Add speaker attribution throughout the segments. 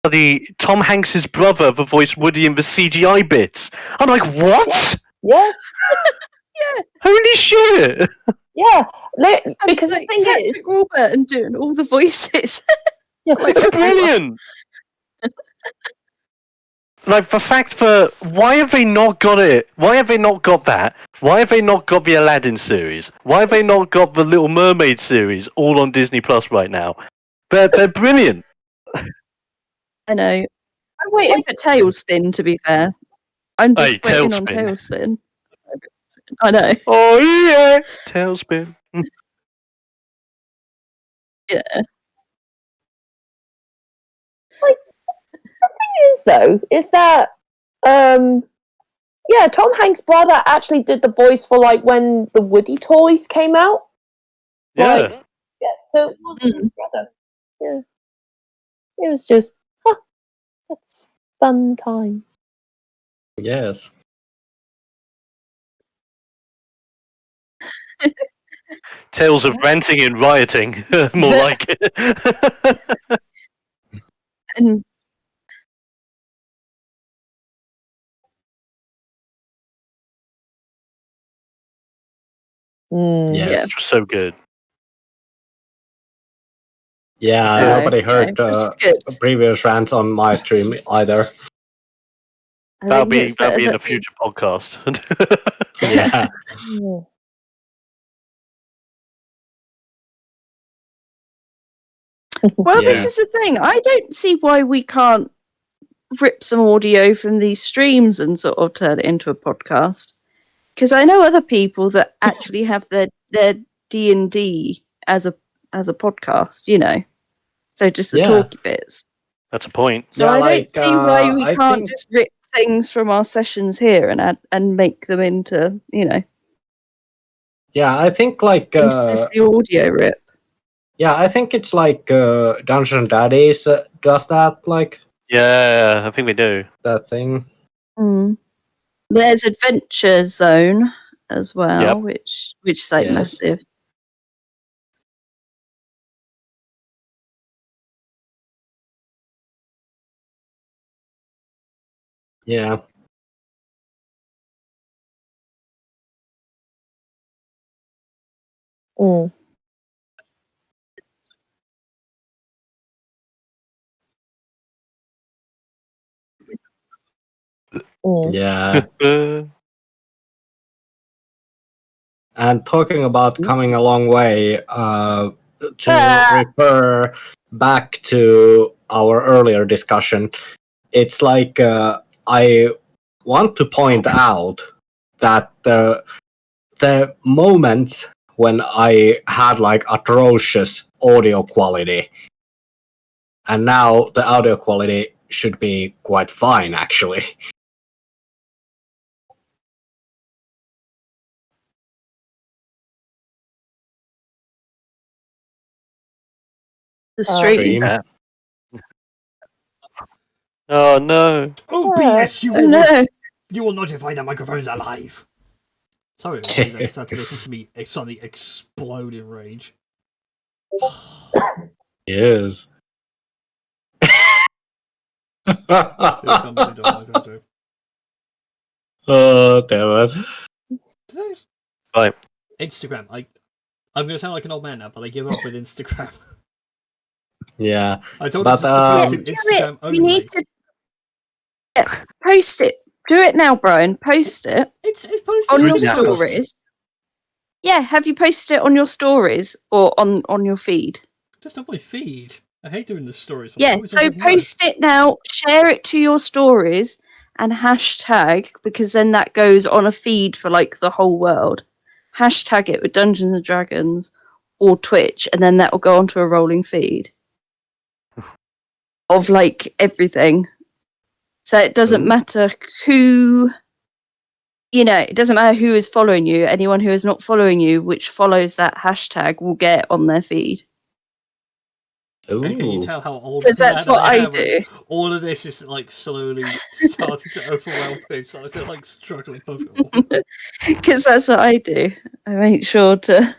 Speaker 1: the Tom Hanks's brother that voiced Woody in the CGI bits. I'm like, what?
Speaker 2: Yeah.
Speaker 1: Holy shit!
Speaker 2: Yeah.
Speaker 3: And
Speaker 2: Because
Speaker 3: it's
Speaker 2: the thing is,
Speaker 3: Patrick Warburton doing all the voices.
Speaker 1: It's brilliant. Like the fact that why have they not got it? Why have they not got that? Why have they not got the Aladdin series? Why have they not got the Little Mermaid series all on Disney Plus right now? They're brilliant.
Speaker 3: I know. I'm waiting for Tailspin, to be fair. I'm just waiting on Tailspin. I know.
Speaker 1: Oh yeah, Tailspin.
Speaker 3: Yeah.
Speaker 2: like, the thing is though, is that yeah, Tom Hanks' brother actually did the voice for like when the Woody toys came out.
Speaker 1: Yeah.
Speaker 2: Like, yeah, so it was his brother. Yeah. It was just that's fun times.
Speaker 4: Yes.
Speaker 1: Tales of ranting and rioting, more like it.
Speaker 3: And
Speaker 4: Yes.
Speaker 1: So good.
Speaker 4: Yeah,
Speaker 3: No,
Speaker 4: nobody heard
Speaker 3: no, which is good.
Speaker 4: previous rants on my stream either.
Speaker 1: That'll be in a future podcast.
Speaker 4: Yeah.
Speaker 3: Well,
Speaker 4: Yeah.
Speaker 3: this is the thing. I don't see why we can't rip some audio from these streams and sort of turn it into a podcast. Because I know other people that actually have their D&D as a podcast, you know. So just the talky bits.
Speaker 1: That's a point.
Speaker 3: So
Speaker 4: Yeah,
Speaker 3: I
Speaker 4: like,
Speaker 3: don't see why we
Speaker 4: I
Speaker 3: can't
Speaker 4: think-
Speaker 3: just rip things from our sessions here and add and make them into, you know,
Speaker 4: Yeah, I think like
Speaker 3: into just the audio rip.
Speaker 4: yeah, I think it's like Dungeon Daddies does that, like
Speaker 1: Yeah, I think we do.
Speaker 4: that thing.
Speaker 3: There's Adventure Zone as well,
Speaker 1: Yep.
Speaker 3: which is like
Speaker 4: Yes.
Speaker 3: massive.
Speaker 4: Yeah. Yeah. And talking about coming a long way, to refer back to our earlier discussion, it's like I want to point out that the moments when I had like atrocious audio quality, and now the audio quality should be quite fine, actually.
Speaker 3: The stream.
Speaker 1: Oh no.
Speaker 5: OBS, you
Speaker 3: Oh,
Speaker 5: will
Speaker 3: no.
Speaker 5: you will notify the microphones are live. Sorry, I just had to listen to me suddenly explode in rage.
Speaker 4: Yes. Oh, damn it.
Speaker 1: Right.
Speaker 5: Instagram. I'm going to sound like an old man now, but I give up with Instagram.
Speaker 4: Yeah.
Speaker 5: I told
Speaker 4: But,
Speaker 5: you to
Speaker 3: Do
Speaker 5: Instagram
Speaker 3: it.
Speaker 5: only.
Speaker 3: We need to post it. Do it now, Brian. Post it.
Speaker 5: It's posted
Speaker 3: on your
Speaker 1: Yeah.
Speaker 3: stories. Yeah, have you posted it on your stories or on your feed?
Speaker 5: Just on my feed. I hate doing the stories.
Speaker 3: Yeah, so post it now, share it to your stories, and hashtag, because then that goes on a feed for like the whole world. Hashtag it with Dungeons and Dragons or Twitch, and then that will go onto a rolling feed of like everything. So it doesn't matter who, you know, it doesn't matter who is following you. Anyone who is not following you, which follows that hashtag, will get on their feed.
Speaker 5: And can you tell how old?
Speaker 3: Because that's what I do.
Speaker 5: All of this is like slowly starting to overwhelm me, so I feel like struggling.
Speaker 3: Because that's what I do. I make sure to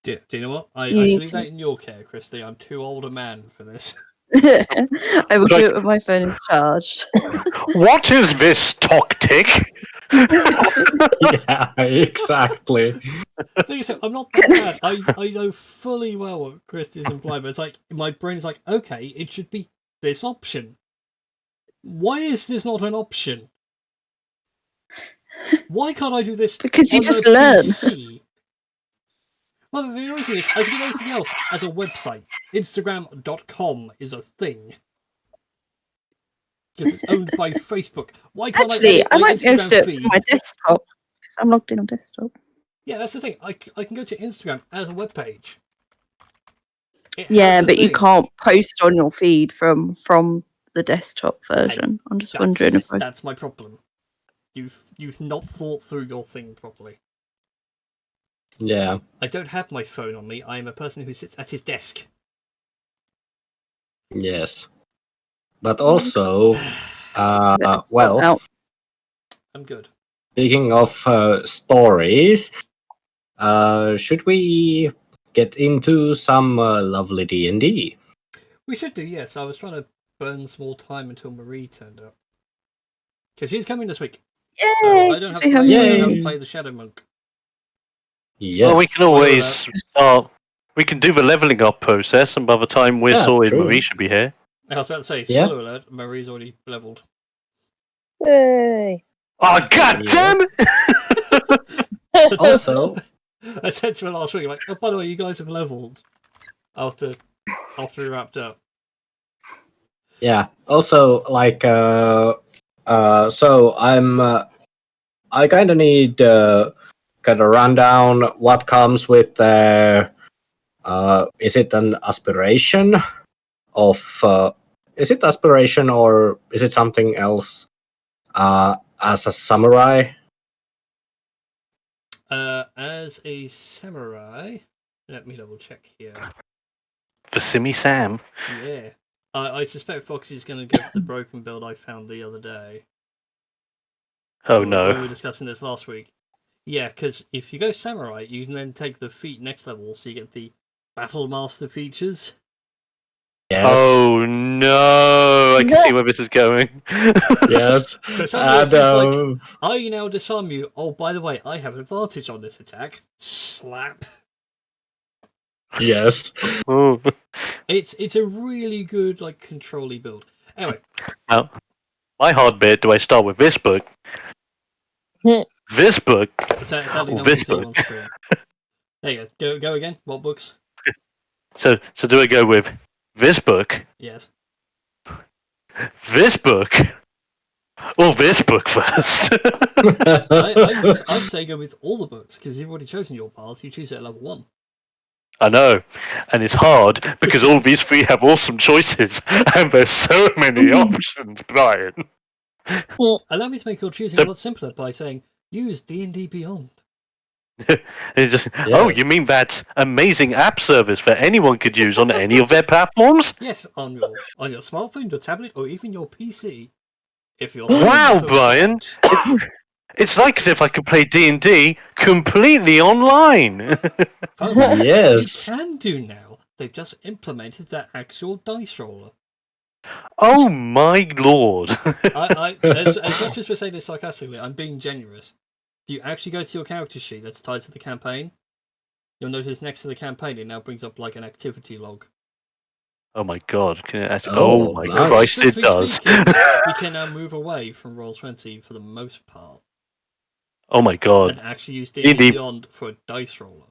Speaker 5: Do you know what? I
Speaker 3: You
Speaker 5: should
Speaker 3: need
Speaker 5: leave
Speaker 3: to-
Speaker 5: that in your care, Christy. I'm too old a man for this.
Speaker 3: I will do it when my phone is charged.
Speaker 1: What is this tactic?
Speaker 4: Yeah, exactly.
Speaker 5: The thing is, I'm not that bad. I know fully well what Christy's implying, but it's like my brain is like, okay, it should be this option. Why is this not an option? Why can't I do this?
Speaker 3: Because you
Speaker 5: on
Speaker 3: just
Speaker 5: a
Speaker 3: learn.
Speaker 5: PC? Well, the only thing is, I can do anything else as a website. Instagram.com is a thing. Because it's owned by Facebook. Why can't
Speaker 3: Actually,
Speaker 5: I
Speaker 3: I
Speaker 5: edit my
Speaker 3: might go
Speaker 5: Instagram
Speaker 3: to it
Speaker 5: feed?
Speaker 3: on my desktop because I'm logged in on desktop.
Speaker 5: Yeah, that's the thing. I can go to Instagram as a web page.
Speaker 3: Yeah, but you can't post on your feed from the desktop version. I'm just wondering if
Speaker 5: That's my problem. You've not thought through your thing properly.
Speaker 4: Yeah.
Speaker 5: I don't have my phone on me. I am a person who sits at his desk.
Speaker 4: Yes. But also, well,
Speaker 3: out.
Speaker 5: I'm good.
Speaker 4: speaking of stories, should we get into some lovely D&D?
Speaker 5: We should do, yes. I was trying to burn some more time until Marie turned up. Because she's coming this week.
Speaker 3: Yay!
Speaker 5: So I don't have to play,
Speaker 4: Yay.
Speaker 5: I don't have to play the Shadow Monk.
Speaker 4: Yes.
Speaker 1: Well, we can always start. We can do the leveling up process, and by the time we're
Speaker 4: Yeah,
Speaker 1: sorted,
Speaker 4: true.
Speaker 1: Marie should be here.
Speaker 5: I was about to say,
Speaker 4: Yeah.
Speaker 5: spoiler alert, Marie's already leveled.
Speaker 2: Yay!
Speaker 1: Oh, god
Speaker 4: Yeah.
Speaker 1: damn it!
Speaker 4: Also,
Speaker 5: I said to her last week, like, oh, by the way, you guys have leveled after we wrapped up.
Speaker 4: yeah. Also, like, so I kind of need kind of rundown what comes with is it an aspiration of is it aspiration or is it something else as a samurai?
Speaker 5: As a samurai, let me double check here.
Speaker 1: For Simmy Sam.
Speaker 5: Yeah. I suspect Foxy's going to go for the broken build I found the other day.
Speaker 1: Oh
Speaker 5: When we
Speaker 1: no.
Speaker 5: were discussing this last week. Yeah, because if you go samurai, you can then take the feat next level, so you get the battle master features.
Speaker 4: Yes.
Speaker 1: Oh no! I can see where this is going.
Speaker 4: Yes.
Speaker 5: So suddenly
Speaker 4: And,
Speaker 5: it's like, I now disarm you. Oh, by the way, I have advantage on this attack. Slap.
Speaker 4: yes.
Speaker 1: Oh.
Speaker 5: It's a really good like control-y build. Anyway,
Speaker 1: Now, my hard bit. Do I start with this book? This book.
Speaker 5: sadly no one
Speaker 1: This
Speaker 5: can see you
Speaker 1: book.
Speaker 5: on screen. There you go. Go again. What books?
Speaker 1: So do I go with this book,
Speaker 5: Yes.
Speaker 1: this book, or this book first?
Speaker 5: I'd say go with all the books because you've already chosen your path. You choose it at level 1.
Speaker 1: I know, and it's hard because all these three have awesome choices, and there's so many options, Brian.
Speaker 5: Allow me to make your choosing a lot simpler by saying use D&D Beyond.
Speaker 1: It's just, oh, you mean that amazing app service that anyone could use on any of their platforms?
Speaker 5: Yes, on your smartphone, your tablet, or even your PC. If you're
Speaker 1: Wow,
Speaker 5: looking for
Speaker 1: Brian!
Speaker 5: games.
Speaker 1: It's like as if I could play D&D completely online.
Speaker 5: Fun fact,
Speaker 4: Yes.
Speaker 5: you can do now. They've just implemented that actual dice roller.
Speaker 1: Oh my lord!
Speaker 5: As much as we're saying this sarcastically, I'm being generous. If you actually go to your character sheet that's tied to the campaign, you'll notice next to the campaign it now brings up like an activity log.
Speaker 1: Oh my god! Can it actually...
Speaker 4: Oh,
Speaker 1: Oh my
Speaker 4: nice.
Speaker 1: Christ! It
Speaker 5: Strictly
Speaker 1: does.
Speaker 5: speaking, we can now move away from Roll20 for the most part
Speaker 1: Oh my god!
Speaker 5: and actually use D&D
Speaker 1: D&D
Speaker 5: Beyond for a dice roller.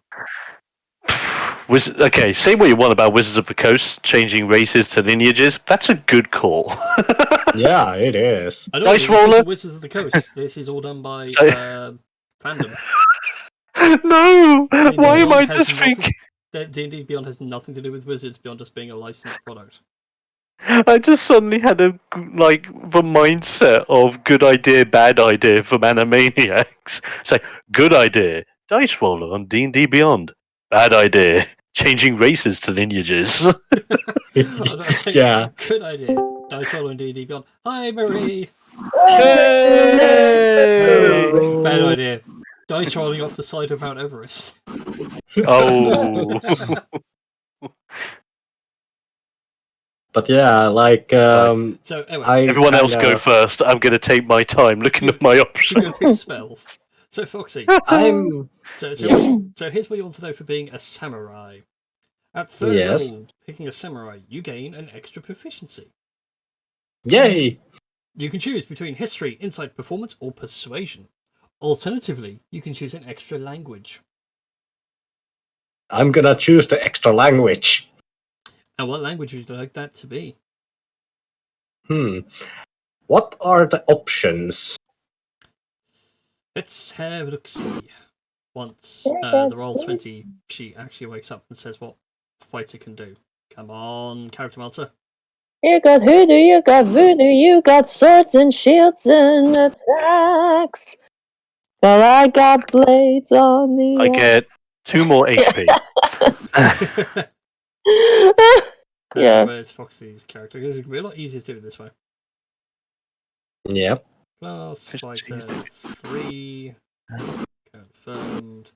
Speaker 1: Okay, say what you want about Wizards of the Coast changing races to lineages. That's a good call.
Speaker 4: Yeah, it is.
Speaker 5: I know
Speaker 1: Dice
Speaker 5: this is
Speaker 1: roller?
Speaker 5: Wizards of the Coast. This is all done by
Speaker 1: So-
Speaker 5: fandom.
Speaker 1: No!
Speaker 5: D&D
Speaker 1: Why am
Speaker 5: Beyond
Speaker 1: I
Speaker 5: has
Speaker 1: just
Speaker 5: nothing-
Speaker 1: thinking?
Speaker 5: D&D Beyond has nothing to do with Wizards beyond just being a licensed product.
Speaker 1: I just suddenly had the mindset of good idea, bad idea from Animaniacs. It's like, good idea, dice roller on D&D Beyond. Bad idea, changing races to lineages.
Speaker 5: I was about to say,
Speaker 4: Yeah.
Speaker 5: Good idea. Dice roller and D&D Beyond. Hi, Marie.
Speaker 1: Yay!
Speaker 5: Marie, bad idea. dice rolling off the side of Mount Everest.
Speaker 1: Oh.
Speaker 4: But yeah, like
Speaker 5: So anyway,
Speaker 4: I
Speaker 1: Everyone else go
Speaker 4: kinda-
Speaker 1: first. I'm going to take my time looking at my
Speaker 5: you
Speaker 1: options.
Speaker 5: go pick spells. So Foxy,
Speaker 4: I'm
Speaker 5: so
Speaker 4: Yeah.
Speaker 5: here's what you want to know for being a samurai. At 3rd
Speaker 4: Yes.
Speaker 5: level, picking a samurai, you gain an extra proficiency.
Speaker 4: yay.
Speaker 5: You can choose between history, insight, performance, or persuasion. Alternatively, you can choose an extra language.
Speaker 4: I'm gonna choose the extra language.
Speaker 5: And what language would you like that to be?
Speaker 4: What are the options?
Speaker 5: Let's have a look see. Once the Roll20 she actually wakes up and says what fighter can do. Come on, character master.
Speaker 2: You got hoodoo, you got voodoo, you got swords and shields and attacks. But I got blades on the
Speaker 1: I get 2 more HP.
Speaker 2: Yeah.
Speaker 5: Where's Foxy's character? Because it's going to be a lot easier to do it this way.
Speaker 4: Yep.
Speaker 5: Class fighter 3. Confirmed.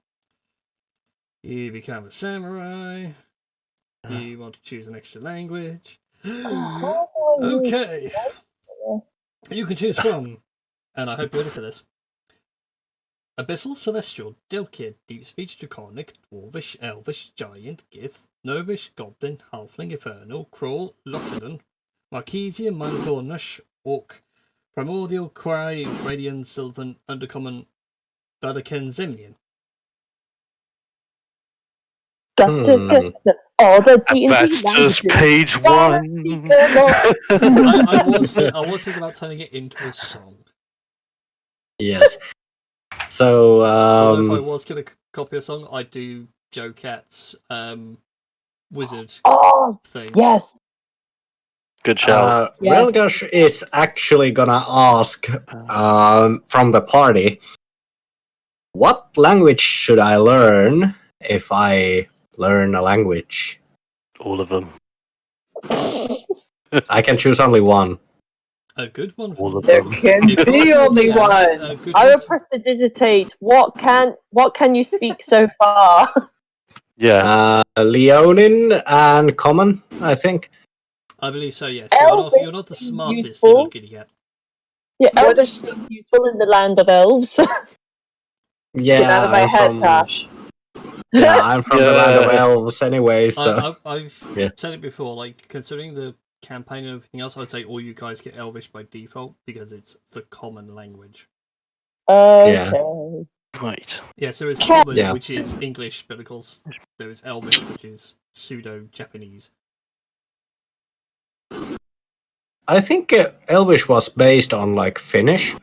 Speaker 5: You become a samurai. You want to choose an extra language. Okay. You can choose from, and I hope you're ready for this. Abyssal, Celestial, Dilkid, Deep Speech, Draconic, Dwarvish, Elvish, Giant, Gith, Gnomish, Goblin, Halfling, Infernal, Crawl, Loxodon, Marquesian, Minotaur, Nush, Orc, Primordial, Cry, Radiant, Sylvan, Undercommon, Budaken, Zemnian.
Speaker 2: Got to get all the D&D
Speaker 1: That's just page 1.
Speaker 5: I was thinking about turning it into a song.
Speaker 4: Yes. So
Speaker 5: Although if I was going to copy a song, I'd do Joe Cat's wizard
Speaker 2: Oh,
Speaker 5: thing.
Speaker 2: yes.
Speaker 1: Good shout.
Speaker 2: Yeah.
Speaker 4: Relgash is actually gonna ask from the party, what language should I learn if I learn a language?
Speaker 1: All of them.
Speaker 4: I can choose only one.
Speaker 5: A good one.
Speaker 1: All of
Speaker 6: There
Speaker 1: them.
Speaker 6: can
Speaker 5: If
Speaker 6: be
Speaker 5: you're
Speaker 6: only
Speaker 5: looking at
Speaker 6: one.
Speaker 5: a good
Speaker 2: I
Speaker 5: one
Speaker 2: will prestidigitate. What can you speak so far?
Speaker 1: Yeah.
Speaker 4: Leonin and Common, I think.
Speaker 5: I believe so, yes.
Speaker 2: Elvish
Speaker 5: You're not the
Speaker 2: seems
Speaker 5: smartest
Speaker 2: useful.
Speaker 5: you're looking at.
Speaker 2: Yeah,
Speaker 6: What
Speaker 2: Elvish seems useful in the land of elves.
Speaker 4: Yeah,
Speaker 6: Get out of my
Speaker 4: I'm
Speaker 6: head,
Speaker 4: from,
Speaker 6: Tosh.
Speaker 4: Yeah, I'm from the land of
Speaker 1: Yeah.
Speaker 4: elves anyway, so
Speaker 5: I've
Speaker 4: yeah.
Speaker 5: said it before, like, considering the campaign and everything else, I'd say all you guys get Elvish by default because it's the common language.
Speaker 2: Okay.
Speaker 1: Right.
Speaker 5: Yeah, so it's common,
Speaker 4: Yeah.
Speaker 5: which is English, but of course there is Elvish, which is pseudo-Japanese.
Speaker 4: I think Elvish was based on like Finnish.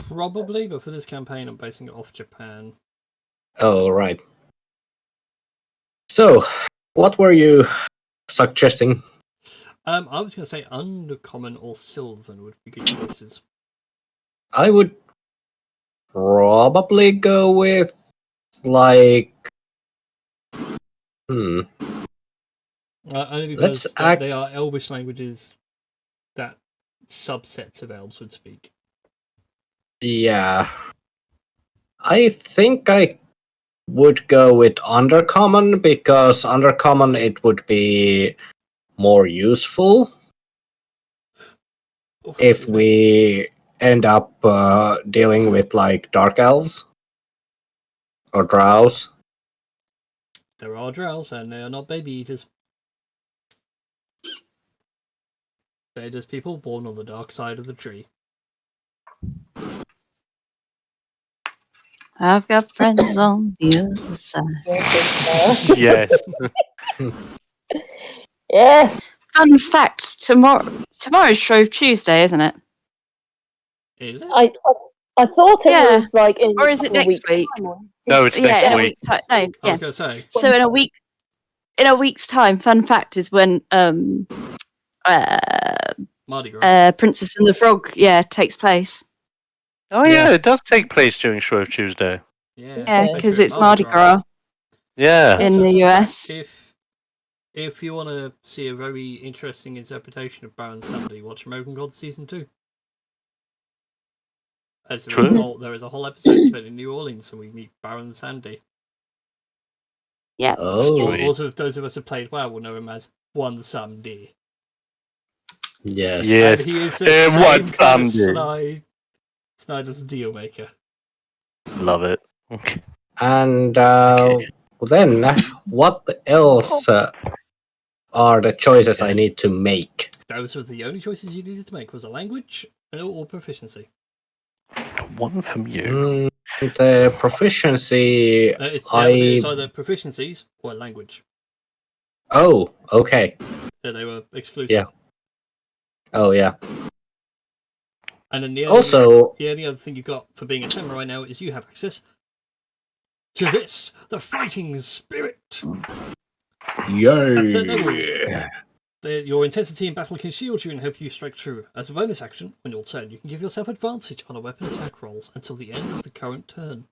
Speaker 5: Probably, but for this campaign I'm basing it off Japan.
Speaker 4: Oh, right. So, what were you suggesting?
Speaker 5: I was going to say Undercommon or Sylvan would be good choices.
Speaker 4: I would probably go with like
Speaker 5: Only
Speaker 4: Let's
Speaker 5: because
Speaker 4: act-
Speaker 5: they are Elvish languages that subsets of elves would speak.
Speaker 4: yeah. I think I would go with Undercommon because Undercommon it would be more useful
Speaker 5: Oh,
Speaker 4: if
Speaker 5: excuse me.
Speaker 4: we end up dealing with like dark elves or drows.
Speaker 5: There are drows, and they are not baby eaters. They're just people born on the dark side of the tree.
Speaker 3: I've got friends on the other side.
Speaker 1: Yes.
Speaker 2: Yes.
Speaker 3: Fun fact: tomorrow's Shrove Tuesday, isn't it?
Speaker 5: Is it?
Speaker 2: I thought it
Speaker 3: Yeah.
Speaker 2: was like in
Speaker 3: Or is it
Speaker 2: a couple of
Speaker 3: next
Speaker 2: weeks'
Speaker 3: week?
Speaker 2: time, or-
Speaker 1: No, it's
Speaker 3: Yeah,
Speaker 1: next
Speaker 3: in a
Speaker 1: week.
Speaker 3: week's time. No,
Speaker 5: I
Speaker 3: yeah.
Speaker 5: was going to say.
Speaker 3: So in a week's time, fun fact is when
Speaker 5: Mardi Gras.
Speaker 3: Princess and the Frog takes place.
Speaker 1: Oh yeah, it does take place during Shrove Tuesday.
Speaker 3: Yeah, because
Speaker 5: February,
Speaker 3: it's Mardi Gras
Speaker 1: Yeah.
Speaker 3: in the
Speaker 5: fun fact,
Speaker 3: US.
Speaker 5: If you want to see a very interesting interpretation of Baron Sunday, watch American Gods Season 2. As there is,
Speaker 1: True.
Speaker 5: there is a whole episode spent in New Orleans, and we meet Baron Sandy.
Speaker 3: Yeah.
Speaker 4: Oh,
Speaker 1: Sweet.
Speaker 5: Also, those of us who played WoW will know him as One Someday.
Speaker 4: yes.
Speaker 1: Yes.
Speaker 5: And he is the
Speaker 1: One
Speaker 5: same kind of
Speaker 1: Someday.
Speaker 5: snide little deal maker.
Speaker 1: Love it. Okay.
Speaker 4: And
Speaker 1: Okay.
Speaker 4: then, what else are the choices I need to make?
Speaker 5: Those were the only choices you needed to make, was a language or proficiency.
Speaker 1: One from you.
Speaker 4: The proficiency,
Speaker 5: It's
Speaker 4: I...
Speaker 5: either proficiencies or a language.
Speaker 4: Oh, okay.
Speaker 5: They were exclusive.
Speaker 4: Yeah. Oh, yeah.
Speaker 5: And then the
Speaker 4: Also,
Speaker 5: only other thing you got for being a samurai now is you have access to this, the fighting spirit. At third level,
Speaker 4: yay!
Speaker 5: your intensity in battle can shield you and help you strike true. As a bonus action, on your turn, you can give yourself advantage on a weapon attack rolls until the end of the current turn.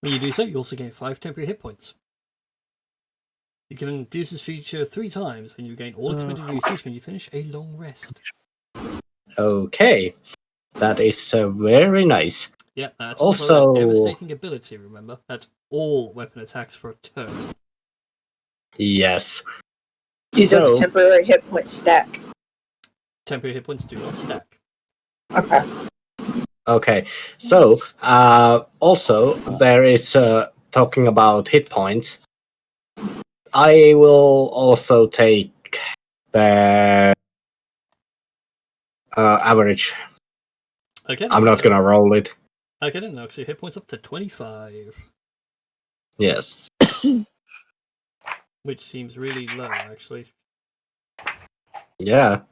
Speaker 5: When you do so, you also gain 5 temporary hit points. You can use this feature 3 times, and you gain all expended uses when you finish a long rest.
Speaker 4: Okay. That is very nice.
Speaker 5: Yeah, that's
Speaker 4: Also-
Speaker 5: also a devastating ability, remember? That's all weapon attacks for a turn.
Speaker 4: Yes.
Speaker 6: Do those
Speaker 4: So-
Speaker 6: temporary hit points stack?
Speaker 5: Temporary hit points do not stack.
Speaker 6: Okay.
Speaker 4: Okay. So, also, there is, talking about hit points, I will also take the average.
Speaker 5: Okay,
Speaker 4: I'm not gonna roll it.
Speaker 5: Okay, then knocks your hit points up to 25,
Speaker 4: Yes.
Speaker 5: which seems really low, actually.
Speaker 4: Yeah.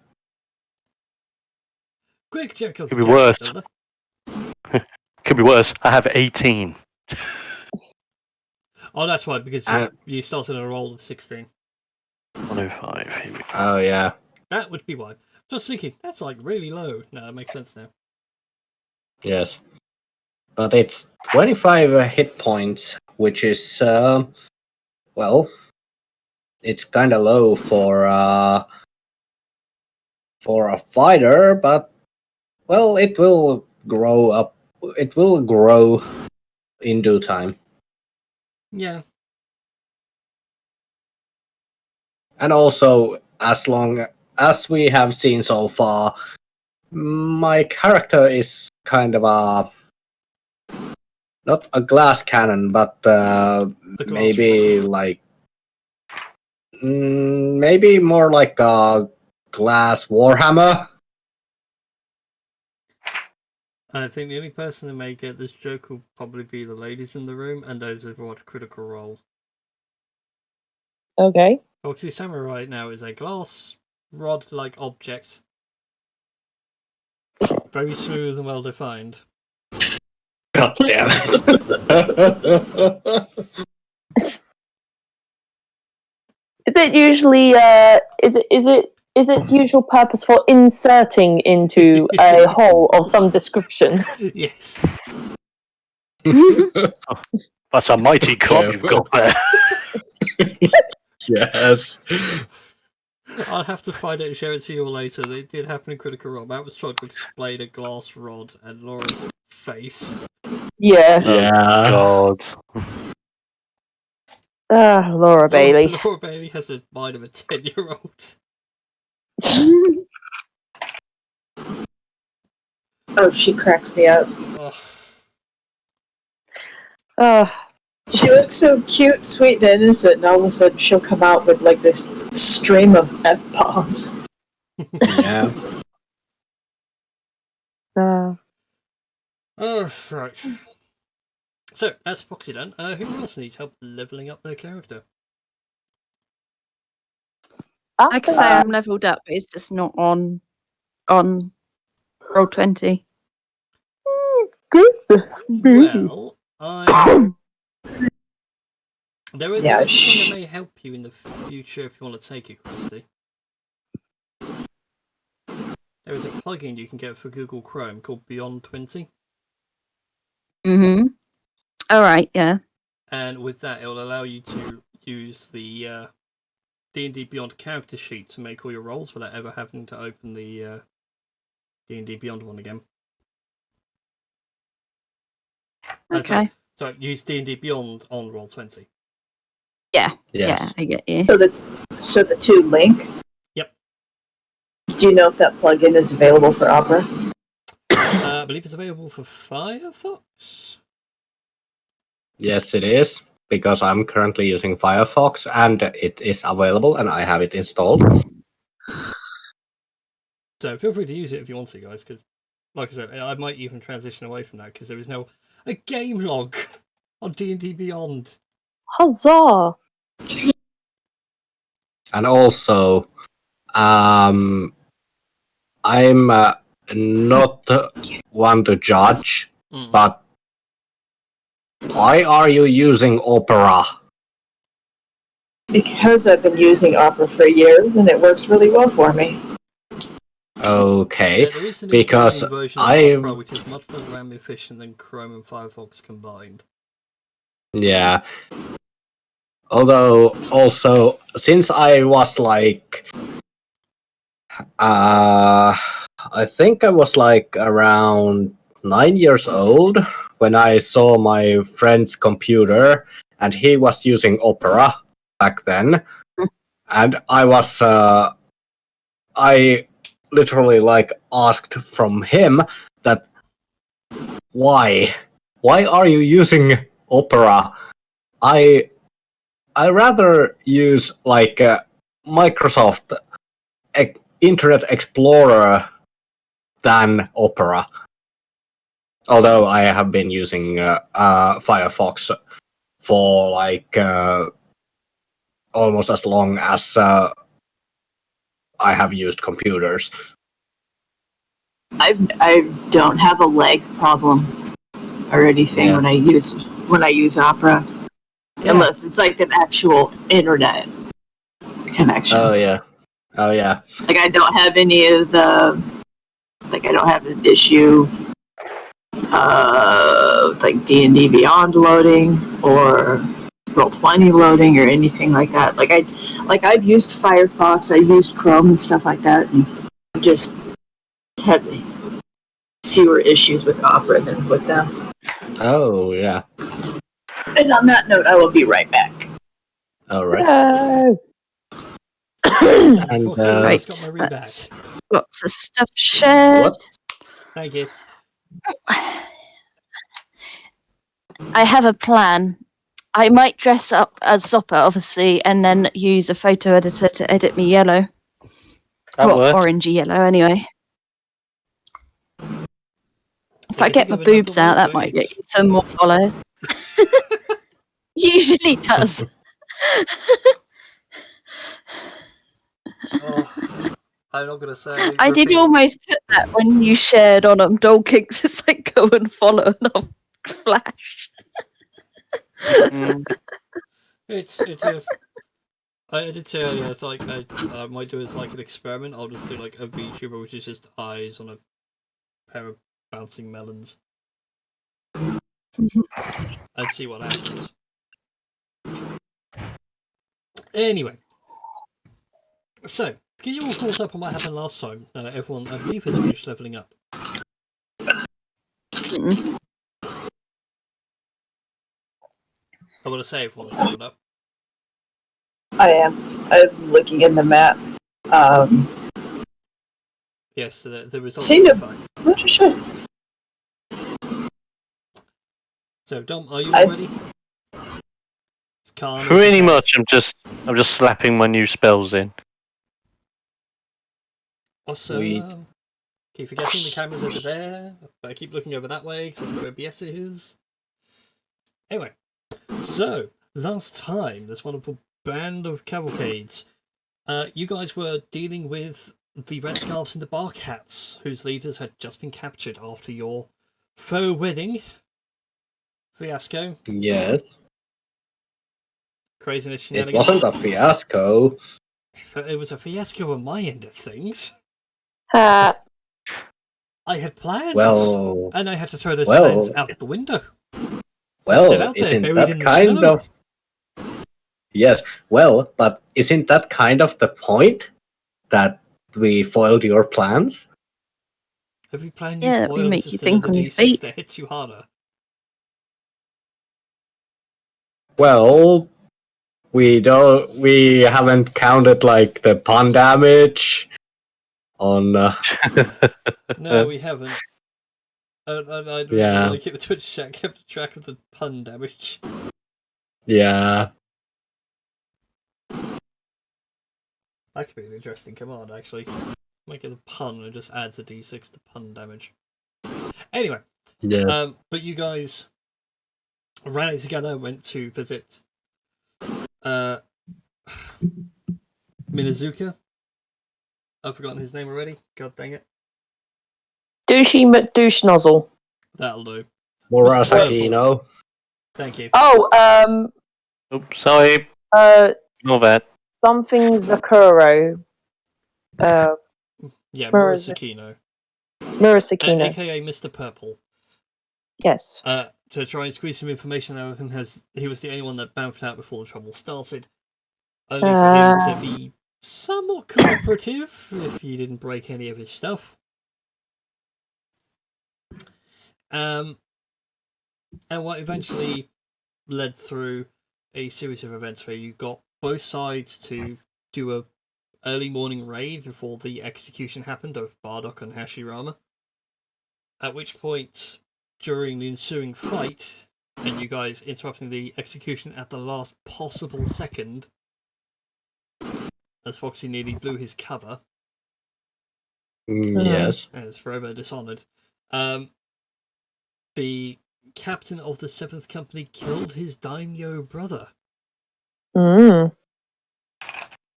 Speaker 5: Quick check of
Speaker 1: Could
Speaker 5: the
Speaker 1: be worse.
Speaker 5: builder.
Speaker 1: Could be worse. I have 18.
Speaker 5: Oh, that's why, because you started on a roll of 16.
Speaker 1: 105. Here we go.
Speaker 4: Oh, yeah.
Speaker 5: That would be why. Just thinking, that's like really low. No, that makes sense now.
Speaker 4: Yes. But it's 25 hit points, which is, well, it's kind of low for a fighter, but, well, it will grow up. It will grow in due time.
Speaker 5: Yeah.
Speaker 4: And also, as long as we have seen so far, my character is kind of not a glass cannon, but
Speaker 5: glass
Speaker 4: maybe like maybe more like a glass warhammer.
Speaker 5: I think the only person that may get this joke will probably be the ladies in the room and those who've watched Critical Role.
Speaker 2: Okay.
Speaker 5: Foxy Samurai now is a glass rod-like object. Very smooth and well defined.
Speaker 4: God damn it!
Speaker 2: Is it usually is its usual purpose for inserting into a hole of some description?
Speaker 5: Yes.
Speaker 1: That's a mighty club you've got there.
Speaker 4: Yes.
Speaker 5: I'll have to find it and share it to you all later. They did happen in Critical Role. Matt was trying to explain a glass rod and Laura's face.
Speaker 2: Yeah.
Speaker 4: Yeah.
Speaker 1: God.
Speaker 2: Laura Bailey.
Speaker 5: Laura Bailey has a mind of a 10-year-old.
Speaker 6: Oh, she cracks me up. She looks so cute, sweet, and innocent, and all of a sudden she'll come out with like this stream of F-bombs.
Speaker 4: Yeah.
Speaker 5: Oh, right. So, that's Foxy done. Who else needs help leveling up their character?
Speaker 3: I can say I'm leveled up, but it's just not on Roll20.
Speaker 5: Well, there is
Speaker 6: Yeah,
Speaker 5: something that may help you in the future if you want to take it, Christy. There is a plugin you can get for Google Chrome called Beyond 20.
Speaker 3: Mm-hmm. All right, yeah.
Speaker 5: And with that, it will allow you to use the D&D Beyond character sheet to make all your rolls without ever having to open the D&D Beyond one again.
Speaker 3: Okay.
Speaker 5: So use D&D Beyond on Roll20.
Speaker 3: Yeah.
Speaker 4: Yes.
Speaker 3: Yeah, I get you.
Speaker 6: So the two link.
Speaker 5: Yep.
Speaker 6: Do you know if that plugin is available for Opera?
Speaker 5: I believe it's available for Firefox.
Speaker 4: Yes, it is. Because I'm currently using Firefox and it is available and I have it installed.
Speaker 5: So feel free to use it if you want to, guys. Because, like I said, I might even transition away from that because there is now a game log on D&D Beyond.
Speaker 2: Huzzah!
Speaker 4: And also, I'm not one to judge, but why are you using Opera?
Speaker 6: Because I've been using Opera for years and it works really well for me.
Speaker 4: Okay,
Speaker 5: Yeah, there is an
Speaker 4: because
Speaker 5: improved version of
Speaker 4: I've-
Speaker 5: Opera which is much more RAM efficient than Chrome and Firefox combined.
Speaker 4: Yeah. Although, also, since I was like, I think I was like around 9 years old when I saw my friend's computer, and he was using Opera back then, and I literally like asked from him that why are you using Opera? I rather use like Microsoft Internet Explorer than Opera. Although I have been using Firefox for like almost as long as I have used computers.
Speaker 6: I don't have a lag problem or anything
Speaker 4: Yeah.
Speaker 6: when I use Opera, unless it's like an actual internet connection.
Speaker 4: Oh yeah.
Speaker 6: Like I don't have any of the I don't have an issue like D&D Beyond loading or Roll20 loading or anything like that. I've used Firefox, I've used Chrome and stuff like that, and just had fewer issues with Opera than with them.
Speaker 4: Oh yeah.
Speaker 6: And on that note, I will be right back.
Speaker 4: All right.
Speaker 2: No!
Speaker 4: And,
Speaker 5: Unfortunately, I
Speaker 3: Right,
Speaker 5: just got my read back.
Speaker 3: that's lots of stuff shared.
Speaker 4: What?
Speaker 5: Thank you.
Speaker 3: I have a plan. I might dress up as Sopper, obviously, and then use a photo editor to edit me yellow.
Speaker 1: That
Speaker 3: Well,
Speaker 1: works.
Speaker 3: orangey yellow, anyway. If I
Speaker 5: If
Speaker 3: get
Speaker 5: you
Speaker 3: my
Speaker 5: give enough
Speaker 3: boobs out, that
Speaker 5: away,
Speaker 3: might get
Speaker 5: it's-
Speaker 3: you some more follows. Usually does.
Speaker 5: Oh, I'm not gonna say.
Speaker 3: I did
Speaker 5: repeat-
Speaker 3: almost put that when you shared on Dog Kicks. It's like go and follow and I'll flash.
Speaker 1: Mm.
Speaker 5: It's a. I did say earlier, it's like I might do it as like an experiment. I'll just do like a VTuber which is just eyes on a pair of bouncing melons and see what happens. Anyway, so get you all caught up on what happened last time. Now that everyone, I believe, has finished leveling up.
Speaker 3: Mm.
Speaker 5: I want to say everyone's leveled up.
Speaker 6: I am. I'm looking in the map.
Speaker 5: Yes, the results
Speaker 6: Seem
Speaker 5: are
Speaker 6: to-
Speaker 5: fine.
Speaker 6: What is it?
Speaker 5: So Dom, are you
Speaker 6: I
Speaker 5: all
Speaker 6: s-
Speaker 5: ready? It's Khan.
Speaker 1: Pretty much. I'm just slapping my new spells in.
Speaker 5: Also,
Speaker 4: Sweet.
Speaker 5: keep forgetting the camera's over there, but I keep looking over that way because that's where OBS is. Anyway, so last time, this wonderful band of cavalcades, you guys were dealing with the Red Scarves and the Bark Hats, whose leaders had just been captured after your faux wedding fiasco.
Speaker 4: Yes.
Speaker 5: Craziness,
Speaker 4: It
Speaker 5: shenanigans.
Speaker 4: wasn't a fiasco.
Speaker 5: It was a fiasco on my end of things.
Speaker 2: Ha!
Speaker 5: I had plans,
Speaker 4: Well,
Speaker 5: and I had to throw those
Speaker 4: well,
Speaker 5: plans out the window. Still
Speaker 4: well,
Speaker 5: out there,
Speaker 4: isn't
Speaker 5: buried
Speaker 4: that
Speaker 5: in the
Speaker 4: kind
Speaker 5: snow.
Speaker 4: of... Yes, well, but isn't that kind of the point? That we foiled your plans?
Speaker 5: Every plan
Speaker 3: Yeah,
Speaker 5: you
Speaker 3: that would
Speaker 5: foil
Speaker 3: make
Speaker 5: is
Speaker 3: you
Speaker 5: just
Speaker 3: think
Speaker 5: another
Speaker 3: on your
Speaker 5: D6
Speaker 3: feet.
Speaker 5: that hits you harder.
Speaker 4: Well, we haven't counted like the pun damage on.
Speaker 5: No, we haven't. I'd really
Speaker 4: Yeah.
Speaker 5: like it if Twitch chat kept track of the pun damage.
Speaker 4: Yeah.
Speaker 5: That could be an interesting command, actually. Make it a pun and just adds a d6 to pun damage. Anyway,
Speaker 4: Yeah.
Speaker 5: but you guys rallied together, went to visit Minazuka. I've forgotten his name already. God dang it.
Speaker 2: Douchey McDouche Nozzle.
Speaker 5: That'll do.
Speaker 4: Murasakino.
Speaker 5: Thank you.
Speaker 2: Oh,
Speaker 1: Oops, sorry. Ignore that.
Speaker 2: Something Zakuro.
Speaker 5: Yeah,
Speaker 2: Murasakino.
Speaker 5: Murasakino. AKA Mr. Purple.
Speaker 2: Yes.
Speaker 5: To try and squeeze some information out of him, as he was the only one that bounced out before the trouble started. Only for him to be somewhat cooperative if you didn't break any of his stuff. And what eventually led through a series of events where you got both sides to do a early morning raid before the execution happened of Bardock and Hashirama. At which point, during the ensuing fight, and you guys interrupting the execution at the last possible second, as Foxy nearly blew his cover.
Speaker 4: Yes.
Speaker 5: And is forever dishonoured. The captain of the 7th Company killed his daimyo brother.
Speaker 2: Mm.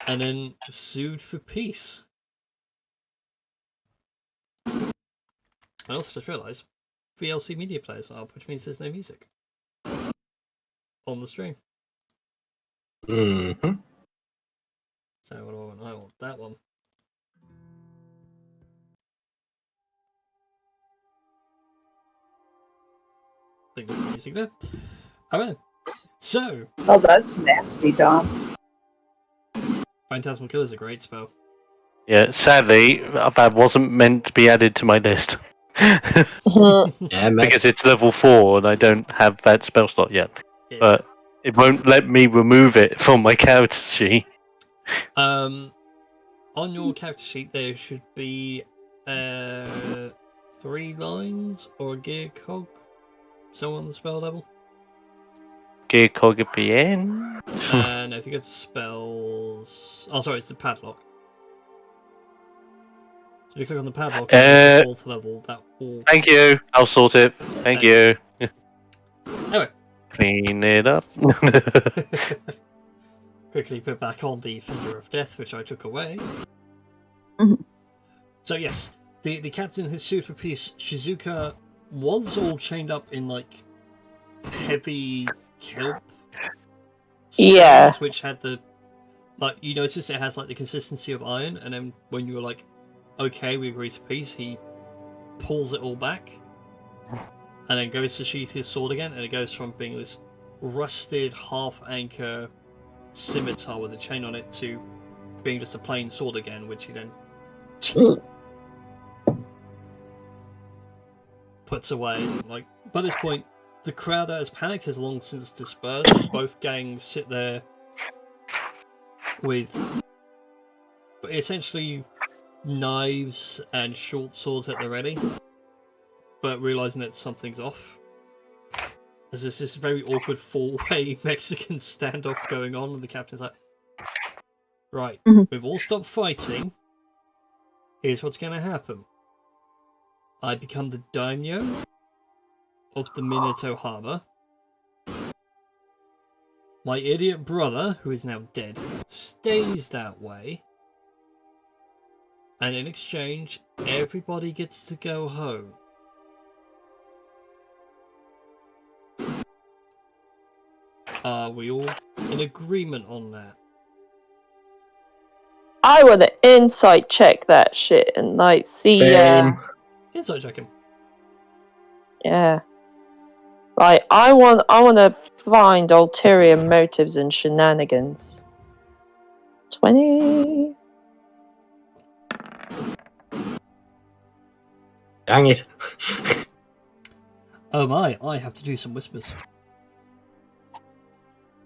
Speaker 5: And then sued for peace. I also just realised VLC media players are up, which means there's no music on the stream.
Speaker 4: Mm-hmm.
Speaker 5: So what do I want? I want that one. I think there's some music there. Alright. So
Speaker 6: Oh, that's nasty, Dom.
Speaker 5: Phantasmal Kill is a great spell.
Speaker 1: Yeah, sadly, that wasn't meant to be added to my list.
Speaker 4: Yeah,
Speaker 1: Because it's level 4 and I don't have that spell slot yet.
Speaker 5: Yeah.
Speaker 1: But it won't let me remove it from my character sheet.
Speaker 5: On your character sheet there should be 3 lines or a gear cog somewhere on the spell level.
Speaker 1: Gear cog at the end.
Speaker 5: And I think it's spells. Oh, sorry, it's the padlock. So if you click on the padlock, it's the 4th level. That will.
Speaker 1: Thank you. I'll sort it. Thank you.
Speaker 5: Anyway.
Speaker 1: Clean it up.
Speaker 5: Quickly put back on the Finger of Death, which I took away.
Speaker 3: Mhm.
Speaker 5: So yes, the captain has sued for peace. Shizuka was all chained up in like heavy kelp.
Speaker 2: Yeah.
Speaker 5: strings, which had the like you notice it has like the consistency of iron, and then when you were like, okay, we agree to peace, he pulls it all back, and then goes to sheath his sword again, and it goes from being this rusted half anchor scimitar with a chain on it to being just a plain sword again, which he then puts away. Like by this point, the crowd that has panicked has long since dispersed. Both gangs sit there with essentially knives and short swords at the ready, but realizing that something's off. As there's this very awkward 4-way Mexican standoff going on, and the captain's like, right, we've all stopped fighting. Here's what's going to happen. I become the daimyo of the Minato Harbor. My idiot brother, who is now dead, stays that way. And in exchange, everybody gets to go home. Are we all in agreement on that?
Speaker 2: I want to insight check that shit and like see.
Speaker 4: Same.
Speaker 5: Insight checking.
Speaker 2: Yeah. Like I want to find ulterior motives and shenanigans. 20.
Speaker 4: Dang it.
Speaker 5: Oh my, I have to do some whispers.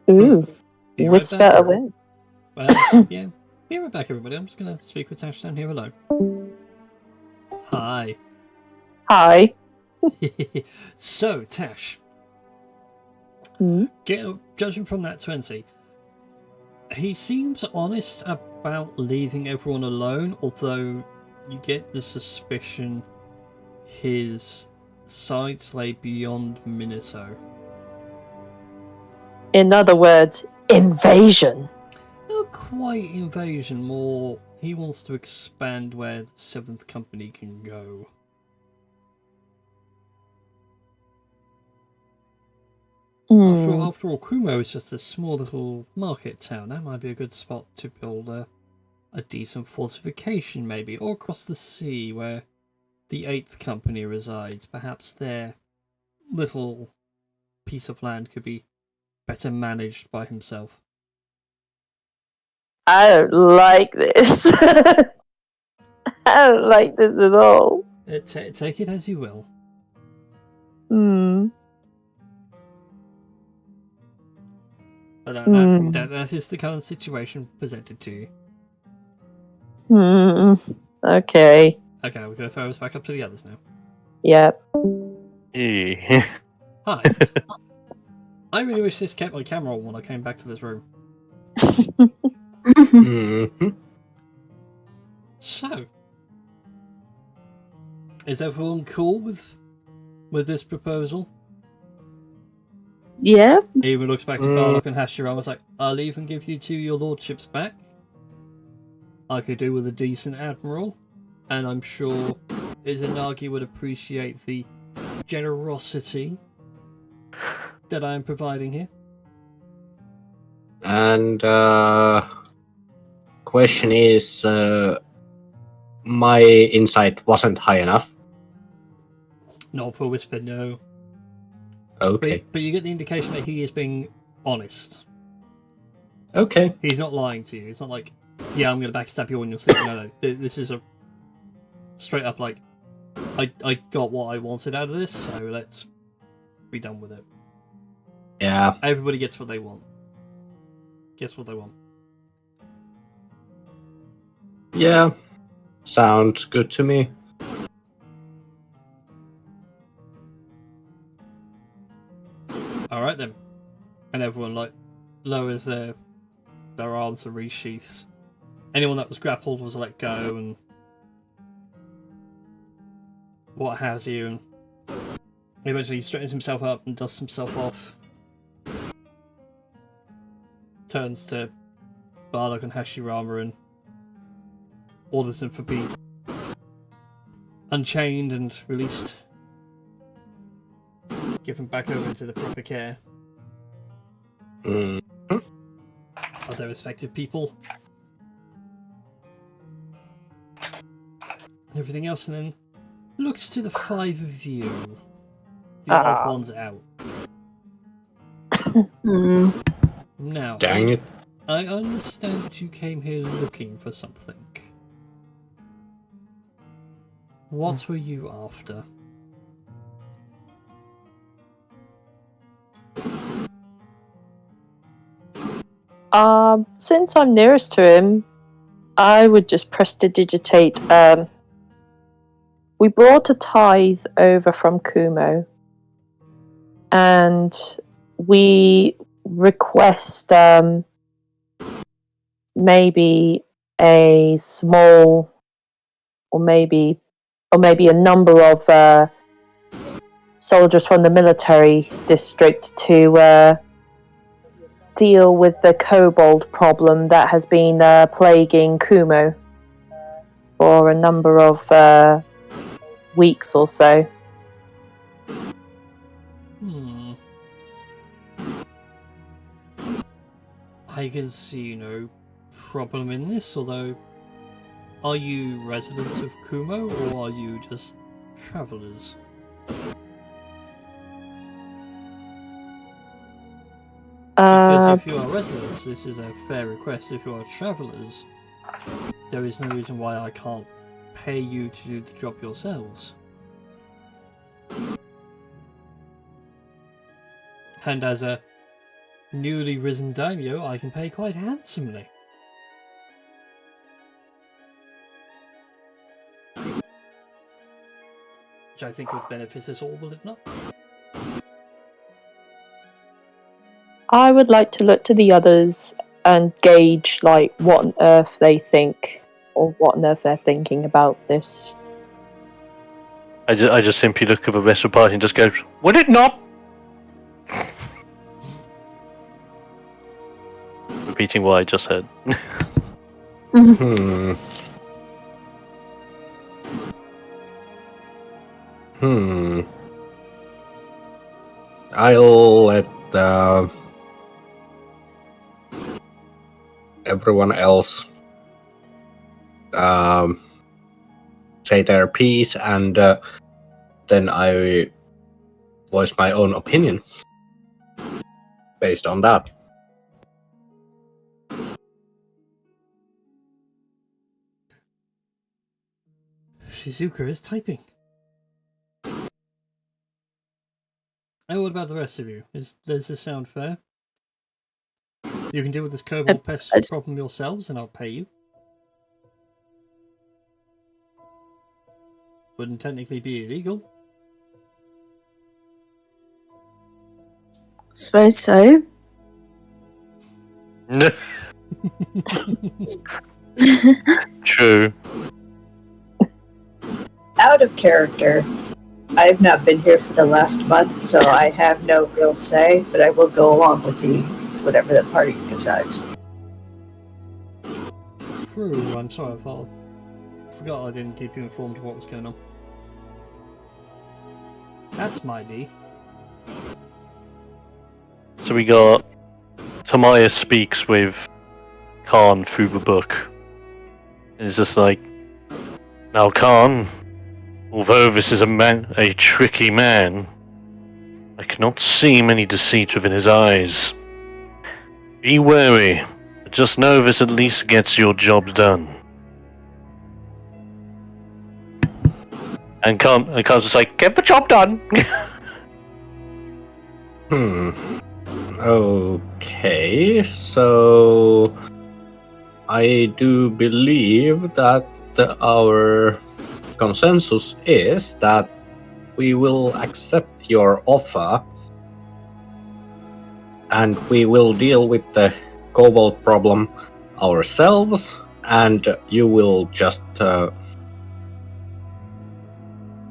Speaker 2: Ooh,
Speaker 5: Be right
Speaker 2: whisper
Speaker 5: back.
Speaker 2: away.
Speaker 5: Yeah. Be right back, everybody. I'm just going to speak with Tash down here alone. Hi.
Speaker 2: Hi.
Speaker 5: So, Tash, judging from that 20, he seems honest about leaving everyone alone, although you get the suspicion his sights lay beyond Minato.
Speaker 2: In other words, invasion.
Speaker 5: Not quite invasion, more he wants to expand where the 7th Company can go. After all, Kumo is just a small little market town. That might be a good spot to build a decent fortification, maybe, or across the sea where the 8th Company resides. Perhaps their little piece of land could be better managed by himself.
Speaker 2: I don't like this. I don't like this at all.
Speaker 5: Take it as you will. But that is the current situation presented to you.
Speaker 2: Okay.
Speaker 5: Okay, we're going to throw us back up to the others now.
Speaker 2: Yep.
Speaker 1: Yeah.
Speaker 5: Hi. I really wish this kept my camera on when I came back to this room.
Speaker 4: Mhm.
Speaker 5: So, is everyone cool with this proposal?
Speaker 3: Yeah.
Speaker 5: He even looks back to Bardock and Hashira and was like, I'll even give you two of your lordships back. I could do with a decent admiral, and I'm sure Izanagi would appreciate the generosity that I am providing here.
Speaker 4: And question is, my insight wasn't high enough.
Speaker 5: Not for a whisper, no.
Speaker 4: Okay.
Speaker 5: But you get the indication that he is being honest.
Speaker 4: Okay.
Speaker 5: He's not lying to you. It's not like, yeah, I'm going to backstab you when you're sleeping. No. This is a straight up like, I got what I wanted out of this, so let's be done with it.
Speaker 4: Yeah.
Speaker 5: Everybody gets what they want. Guess what they want.
Speaker 4: Yeah. Sounds good to me.
Speaker 5: Alright then. And everyone lowers their arms and resheaths. Anyone that was grappled was let go and what has you, and eventually he straightens himself up and dusts himself off. Turns to Bardock and Hashirama and orders them to be unchained and released. Given back over into the proper care of their respective people. And everything else, and then looks to the 5 of you. The odd ones out. Now,
Speaker 4: Dang it.
Speaker 5: I understand that you came here looking for something. What were you after?
Speaker 2: Since I'm nearest to him, I would just prestidigitate. We brought a tithe over from Kumo, and we request maybe a small, or maybe a number of soldiers from the military district to deal with the kobold problem that has been plaguing Kumo for a number of weeks or so.
Speaker 5: I can see no problem in this, although are you residents of Kumo or are you just travellers? Because if you are residents, this is a fair request. If you are travellers, there is no reason why I can't pay you to do the job yourselves. And as a newly risen daimyo I can pay quite handsomely. Which I think would benefit us all, will it not?
Speaker 2: I would like to look to the others and gauge, like, what on earth they think, or what on earth they're thinking about this.
Speaker 1: I just simply look at the rest of the party and just go, would it not? Repeating what I just said.
Speaker 4: Hmm. Hmm. I'll let everyone else say their piece, and then I voice my own opinion based on that.
Speaker 5: Shizuka is typing. And what about the rest of you? Does this sound fair? You can deal with this kobold pest problem yourselves, and I'll pay you. Wouldn't technically be illegal.
Speaker 3: Suppose so.
Speaker 1: True.
Speaker 6: Out of character. I've not been here for the last month, so I have no real say, but I will go along with whatever the party decides.
Speaker 5: True, I'm sorry, I forgot I didn't keep you informed of what was going on. That's my D.
Speaker 1: So we got Tamaya speaks with Khan through the book. And it's just like, now Khan, although this is a tricky man, I cannot see many deceit within his eyes. Be wary, but just know this at least gets your job done. And Khan's just like, get the job done!
Speaker 4: Okay, so I do believe that our consensus is that we will accept your offer and we will deal with the kobold problem ourselves, and you will just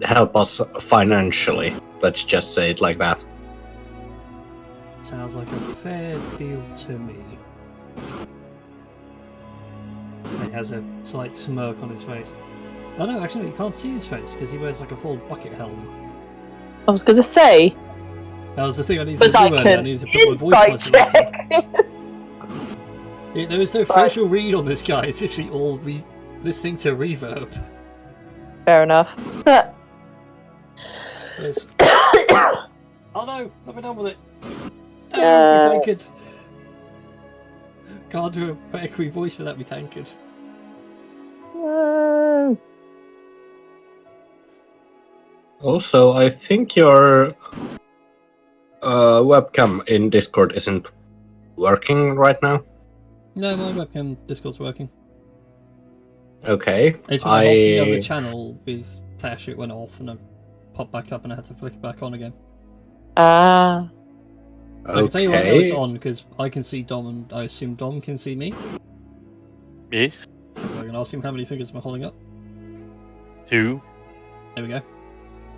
Speaker 4: help us financially. Let's just say it like that.
Speaker 5: Sounds like a fair deal to me. He has a slight smirk on his face. Oh no, actually you can't see his face because he wears like a full bucket helm.
Speaker 2: I was going to say,
Speaker 5: That was the thing I needed to
Speaker 2: but
Speaker 5: do
Speaker 2: I
Speaker 5: earlier. I
Speaker 2: can
Speaker 5: needed to put my voice
Speaker 2: insight
Speaker 5: modulator.
Speaker 2: check.
Speaker 5: There was no facial read on this guy. It's literally all listening to reverb.
Speaker 2: Fair enough.
Speaker 5: Yes. Oh no, not been done with it. No, be tanked. Can't do a echoey voice without me tanked.
Speaker 2: No.
Speaker 4: Also, I think your webcam in Discord isn't working right now.
Speaker 5: No, my webcam Discord's working.
Speaker 4: Okay.
Speaker 5: It's when I hopped to the other channel with Tash, it went off and I popped back up and I had to flick it back on again.
Speaker 2: Ah.
Speaker 5: I can tell you right now it's on because I can see Dom and I assume Dom can see me.
Speaker 1: Yes.
Speaker 5: So I can ask him how many fingers am I holding up.
Speaker 1: 2.
Speaker 5: There we go.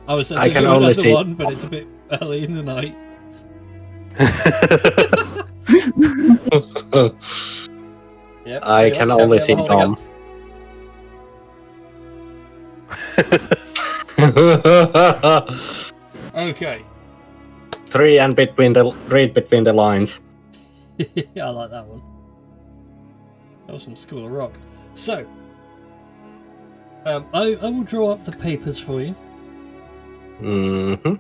Speaker 5: I was
Speaker 4: I can
Speaker 5: do
Speaker 4: only
Speaker 5: another
Speaker 4: see
Speaker 5: one, but it's a bit early in the night. Yep,
Speaker 4: I can only see Dom.
Speaker 5: Okay.
Speaker 4: Read between the lines.
Speaker 5: Yeah, I like that one. That was from School of Rock. So, I will draw up the papers for you.
Speaker 4: Mm-hmm.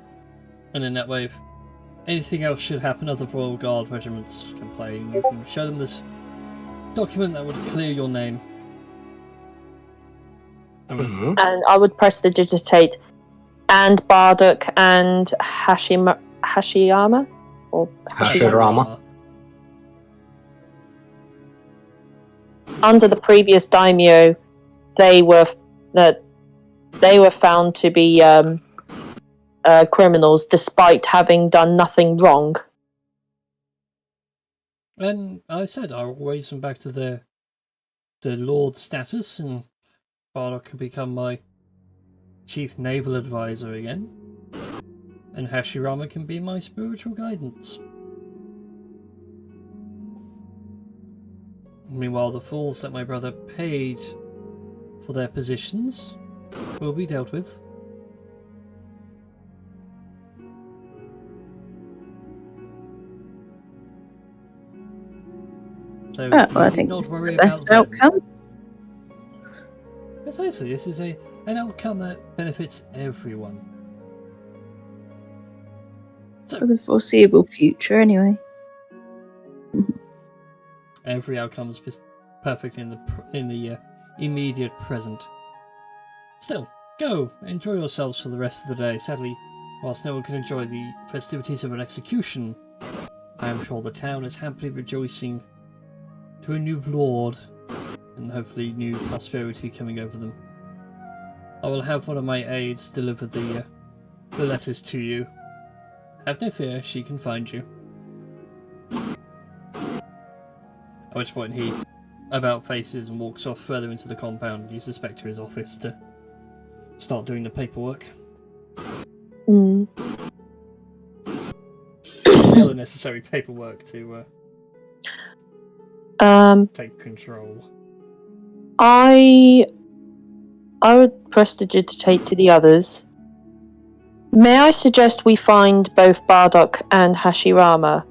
Speaker 5: And in that way, if anything else should happen, other Royal Guard regiments complain, you can show them this document that would clear your name.
Speaker 4: Mm-hmm.
Speaker 2: And I would prestidigitate and Bardock and Hashiyama? Or
Speaker 4: Hashirama.
Speaker 2: under the previous daimyo, they were found to be criminals despite having done nothing wrong.
Speaker 5: And I said I'll raise them back to the Lord status, and Bardock can become my chief naval advisor again, and Hashirama can be my spiritual guidance. Meanwhile, the fools that my brother paid for their positions will be dealt with. So
Speaker 3: I think this is the best outcome.
Speaker 5: Precisely, this is an outcome that benefits everyone.
Speaker 3: For the foreseeable future, anyway.
Speaker 5: Every outcome is perfect in the immediate present. Still, go enjoy yourselves for the rest of the day. Sadly, whilst no one can enjoy the festivities of an execution, I am sure the town is happily rejoicing to a new lord, and hopefully new prosperity coming over them. I will have one of my aides deliver the letters to you. Have no fear, she can find you. At which point he about faces and walks off further into the compound, you suspect, to his office to start doing the paperwork.
Speaker 2: Mm.
Speaker 5: The other necessary paperwork to take control.
Speaker 2: I would prestidigitate to the others. May I suggest we find both Bardock and Hashirama?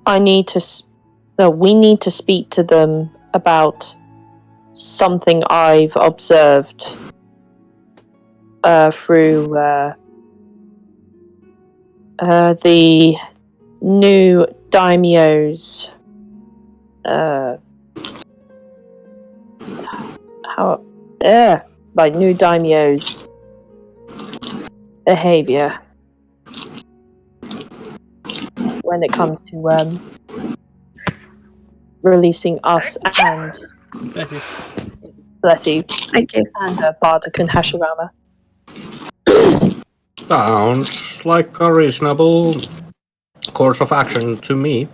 Speaker 2: We need to speak to them about something I've observed through the new daimyo's new daimyo's behavior when it comes to releasing us and
Speaker 5: Bless you.
Speaker 2: bless you,
Speaker 3: Thank you.
Speaker 2: and Bardock and Hashirama.
Speaker 4: Sounds like a reasonable course of action to me.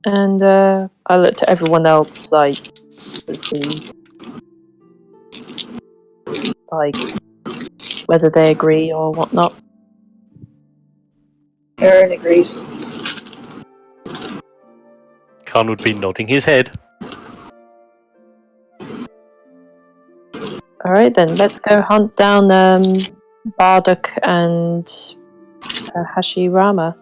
Speaker 2: And I looked at everyone else, like, to see, like, whether they agree or whatnot.
Speaker 6: Aaron agrees.
Speaker 1: Khan would be nodding his head.
Speaker 2: Alright then, let's go hunt down Bardock and Hashirama.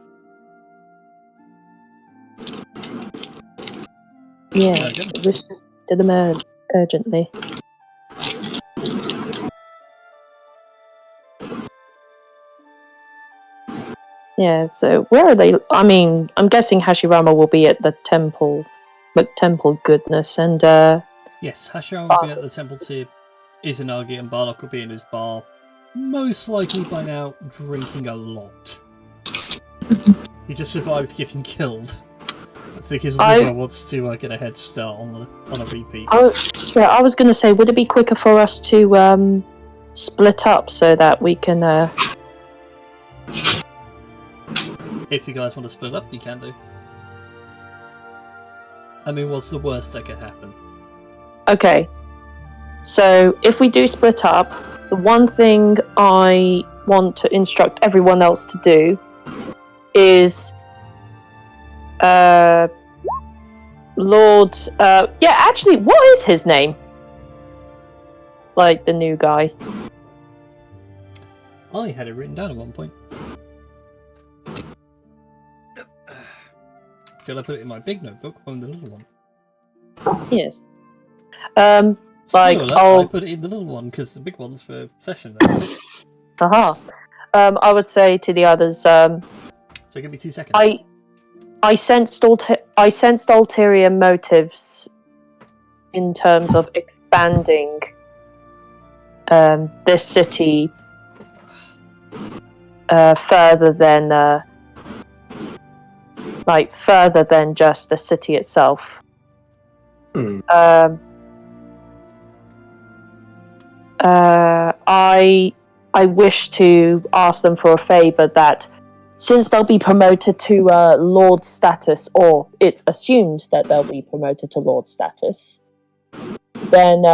Speaker 2: Yeah, wish to them urgently. Yeah, so where are they? I mean, I'm guessing Hashirama will be at the temple, McTemple Goodness, and
Speaker 5: Yes, Hashirama will be at the temple to Izanagi, and Bardock will be in his bar, most likely by now drinking a lot. He just survived getting killed. I think his liver wants to get a head start on a repeat.
Speaker 2: I was going to say, would it be quicker for us to split up so that we can?
Speaker 5: If you guys want to split up, you can do. I mean, what's the worst that could happen?
Speaker 2: Okay, so if we do split up, the one thing I want to instruct everyone else to do is Lord, actually, what is his name? Like, the new guy.
Speaker 5: I had it written down at one point. Did I put it in my big notebook or in the little one?
Speaker 2: Yes.
Speaker 5: Spoiler alert, I put it in the little one because the big one's for session.
Speaker 2: Haha. I would say to the others,
Speaker 5: so give me 2 seconds.
Speaker 2: I sensed ulterior motives in terms of expanding this city further than further than just the city itself. I wish to ask them for a favor that, since they'll be promoted to Lord status, or it's assumed that they'll be promoted to Lord status, then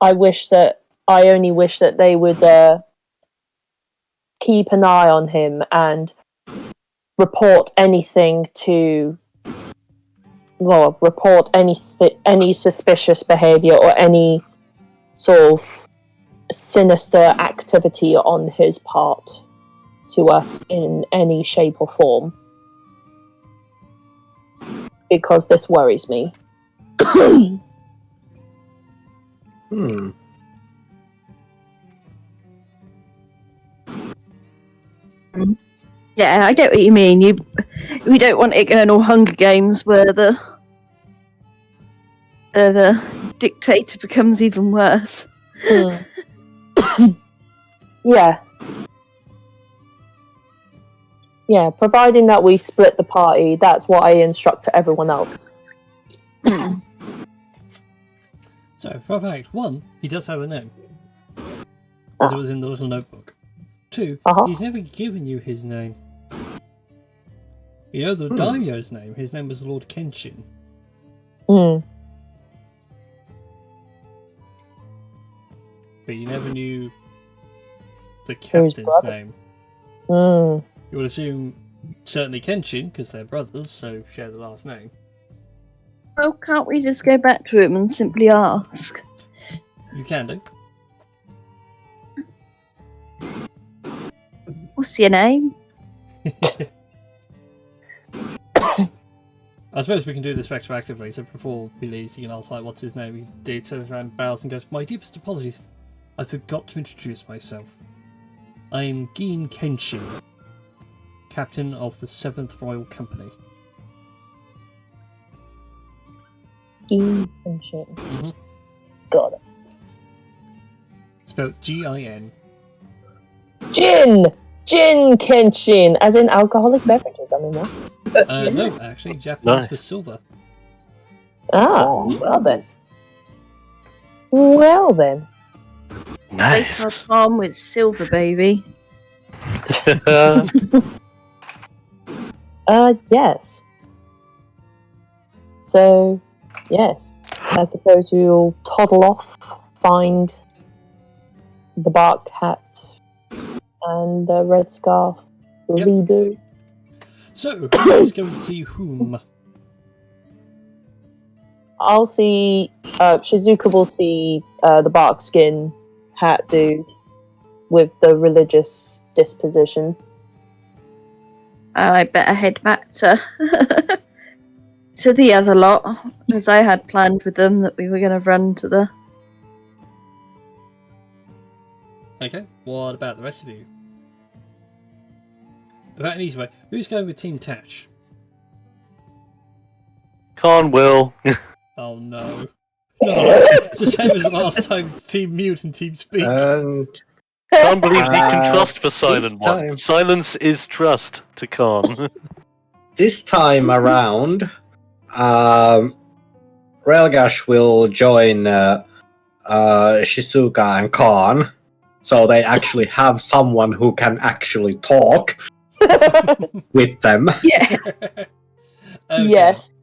Speaker 2: I only wish that they would keep an eye on him and report anything report any suspicious behavior or any sort of sinister activity on his part to us in any shape or form, because this worries me.
Speaker 3: Yeah, I get what you mean. We don't want it going all Hunger Games where the dictator becomes even worse.
Speaker 2: Yeah, providing that we split the party, that's what I instruct to everyone else.
Speaker 5: So, for a fact, 1, he does have a name. As it was in the little notebook. 2, he's never given you his name. You know the daimyo's name? His name was Lord Kenshin. But you never knew the captain's name. You would assume certainly Kenshin, because they're brothers, so share the last name.
Speaker 3: Well, can't we just go back to him and simply ask?
Speaker 5: You can do.
Speaker 3: What's your name?
Speaker 5: I suppose we can do this retroactively, so before he leaves, he can ask, like, what's his name? He turns around, bows, and goes, "My deepest apologies. I forgot to introduce myself. I am Gin Kenshin, captain of the 7th Royal Company."
Speaker 2: Gin Kenshin. Got it.
Speaker 5: Spelled Gin.
Speaker 2: Gin Kenshin, as in alcoholic beverages, I mean what?
Speaker 5: No, actually, Japanese for silver.
Speaker 2: Well then. Well then.
Speaker 3: Nice. Place our palm with silver, baby.
Speaker 2: Yes. So, yes. I suppose we'll toddle off, find the bark hat and the red scarf leader.
Speaker 5: So, who's going to see whom?
Speaker 2: I'll see. Shizuka will see the bark skin hat dude with the religious disposition.
Speaker 3: I better head back to to the other lot, as I had planned with them that we were going to run to the.
Speaker 5: Okay, what about the rest of you? About an easy way, who's going with Team Tatch?
Speaker 1: Khan will.
Speaker 5: Oh no. No, it's the same as last time, it's Team Mute and Team Speak.
Speaker 1: Khan believes he can trust the silent one.
Speaker 4: time.
Speaker 1: Silence is trust to Khan.
Speaker 4: This time around, Relgash will join Shizuka and Khan, so they actually have someone who can actually talk with them.
Speaker 3: Yeah.
Speaker 5: Okay.
Speaker 2: Yes.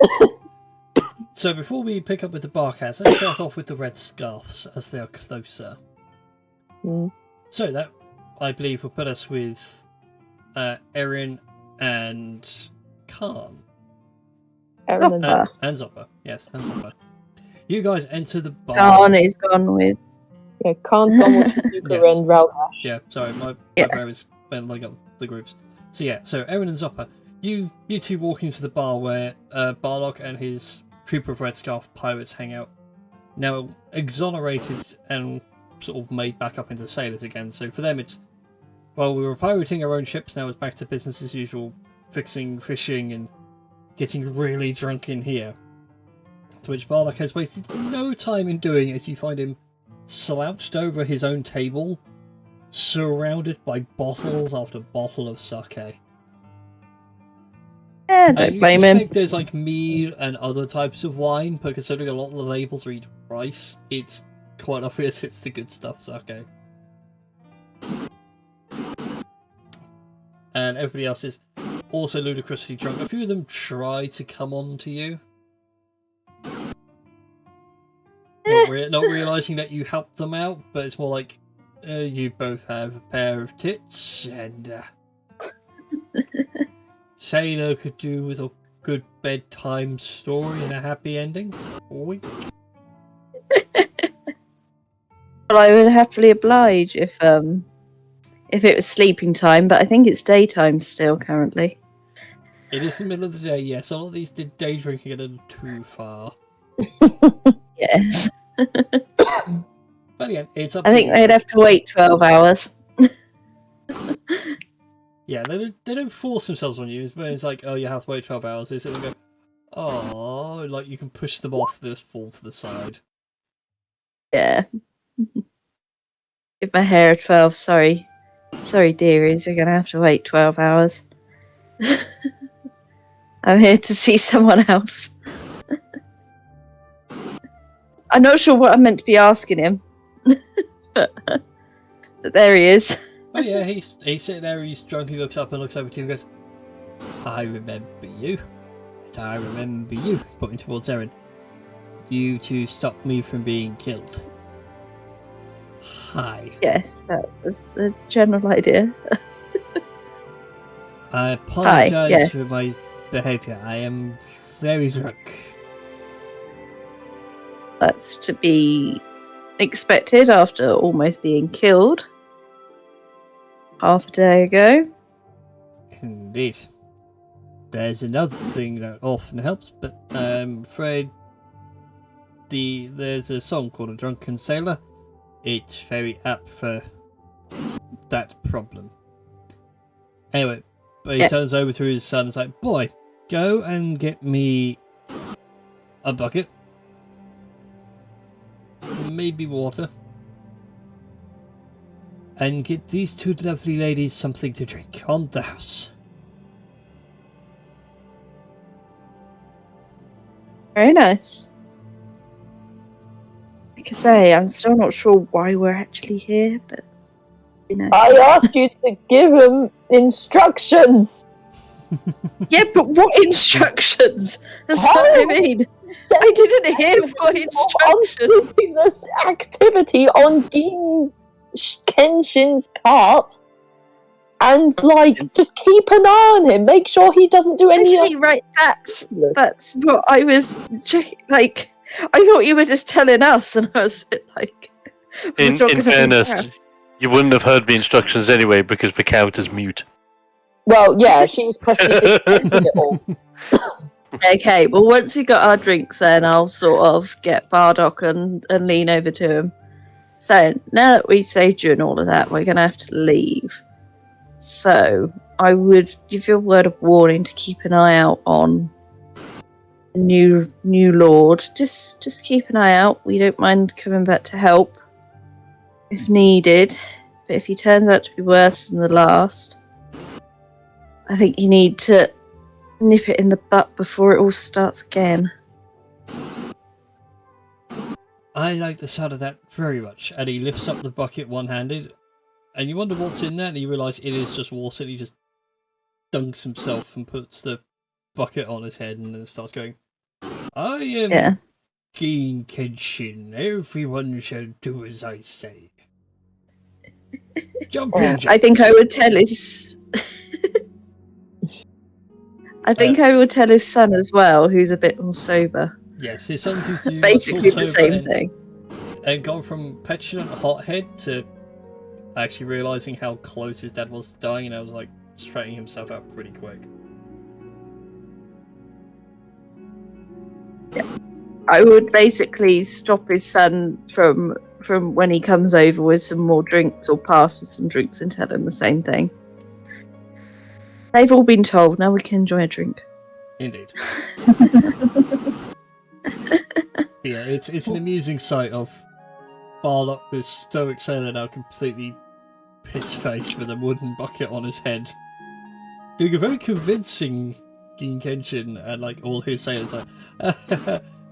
Speaker 5: So before we pick up with the bark hats, let's start off with the red scarfs, as they are closer. So that, I believe, will put us with Erin and Khan.
Speaker 3: Zoppa.
Speaker 5: And Zoppa, yes, and Zoppa. You guys enter the bar.
Speaker 3: Khan is gone with.
Speaker 2: Yeah, Khan's gone with Shizuka
Speaker 5: Yes.
Speaker 2: and Relgash.
Speaker 5: Yeah, sorry, my brain was when I got the groups. So yeah, so Erin and Zoppa, you two walk into the bar where Barlock and his group of Red Scarf pirates hang out. Now exonerated and sort of made back up into sailors again. So for them it's, well, we were pirating our own ships, now it's back to business as usual, fixing, fishing and getting really drunk in here. To which Barlock has wasted no time in doing, as you find him slouched over his own table, surrounded by bottles after bottle of sake.
Speaker 3: Yeah,
Speaker 5: And
Speaker 3: don't
Speaker 5: you
Speaker 3: blame him.
Speaker 5: suspect there's like mead and other types of wine, but considering a lot of the labels read rice, it's quite obvious it's the good stuff sake. And everybody else is also ludicrously drunk. A few of them try to come on to you. Not realising that you helped them out, but it's more like, you both have a pair of tits, and Sailor could do with a good bedtime story and a happy ending for we.
Speaker 3: Well, I would happily oblige if it was sleeping time, but I think it's daytime still currently.
Speaker 5: It is the middle of the day, yes. A lot of these did day drinking a little too far.
Speaker 3: Yes.
Speaker 5: But again, it's up
Speaker 3: I
Speaker 5: to
Speaker 3: think
Speaker 5: you
Speaker 3: they'd
Speaker 5: guys.
Speaker 3: have to wait 12 hours.
Speaker 5: Yeah, they don't force themselves on you. It's like, oh, you have to wait 12 hours. They sit there and go, oh, like you can push them off, they just fall to the side.
Speaker 3: Yeah. Give my hair a 12, sorry. Sorry, dearies, you're going to have to wait 12 hours. I'm here to see someone else. I'm not sure what I'm meant to be asking him. but there he is.
Speaker 5: Oh yeah, he's sitting there, he's drunk, he looks up and looks over to you and goes, I remember you. And I remember you, pointing towards Erin. You two stopped me from being killed. Hi.
Speaker 3: Yes, that was the general idea.
Speaker 5: I apologise
Speaker 3: yes.
Speaker 5: for my behaviour. I am very drunk.
Speaker 3: That's to be expected after almost being killed half a day ago.
Speaker 5: Indeed. There's another thing that often helps, but I'm afraid there's a song called A Drunken Sailor. It's very apt for that problem. Anyway, but he turns over to his son and is like, boy, go and get me a bucket. Maybe water. And get these two lovely ladies something to drink on the house.
Speaker 3: Very nice. Like I say, I'm still not sure why we're actually here, but you know.
Speaker 2: I asked you to give him instructions.
Speaker 3: Yeah, but what instructions? That's what I mean. I didn't hear what instructions.
Speaker 2: On this activity on Gin Kenshin's part, and just keep an eye on him. Make sure he doesn't do any.
Speaker 3: Actually, right, that's what I was checking. Like, I thought you were just telling us, and I was a bit like.
Speaker 1: In fairness, you wouldn't have heard the instructions anyway because the character's mute.
Speaker 2: Well, yeah, she was proceeding it all.
Speaker 3: Okay, well, once we got our drinks, then I'll sort of get Bardock and lean over to him. So, now that we saved you and all of that, we're going to have to leave. So, I would give you a word of warning to keep an eye out on the new Lord. Just keep an eye out. We don't mind coming back to help if needed. But if he turns out to be worse than the last, I think you need to nip it in the butt before it all starts again.
Speaker 5: I like the sound of that very much. And he lifts up the bucket one-handed, and you wonder what's in there, and you realise it is just water, and he just dunks himself and puts the bucket on his head and then starts going, I am Gin Kenshin. Everyone shall do as I say. Jump in,
Speaker 3: I think I would tell his... I think I would tell his son as well, who's a bit more sober.
Speaker 5: Yes, his son who's doing
Speaker 3: basically the same thing.
Speaker 5: And gone from petulant hothead to actually realising how close his dad was to dying, and I was like straightening himself out pretty quick.
Speaker 3: Yeah. I would basically stop his son from when he comes over with some more drinks or pass with some drinks and tell him the same thing. They've all been told, now we can enjoy a drink.
Speaker 5: Indeed. Yeah, it's an amusing sight of Barlock is so excited now, completely piss-faced with a wooden bucket on his head. Doing a very convincing Gin Kenshin, and like all his sailors like,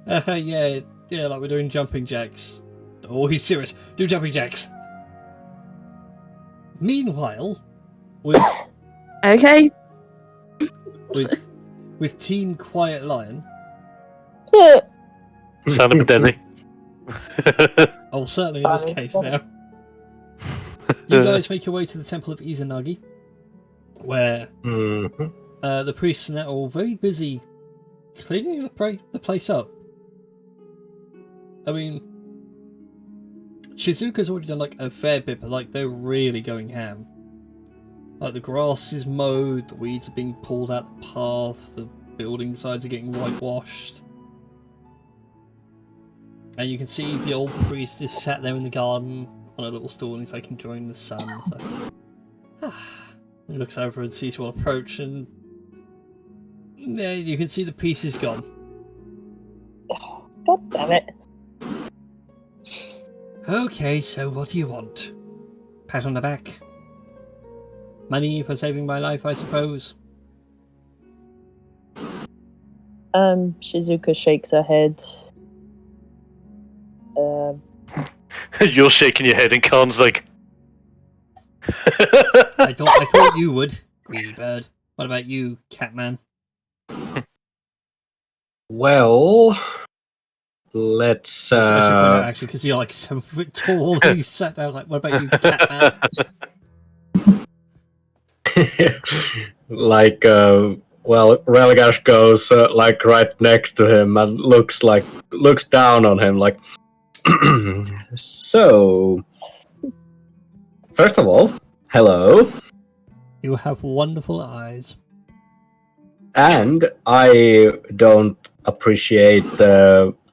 Speaker 5: yeah, like we're doing jumping jacks. Oh, he's serious. Do jumping jacks. Meanwhile, with
Speaker 3: Okay.
Speaker 5: Team Quiet Lion.
Speaker 2: Yeah.
Speaker 1: Sound a bit deadly.
Speaker 5: Oh, certainly in this
Speaker 2: Fine.
Speaker 5: case now. You guys make your way to the Temple of Izanagi, where
Speaker 4: Mhm.
Speaker 5: the priests are now all very busy cleaning the place up. I mean, Shizuka's already done like a fair bit, but like they're really going ham. Like the grass is mowed, the weeds are being pulled out the path, the building sides are getting whitewashed. And you can see the old priest is sat there in the garden on a little stool and he's like enjoying the sun. So, he looks over and sees you all approach, and yeah, you can see the piece is gone.
Speaker 2: God damn it.
Speaker 5: Okay, so what do you want? Pat on the back? Money for saving my life, I suppose?
Speaker 2: Shizuka shakes her head.
Speaker 1: You're shaking your head, and Khan's like.
Speaker 5: I thought you would, greedy bird. What about you, Catman?
Speaker 4: Well, let's.
Speaker 5: I should point out, actually, because you're like 7 foot tall. And you sat there, I was like, what about you, Catman?
Speaker 4: Like, well, Relgash goes like right next to him and looks down on him like. So, first of all, hello.
Speaker 5: You have wonderful eyes.
Speaker 4: And I don't appreciate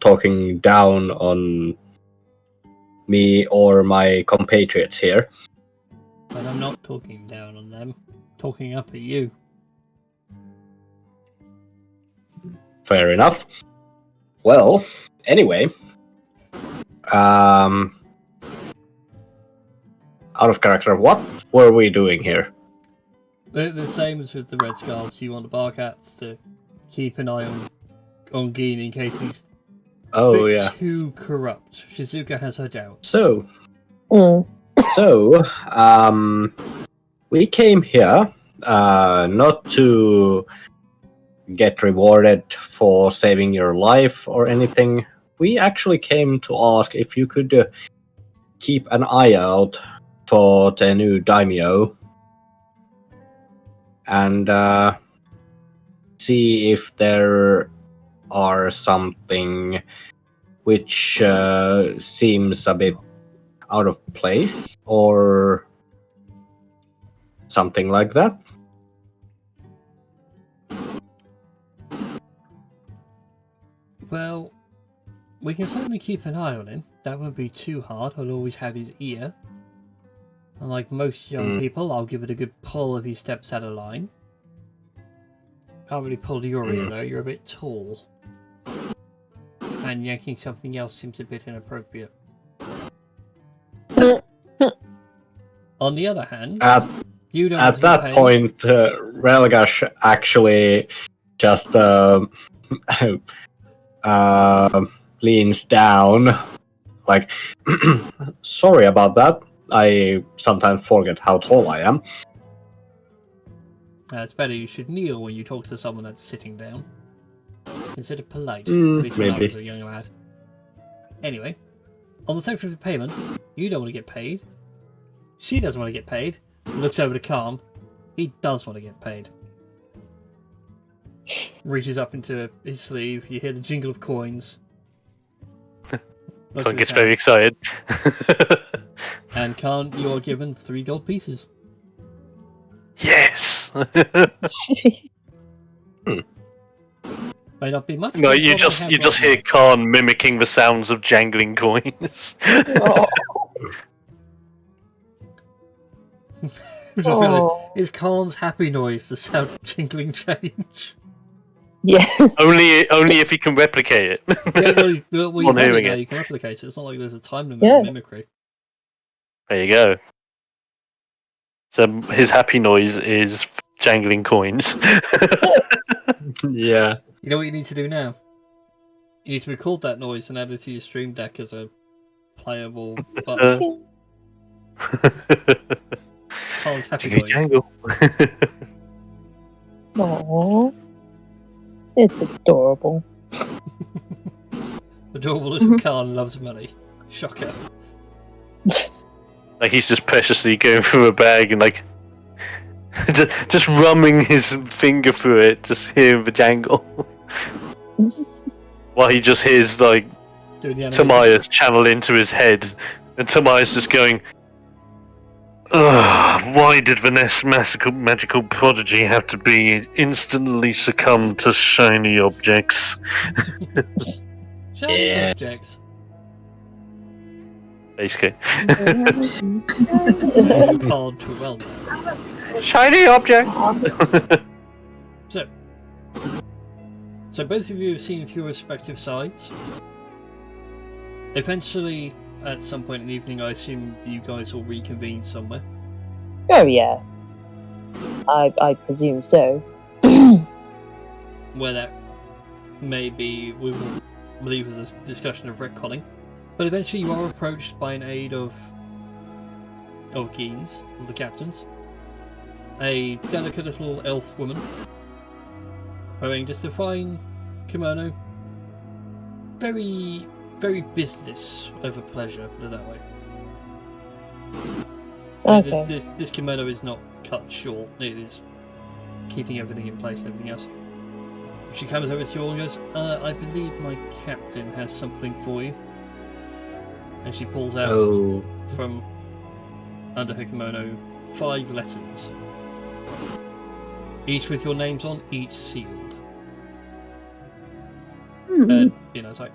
Speaker 4: talking down on me or my compatriots here.
Speaker 5: But I'm not talking down on them. Talking up at you.
Speaker 4: Fair enough. Well, anyway. Out of character, what were we doing here?
Speaker 5: The same as with the Red Scarves. You want the Barcats to keep an eye on Geen in case he's
Speaker 4: Oh,
Speaker 5: bit
Speaker 4: yeah.
Speaker 5: too corrupt. Shizuka has her doubts.
Speaker 4: So,
Speaker 2: Mm.
Speaker 4: we came here not to get rewarded for saving your life or anything. We actually came to ask if you could keep an eye out for the new daimyo and see if there are something which seems a bit out of place or something like that.
Speaker 5: Well, we can certainly keep an eye on him. That won't be too hard. I'll always have his ear. And like most young people, I'll give it a good pull if he steps out of line. Can't really pull your ear though, you're a bit tall. And yanking something else seems a bit inappropriate. On the other hand, you don't
Speaker 4: At that point, Relgash actually just leans down, like, sorry about that. I sometimes forget how tall I am.
Speaker 5: It's better you should kneel when you talk to someone that's sitting down. Consider polite, at
Speaker 4: Mm,
Speaker 5: least when I
Speaker 4: maybe.
Speaker 5: was a young lad. Anyway, on the subject of payment, you don't want to get paid. She doesn't want to get paid. Looks over to Khan. He does want to get paid. Reaches up into his sleeve. You hear the jingle of coins. Looks
Speaker 1: Khan
Speaker 5: at
Speaker 1: gets
Speaker 5: his
Speaker 1: very excited.
Speaker 5: And Khan, you are given 3 gold pieces.
Speaker 1: Yes!
Speaker 5: May not be much.
Speaker 1: No,
Speaker 5: but it's
Speaker 1: you
Speaker 5: what I
Speaker 1: just
Speaker 5: have
Speaker 1: you
Speaker 5: right
Speaker 1: just
Speaker 5: now.
Speaker 1: hear Khan mimicking the sounds of jangling coins.
Speaker 2: Oh.
Speaker 5: Just be honest,
Speaker 2: Oh.
Speaker 5: is Khan's happy noise the sound of jingling change?
Speaker 2: Yes.
Speaker 1: Only if he can replicate it.
Speaker 5: Yeah, well,
Speaker 1: On
Speaker 5: you've had
Speaker 1: hearing
Speaker 5: it now.
Speaker 1: it.
Speaker 5: You can replicate it. It's not like there's a time limit
Speaker 2: Yeah.
Speaker 5: on mimicry.
Speaker 1: There you go. So his happy noise is jangling coins.
Speaker 4: Yeah.
Speaker 5: You know what you need to do now? You need to record that noise and add it to your stream deck as a playable button. Carl's happy
Speaker 1: Jingly
Speaker 5: noise.
Speaker 1: jangle.
Speaker 2: Aww. It's adorable.
Speaker 5: Adorable little Carl loves money. Shocker.
Speaker 1: Like he's just preciously going through a bag and like just rumming his finger through it, just hearing the jangle. While he just hears like
Speaker 5: Doing the animation.
Speaker 1: Tamias channel into his head, and Tamias just going, "Ugh, why did Vanessa's magical prodigy have to be instantly succumb to shiny objects?"
Speaker 5: Shiny
Speaker 4: Yeah.
Speaker 5: objects.
Speaker 1: Basically,
Speaker 5: Carl too well now.
Speaker 1: shiny object.
Speaker 5: So both of you have seen to your respective sides. Eventually, at some point in the evening, I assume you guys will reconvene somewhere.
Speaker 2: Oh yeah. I presume so.
Speaker 5: Where that maybe we will leave as a discussion of retconning. But eventually you are approached by an aide of Geens, of the captains. A delicate little elf woman, wearing just a fine kimono. Very, very business over pleasure, put it that way.
Speaker 2: Okay.
Speaker 5: This kimono is not cut short, it is keeping everything in place and everything else. She comes over to you all and goes, I believe my captain has something for you. And she pulls out
Speaker 4: Oh.
Speaker 5: from under her kimono 5 letters. Each with your names on, each sealed. And, it's like,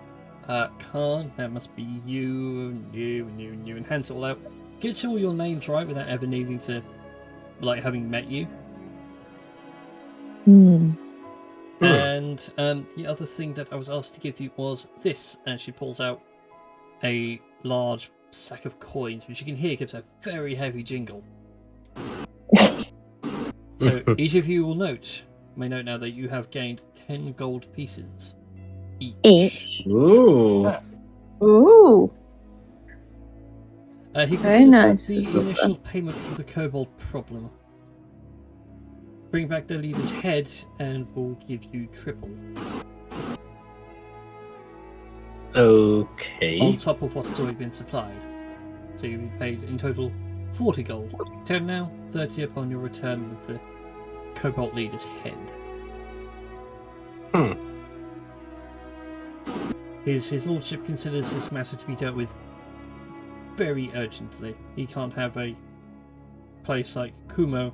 Speaker 5: Khan, that must be you, and you, and you, and you, and hands it all out. Gets all your names right without ever needing to, like, having met you. And the other thing that I was asked to give you was this, and she pulls out a large sack of coins, which you can hear gives a very heavy jingle. So each of you may note now that you have gained 10 gold pieces each.
Speaker 4: Ooh.
Speaker 3: Ooh.
Speaker 5: He
Speaker 3: Very
Speaker 5: considers
Speaker 3: nice.
Speaker 5: that
Speaker 3: That's
Speaker 5: the
Speaker 3: not
Speaker 5: initial payment for the kobold problem. Bring back the leader's head and we'll give you triple.
Speaker 4: Okay.
Speaker 5: On top of what's already been supplied. So you'll be paid in total 40 gold. 10 now, 30 upon your return with the kobold leader's head. His lordship considers this matter to be dealt with very urgently. He can't have a place like Kumo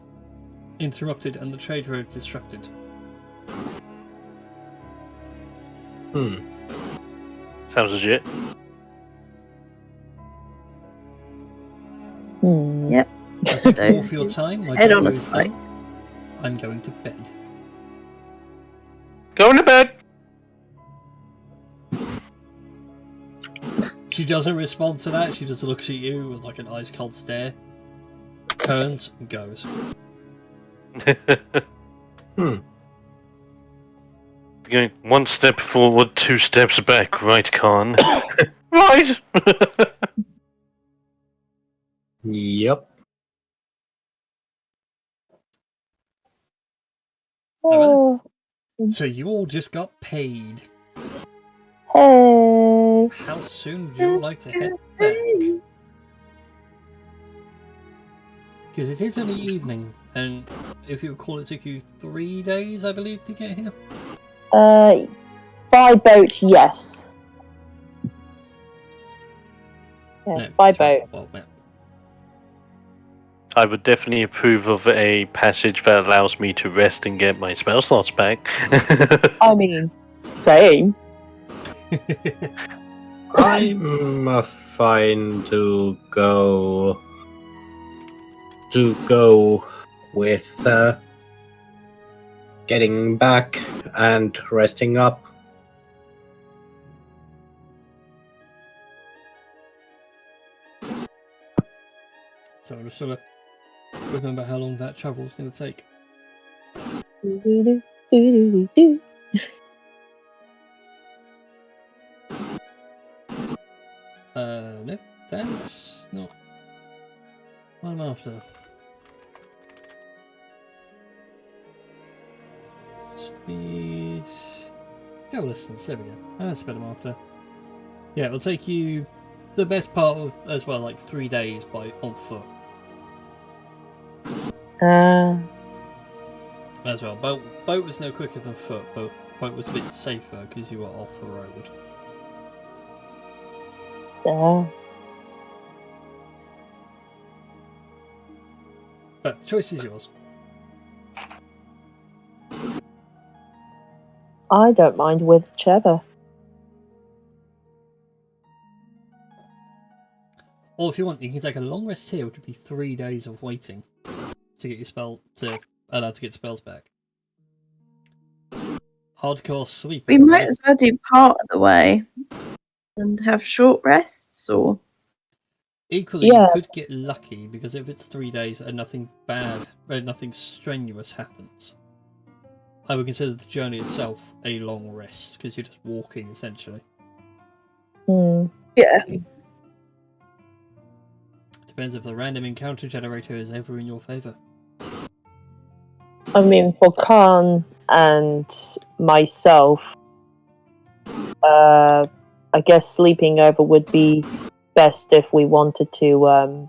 Speaker 5: interrupted and the trade road disrupted.
Speaker 1: Sounds legit.
Speaker 3: Yep.
Speaker 5: I thank
Speaker 3: So
Speaker 5: you all for your time. My
Speaker 3: head
Speaker 5: dinner
Speaker 3: on a
Speaker 5: is
Speaker 3: spike.
Speaker 5: done. I'm going to bed.
Speaker 1: Going to bed.
Speaker 5: She doesn't respond to that. She just looks at you with like an ice cold stare, turns and goes.
Speaker 1: Going 1 step forward, 2 steps back, right, Khan? Right.
Speaker 4: Yep.
Speaker 2: Oh,
Speaker 5: So you all just got paid.
Speaker 2: hey.
Speaker 5: How soon would you all like to head back? Because it is only evening, and if you recall, it took you 3 days, I believe, to get here.
Speaker 2: By boat, yes. Yeah,
Speaker 5: No,
Speaker 2: by
Speaker 5: it's right
Speaker 2: boat.
Speaker 5: for a while, yeah.
Speaker 1: I would definitely approve of a passage that allows me to rest and get my spell slots back.
Speaker 2: I mean, same.
Speaker 4: I'm fine to go with getting back and resting up.
Speaker 5: So I'm just trying to remember how long that travel is going to take.
Speaker 2: Do-do-do-do-do-do.
Speaker 5: No, that's not what I'm after. Speed. Travel distance, there we go. That's what I'm after. Yeah, it'll take you the best part of, as well, like 3 days on foot. As well. Boat was no quicker than foot, but boat was a bit safer because you were off the road. But the choice is yours.
Speaker 2: I don't mind whichever.
Speaker 5: Or if you want, you can take a long rest here, which would be 3 days of waiting to get your allowed to get spells back. Hardcore sleep.
Speaker 3: We might as well do part of the way and have short rests, or
Speaker 5: Equally,
Speaker 2: Yeah.
Speaker 5: you could get lucky because if it's 3 days and nothing strenuous happens, I would consider the journey itself a long rest because you're just walking essentially.
Speaker 3: yeah.
Speaker 5: Depends if the random encounter generator is ever in your favour.
Speaker 2: I mean, for Khan and myself, I guess sleeping over would be best if we wanted to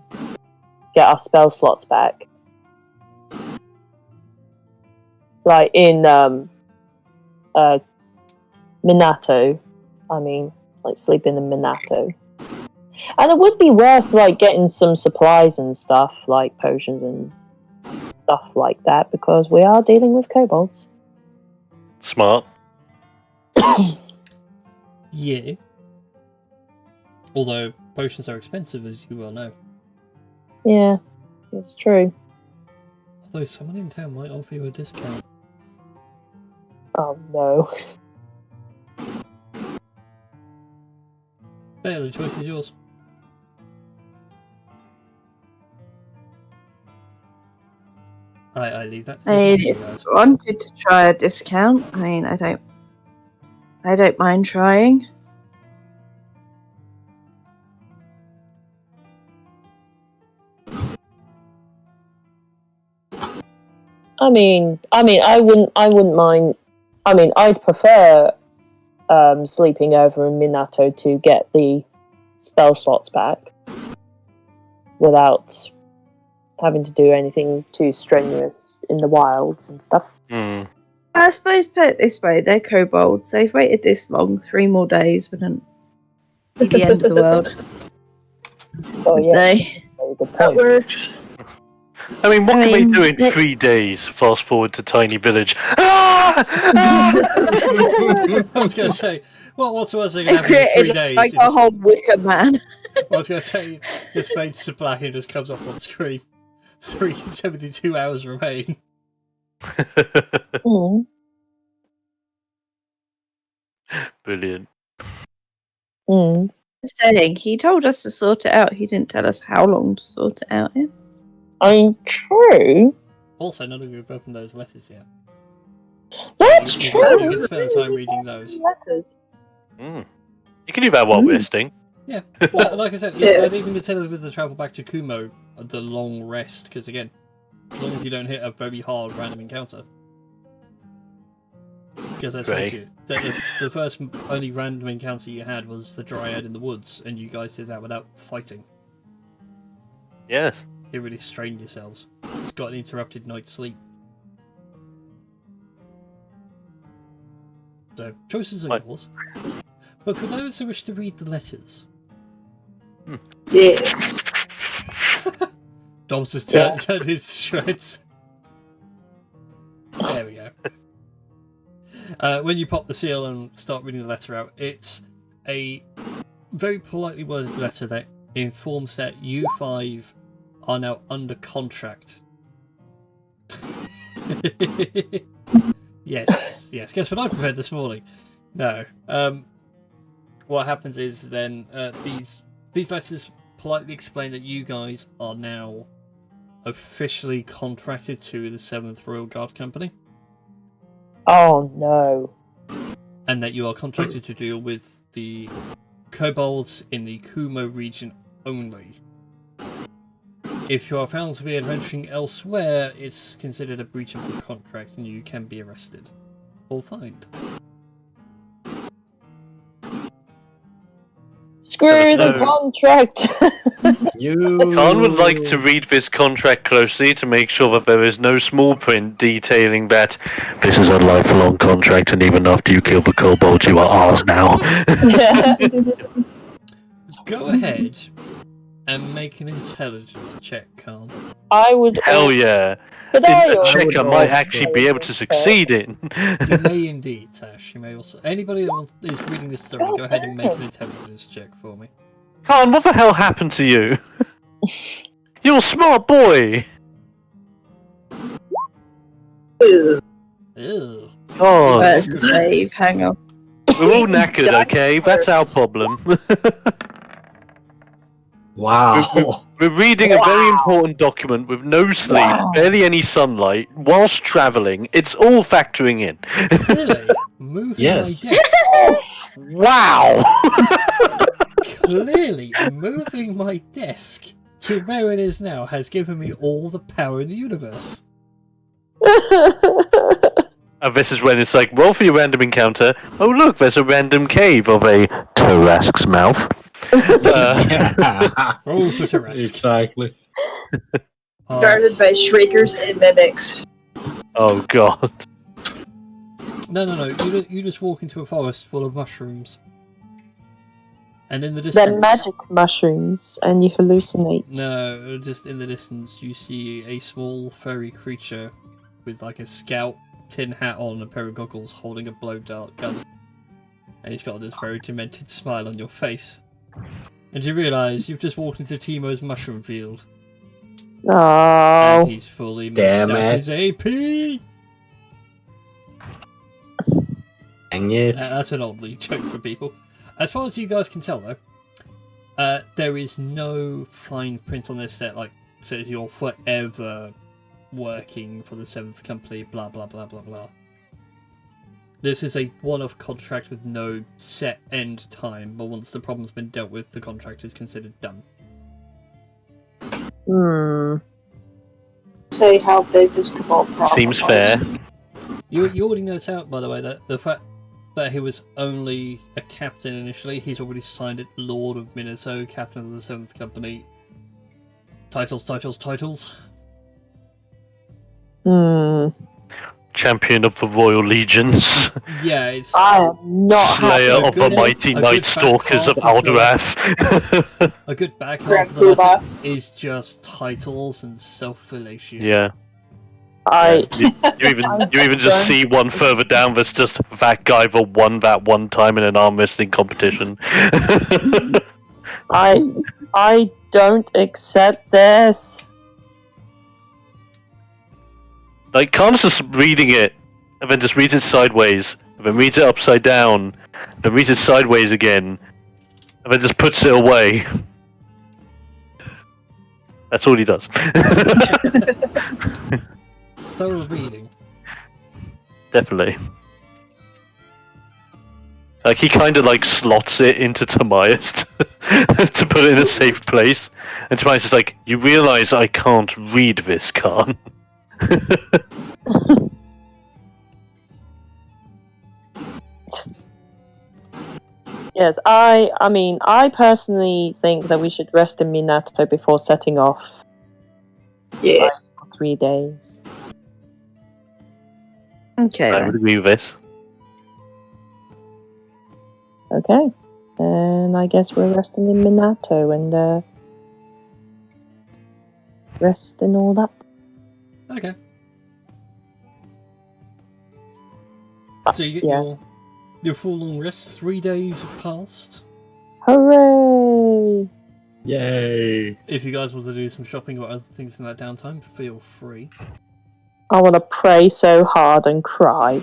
Speaker 2: get our spell slots back. Like in Minato, I mean, like sleep in the Minato. And it would be worth like getting some supplies and stuff, like potions and stuff like that, because we are dealing with kobolds.
Speaker 1: Smart.
Speaker 5: Yeah. Although potions are expensive, as you well know.
Speaker 2: Yeah, it's true.
Speaker 5: Although someone in town might offer you a discount.
Speaker 2: Oh no.
Speaker 5: But yeah, the choice is yours. I leave that to you guys.
Speaker 3: Wanted to try a discount. I mean, I don't mind trying.
Speaker 2: I mean, I wouldn't mind. I mean, I'd prefer sleeping over in Minato to get the spell slots back without having to do anything too strenuous in the wilds and stuff.
Speaker 3: I suppose put it this way, they're kobolds. They've waited this long, 3 more days wouldn't be the end of the world.
Speaker 2: Oh yeah,
Speaker 3: They.
Speaker 2: very good
Speaker 6: That
Speaker 2: point.
Speaker 6: works.
Speaker 1: I mean, what
Speaker 3: I
Speaker 1: can they
Speaker 3: mean,
Speaker 1: do in
Speaker 3: they-
Speaker 1: 3 days? Fast forward to tiny village. Ah! Ah!
Speaker 5: I was going to say, what's the worst thing
Speaker 3: They
Speaker 5: that happen in 3
Speaker 3: created
Speaker 5: days?
Speaker 3: like a whole Wicker Man.
Speaker 5: I was going to say, this fades to black and just comes up on screen. 372 hours remain.
Speaker 2: Mm.
Speaker 1: Brilliant.
Speaker 2: Mm.
Speaker 3: Saying he told us to sort it out. He didn't tell us how long to sort it out in.
Speaker 2: I mean, true.
Speaker 5: Also, none of you have opened those letters yet.
Speaker 2: That's
Speaker 5: You
Speaker 2: true.
Speaker 5: can spend the time reading those.
Speaker 2: Letters.
Speaker 1: You can do that while resting.
Speaker 5: Yeah, well, like I said,
Speaker 6: Yes.
Speaker 5: I'd even consider with the travel back to Kumo the long rest, because again, as long as you don't hit a very hard random encounter. Because let's face it, the first only random encounter you had was the Dryad in the woods, and you guys did that without fighting.
Speaker 1: Yes.
Speaker 5: You really strained yourselves. It's got an interrupted night's sleep. So, choices are
Speaker 1: Right.
Speaker 5: yours. But for those who wish to read the letters,
Speaker 6: Yes.
Speaker 5: Dom's just
Speaker 2: Yeah.
Speaker 5: turned his shreds. There we go. When you pop the seal and start reading the letter out, it's a very politely worded letter that informs that you 5 are now under contract Yes. Guess what I prepared this morning? No. What happens is then these letters politely explain that you guys are now officially contracted to the 7th Royal Guard Company,
Speaker 2: Oh no.
Speaker 5: and that you are contracted to deal with the kobolds in the Kumo region only. If you are found to be adventuring elsewhere, it's considered a breach of the contract and you can be arrested or fined.
Speaker 2: Screw the
Speaker 1: No.
Speaker 2: contract.
Speaker 1: Khan would like to read this contract closely to make sure that there is no small print detailing that this is a lifelong contract and even after you kill the kobolds you are ours now.
Speaker 5: Go ahead and make an intelligence check, Khan.
Speaker 2: I would.
Speaker 1: Hell yeah.
Speaker 2: But I
Speaker 1: A check
Speaker 4: would
Speaker 1: I might
Speaker 4: also-
Speaker 1: actually be able to succeed in.
Speaker 5: You may indeed, Tash. You may also. Anybody that is reading this story, go ahead and make an intelligence check for me.
Speaker 1: Khan, what the hell happened to you? You're a smart boy.
Speaker 6: Ew.
Speaker 5: Ew.
Speaker 1: Oh,
Speaker 3: Where's the save? Hang on.
Speaker 1: we're all knackered,
Speaker 6: That's
Speaker 1: okay? That's our
Speaker 6: worse.
Speaker 1: problem.
Speaker 4: Wow.
Speaker 1: We're reading a very
Speaker 6: Wow.
Speaker 1: important document with no sleep,
Speaker 2: Wow.
Speaker 1: barely any sunlight, whilst travelling. It's all factoring in.
Speaker 5: Clearly, moving
Speaker 4: Yes.
Speaker 5: my desk.
Speaker 1: Wow!
Speaker 5: Clearly, moving my desk to where it is now has given me all the power in the universe.
Speaker 1: And this is when it's like, roll for your random encounter. Oh look, there's a random cave of a Tarask's mouth.
Speaker 4: Yeah.
Speaker 5: Roll for Tarask.
Speaker 4: Exactly.
Speaker 6: Guarded by shriekers and mimics.
Speaker 1: Oh god.
Speaker 5: No. You just walk into a forest full of mushrooms. And in the
Speaker 2: They're
Speaker 5: distance...
Speaker 2: magic mushrooms, and you hallucinate.
Speaker 5: No, just in the distance you see a small furry creature with like a scout tin hat on and a pair of goggles holding a blow dart gun. And he's got this very demented smile on your face. And you realise you've just walked into Timo's mushroom field.
Speaker 2: Oh,
Speaker 5: And he's fully
Speaker 4: Damn
Speaker 5: maxed out
Speaker 4: it.
Speaker 5: his AP!
Speaker 4: Dang it.
Speaker 5: That's an oddly joke for people. As far as you guys can tell, though, there is no fine print on this set, like, says you're forever working for the 7th Company, blah, blah, blah, blah, blah. This is a one-off contract with no set end time, but once the problem's been dealt with, the contract is considered done.
Speaker 6: Say how big this cabal problem
Speaker 1: Seems
Speaker 6: was.
Speaker 1: fair.
Speaker 5: You already noticed out, by the way, that the fact that he was only a captain initially, he's already signed it Lord of Minnesota, Captain of the 7th Company. Titles.
Speaker 1: Champion of the Royal Legions.
Speaker 5: Yeah, it's...
Speaker 2: I am not
Speaker 1: Slayer
Speaker 2: happy.
Speaker 1: of the mighty
Speaker 5: a good
Speaker 1: Night
Speaker 5: back
Speaker 1: Stalkers of
Speaker 5: half of the-
Speaker 1: Aldorath.
Speaker 5: A good back half
Speaker 6: Grand
Speaker 5: of the letter
Speaker 6: Poobah.
Speaker 5: is just titles and self-fellatio.
Speaker 1: Yeah.
Speaker 2: I
Speaker 1: You even just see one further down that's just that guy that won that one time in an arm wrestling competition.
Speaker 2: I don't accept this.
Speaker 1: Like, Khan's just reading it, and then just reads it sideways, and then reads it upside down, then reads it sideways again, and then just puts it away. That's all he does.
Speaker 5: Thorough reading.
Speaker 1: Definitely. Like, he kind of, like, slots it into Tamias to put it in a safe place. And Tamias is like, you realise I can't read this, Khan.
Speaker 2: Yes, I mean, I personally think that we should rest in Minato before setting off
Speaker 6: Yeah.
Speaker 2: for 3 days.
Speaker 3: Okay.
Speaker 1: I
Speaker 3: then.
Speaker 1: would agree with this.
Speaker 2: Okay. And I guess we're resting in Minato and resting all that.
Speaker 5: Okay. So you get
Speaker 2: Yeah.
Speaker 5: your full long rest. 3 days have passed.
Speaker 2: Hooray!
Speaker 4: Yay.
Speaker 5: If you guys want to do some shopping or other things in that downtime, feel free.
Speaker 2: I want to pray so hard and cry.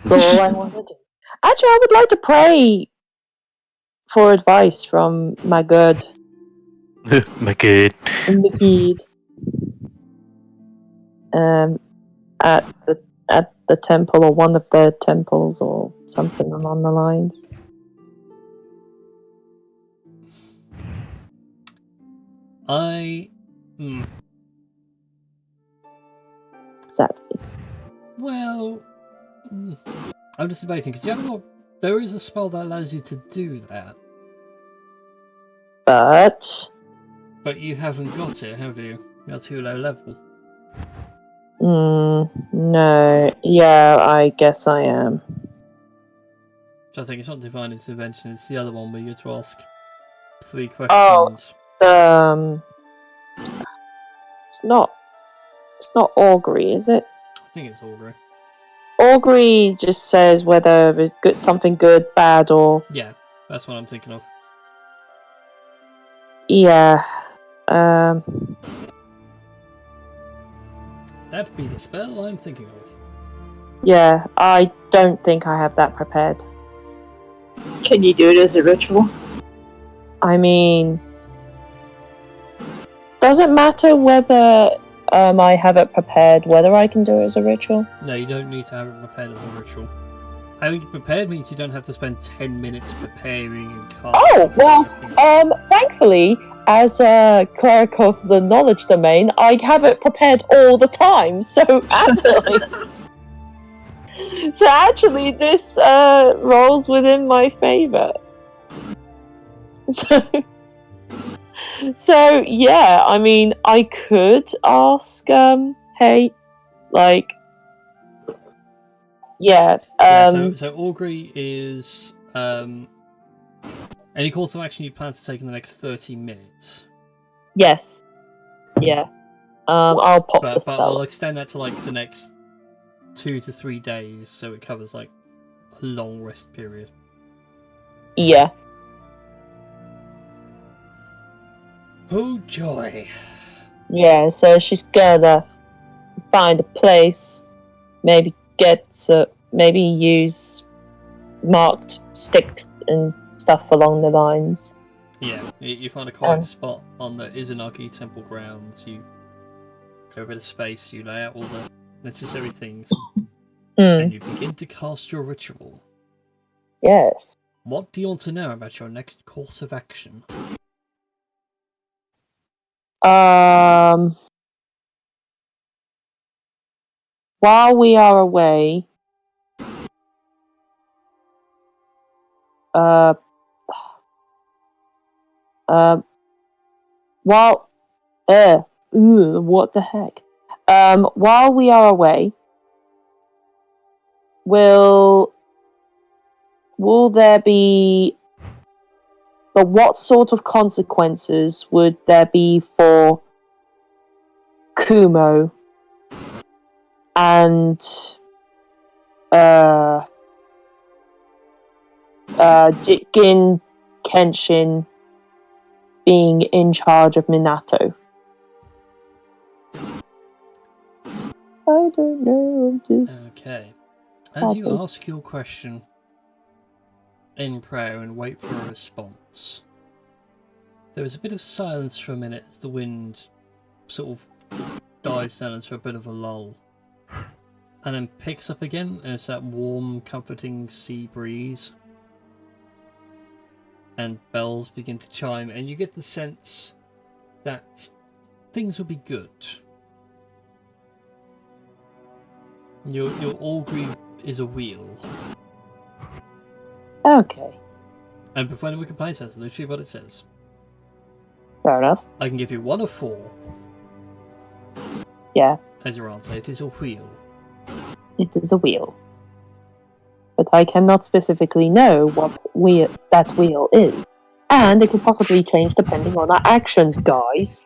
Speaker 2: That's all I want to do. Actually, I would like to pray for advice from my good
Speaker 1: Magid.
Speaker 2: Magid. At the temple or one of the temples or something along the lines. Sadness.
Speaker 5: Well, I'm just debating because you haven't got. There is a spell that allows you to do that,
Speaker 2: But
Speaker 5: but you haven't got it, have you? You're too low level.
Speaker 2: no. Yeah, I guess I am.
Speaker 5: So I think it's not divine intervention. It's the other one where you have to ask 3 questions.
Speaker 2: Oh, it's not augury, is it?
Speaker 5: I think it's augury.
Speaker 2: Augury just says whether it's good, something good, bad, or
Speaker 5: Yeah, that's what I'm thinking of.
Speaker 2: yeah.
Speaker 5: That'd be the spell I'm thinking of.
Speaker 2: Yeah, I don't think I have that prepared.
Speaker 6: Can you do it as a ritual?
Speaker 2: I mean, does it matter whether I have it prepared, whether I can do it as a ritual?
Speaker 5: No, you don't need to have it prepared as a ritual. Having it prepared means you don't have to spend 10 minutes preparing and casting.
Speaker 2: Oh, well, thankfully, as a cleric of the knowledge domain, I have it prepared all the time, so actually this rolls within my favour. So yeah, I mean, I could ask, hey, like, yeah.
Speaker 5: So augury is any course of action you plan to take in the next 30 minutes.
Speaker 2: Yes. Yeah. I'll pop the
Speaker 5: But
Speaker 2: spell.
Speaker 5: I'll extend that to like the next 2 to 3 days, so it covers like a long rest period.
Speaker 2: Yeah.
Speaker 5: Oh joy!
Speaker 2: Yeah. So she's gonna find a place, maybe maybe use marked sticks and stuff along the lines.
Speaker 5: Yeah, you find a quiet spot on the Izanagi temple grounds. You go a bit of space. You lay out all the necessary things, and you begin to cast your ritual.
Speaker 2: Yes.
Speaker 5: What do you want to know about your next course of action?
Speaker 2: While we are away, what the heck? While we are away, will there be, but what sort of consequences would there be for Kumo and Jitgin Kenshin being in charge of Minato? I don't know.
Speaker 5: Okay. As you ask your question in prayer and wait for a response, there is a bit of silence for a minute as the wind sort of dies down into a bit of a lull, and then picks up again, and it's that warm, comforting sea breeze, and bells begin to chime, and you get the sense that things will be good. Your augury is a wheel.
Speaker 2: Okay.
Speaker 5: And before anyone complains, that's literally what it says.
Speaker 2: Fair enough.
Speaker 5: I can give you 1 of 4.
Speaker 2: Yeah.
Speaker 5: As your answer, it is a wheel.
Speaker 2: It is a wheel. But I cannot specifically know what that wheel is. And it could possibly change depending on our actions, guys.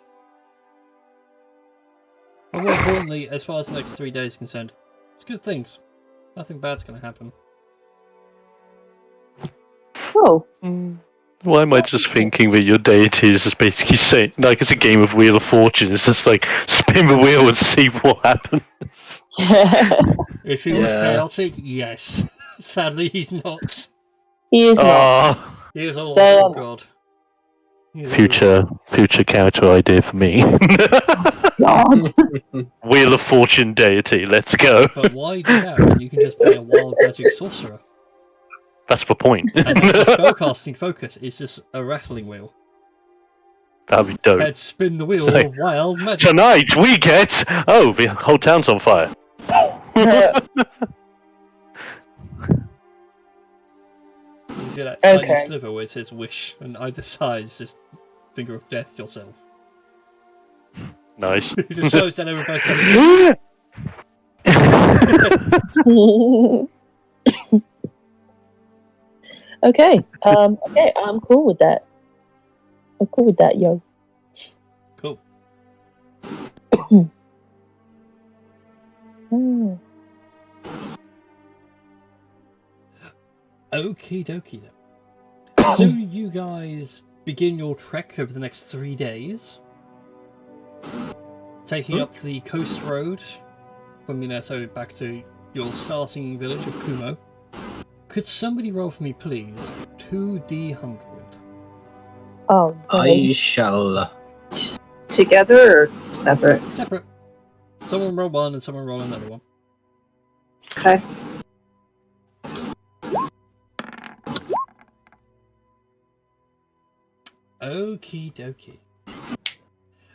Speaker 5: But more importantly, as far as the next 3 days are concerned, it's good things. Nothing bad's going to happen.
Speaker 2: Oh.
Speaker 1: Why am I just thinking that your deity is just basically saying, like it's a game of Wheel of Fortune, it's just like, spin the wheel and see what happens.
Speaker 5: If he was
Speaker 4: Yeah.
Speaker 5: chaotic, yes. Sadly, he's not.
Speaker 2: He is not.
Speaker 1: Oh,
Speaker 5: He is a
Speaker 2: They
Speaker 5: lawful
Speaker 2: are-
Speaker 5: god. He is a
Speaker 1: future character idea for me.
Speaker 2: God.
Speaker 1: Wheel of Fortune deity, let's go.
Speaker 5: But why do that when you can just play a wild magic sorcerer?
Speaker 1: That's the point.
Speaker 5: And that's your spellcasting focus. It's just a rattling wheel.
Speaker 1: That'd be dope.
Speaker 5: Let's spin the wheel
Speaker 1: Say-
Speaker 5: of wild magic.
Speaker 1: Tonight we get... Oh, the whole town's on fire.
Speaker 5: You see that tiny
Speaker 2: Okay.
Speaker 5: sliver where it says wish, and either side is just finger of death yourself.
Speaker 1: Nice.
Speaker 5: It just shows that everybody's telling
Speaker 2: Okay. Okay, I'm cool with that. I'm cool with that, yo.
Speaker 5: Cool.
Speaker 2: Hmm.
Speaker 5: Okie dokie then. So you guys begin your trek over the next 3 days. Taking up the coast road from Minato back to your starting village of Kumo. Could somebody roll for me, please? 2d100.
Speaker 2: Oh,
Speaker 4: I shall.
Speaker 6: Together or separate?
Speaker 5: Separate. Someone roll one and someone roll another one.
Speaker 6: Okay.
Speaker 5: Okie dokie.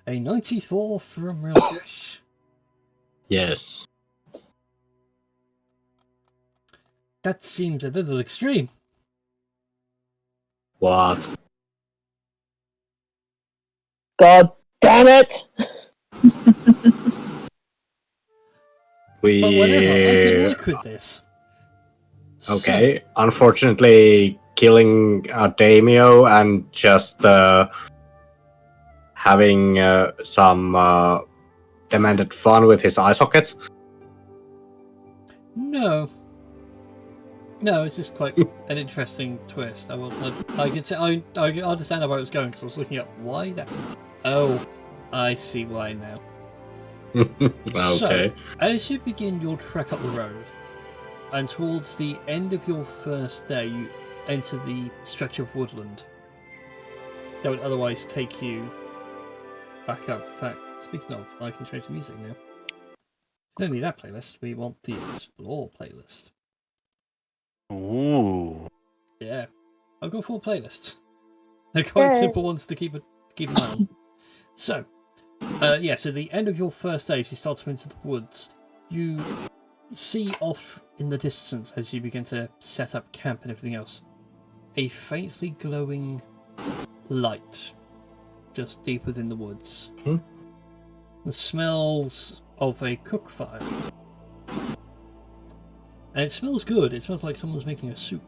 Speaker 5: A 94 from Rajesh.
Speaker 4: Yes.
Speaker 5: That seems a little extreme.
Speaker 4: What?
Speaker 2: God damn it!
Speaker 4: We.
Speaker 5: But whatever, I can work with this.
Speaker 4: Okay. Unfortunately, killing a daimyo and just having some demanded fun with his eye sockets.
Speaker 5: No. No, it's just quite an interesting twist. I can say I understand where I was going because I was looking at why that. Oh, I see why now.
Speaker 4: Okay.
Speaker 5: So, as you begin your trek up the road, and towards the end of your first day, you enter the stretch of woodland that would otherwise take you back up. In fact, speaking of, I can change the music now. We don't need that playlist. We want the Explore playlist.
Speaker 1: Ooh.
Speaker 5: Yeah, I've got 4 playlists. They're quite
Speaker 2: Yay.
Speaker 5: simple ones to keep an eye on. So, yeah, so the end of your first day, as you start to enter the woods, you see off in the distance as you begin to set up camp and everything else, a faintly glowing light just deep within the woods. The smells of a cook fire. And it smells good. It smells like someone's making a soup.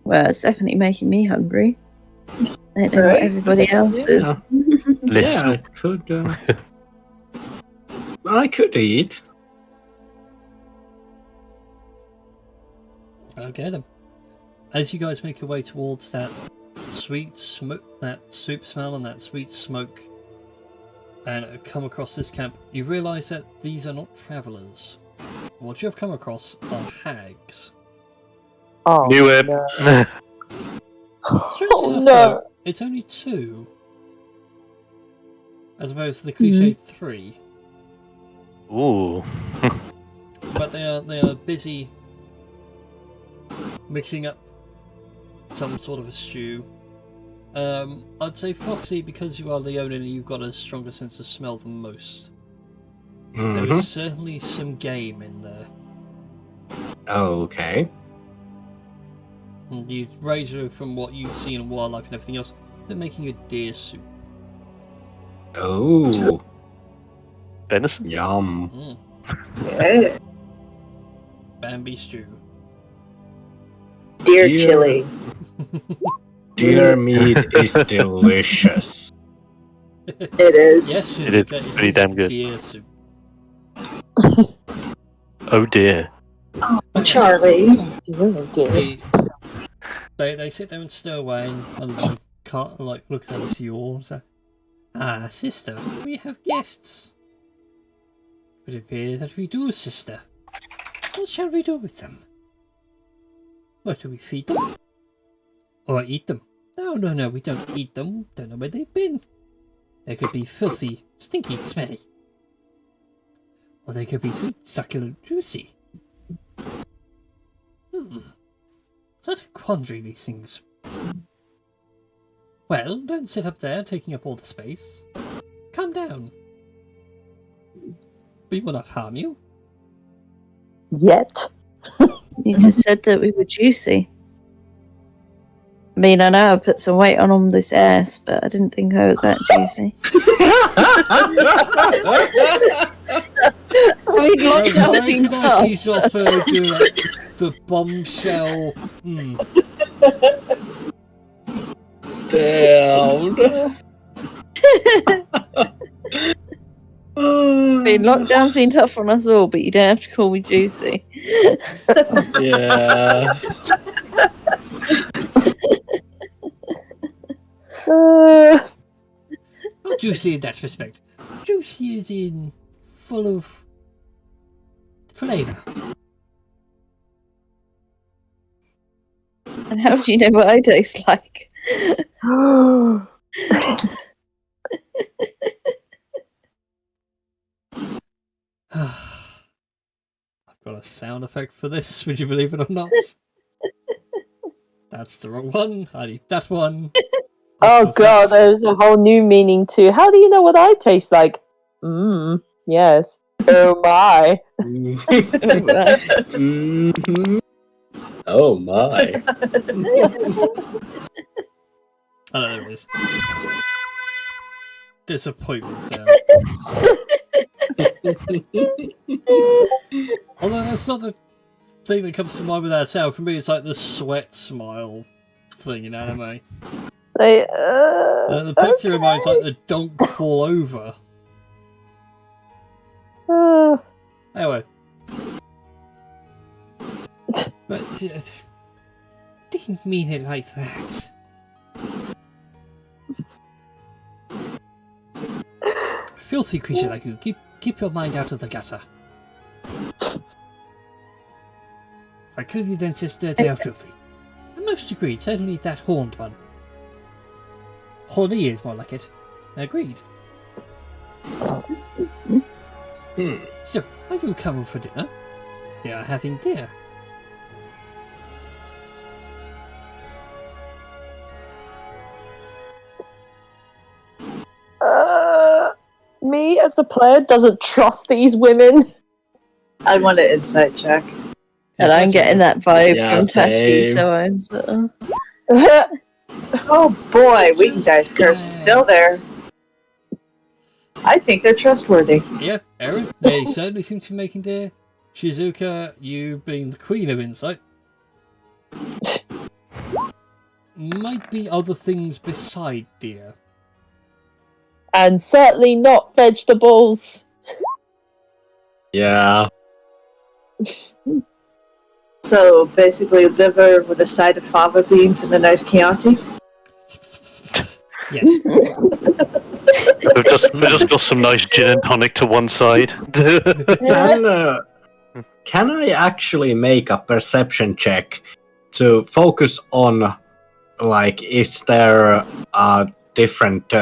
Speaker 3: Well, it's definitely making me hungry. I don't know what
Speaker 6: Right.
Speaker 3: everybody else is.
Speaker 4: Yeah, I could. I could eat.
Speaker 5: Okay then. As you guys make your way towards that sweet smoke, that soup smell and that sweet smoke, and come across this camp, you realise that these are not travellers. What you have come across are hags.
Speaker 2: Oh,
Speaker 1: Knew it.
Speaker 2: no.
Speaker 5: Strange
Speaker 2: Oh,
Speaker 5: enough,
Speaker 2: no.
Speaker 5: though, it's only 2, as opposed to the cliche 3.
Speaker 1: Ooh.
Speaker 5: But they are busy mixing up some sort of a stew. I'd say Foxy, because you are Leonin and you've got a stronger sense of smell than most. There is certainly some game in there.
Speaker 4: Okay.
Speaker 5: And you rage from what you've seen in wildlife and everything else. They're making a deer soup.
Speaker 4: Oh,
Speaker 1: Venison?
Speaker 4: yum.
Speaker 6: Yeah.
Speaker 5: Bambi stew.
Speaker 6: Deer
Speaker 4: Deer.
Speaker 6: chili.
Speaker 4: Deer meat is delicious.
Speaker 6: It is.
Speaker 5: Yes,
Speaker 1: It is
Speaker 5: Shizuka,
Speaker 1: pretty damn good.
Speaker 5: Deer soup.
Speaker 1: Oh dear.
Speaker 6: Oh, Charlie.
Speaker 2: Oh, dear.
Speaker 5: They sit there and stir away, and one of them can't looks over to you all and say, "Ah, sister, we have guests." It appears that we do, sister. What shall we do with them? What, do we feed them? Or eat them? No, we don't eat them. Don't know where they've been. They could be filthy, stinky, smelly. Or they could be sweet, succulent, juicy. Such a quandary, these things. Well, don't sit up there taking up all the space. Calm down. We will not harm you.
Speaker 2: Yet.
Speaker 3: You just said that we were juicy. I mean, I know I put some weight on this ass, but I didn't think I was that juicy. I mean, lockdown's been
Speaker 5: Why
Speaker 3: tough.
Speaker 5: can I see yourself do like the bombshell?
Speaker 4: Damn.
Speaker 3: I mean, lockdown's been tough on us all, but you don't have to call me juicy.
Speaker 4: Yeah.
Speaker 5: Not juicy in that respect. Juicy is in full of flavour.
Speaker 3: And how do you know what I taste like?
Speaker 5: I've got a sound effect for this, would you believe it or not? That's the wrong one. I need that one.
Speaker 2: Oh
Speaker 5: That's
Speaker 2: god,
Speaker 5: the
Speaker 2: there's a whole new meaning to how do you know what I taste like? Yes. Oh my.
Speaker 4: Mhm. Oh my.
Speaker 5: I don't know what it is. Disappointment sound. Although that's not the thing that comes to mind with that sound. For me, it's like the sweat smile thing in anime.
Speaker 2: They,
Speaker 5: The picture in mind is like the don't fall over. Anyway. But didn't mean it like that. Filthy creature like you, keep your mind out of the gutter. I clearly then, sister, they are filthy. I most agreed, certainly that horned one. Horny is more like it. Agreed. So, are you coming for dinner? We are having dinner.
Speaker 2: me as a player doesn't trust these women.
Speaker 6: I want an insight check.
Speaker 3: And I'm getting that vibe
Speaker 4: Yeah,
Speaker 3: from Tashi,
Speaker 4: same.
Speaker 3: so I'm sort of...
Speaker 6: Oh boy, Wheaton Dice Curve's still there. I think they're trustworthy.
Speaker 5: Yeah, Aaron, they certainly seem to be making their Shizuka, you being the queen of insight. Might be other things beside deer.
Speaker 2: And certainly not vegetables.
Speaker 4: Yeah.
Speaker 6: So basically liver with a side of fava beans and a nice Chianti.
Speaker 5: Yes.
Speaker 1: We've just got some nice gin and tonic to one side.
Speaker 4: Can I actually make a perception check to focus on, like, is there different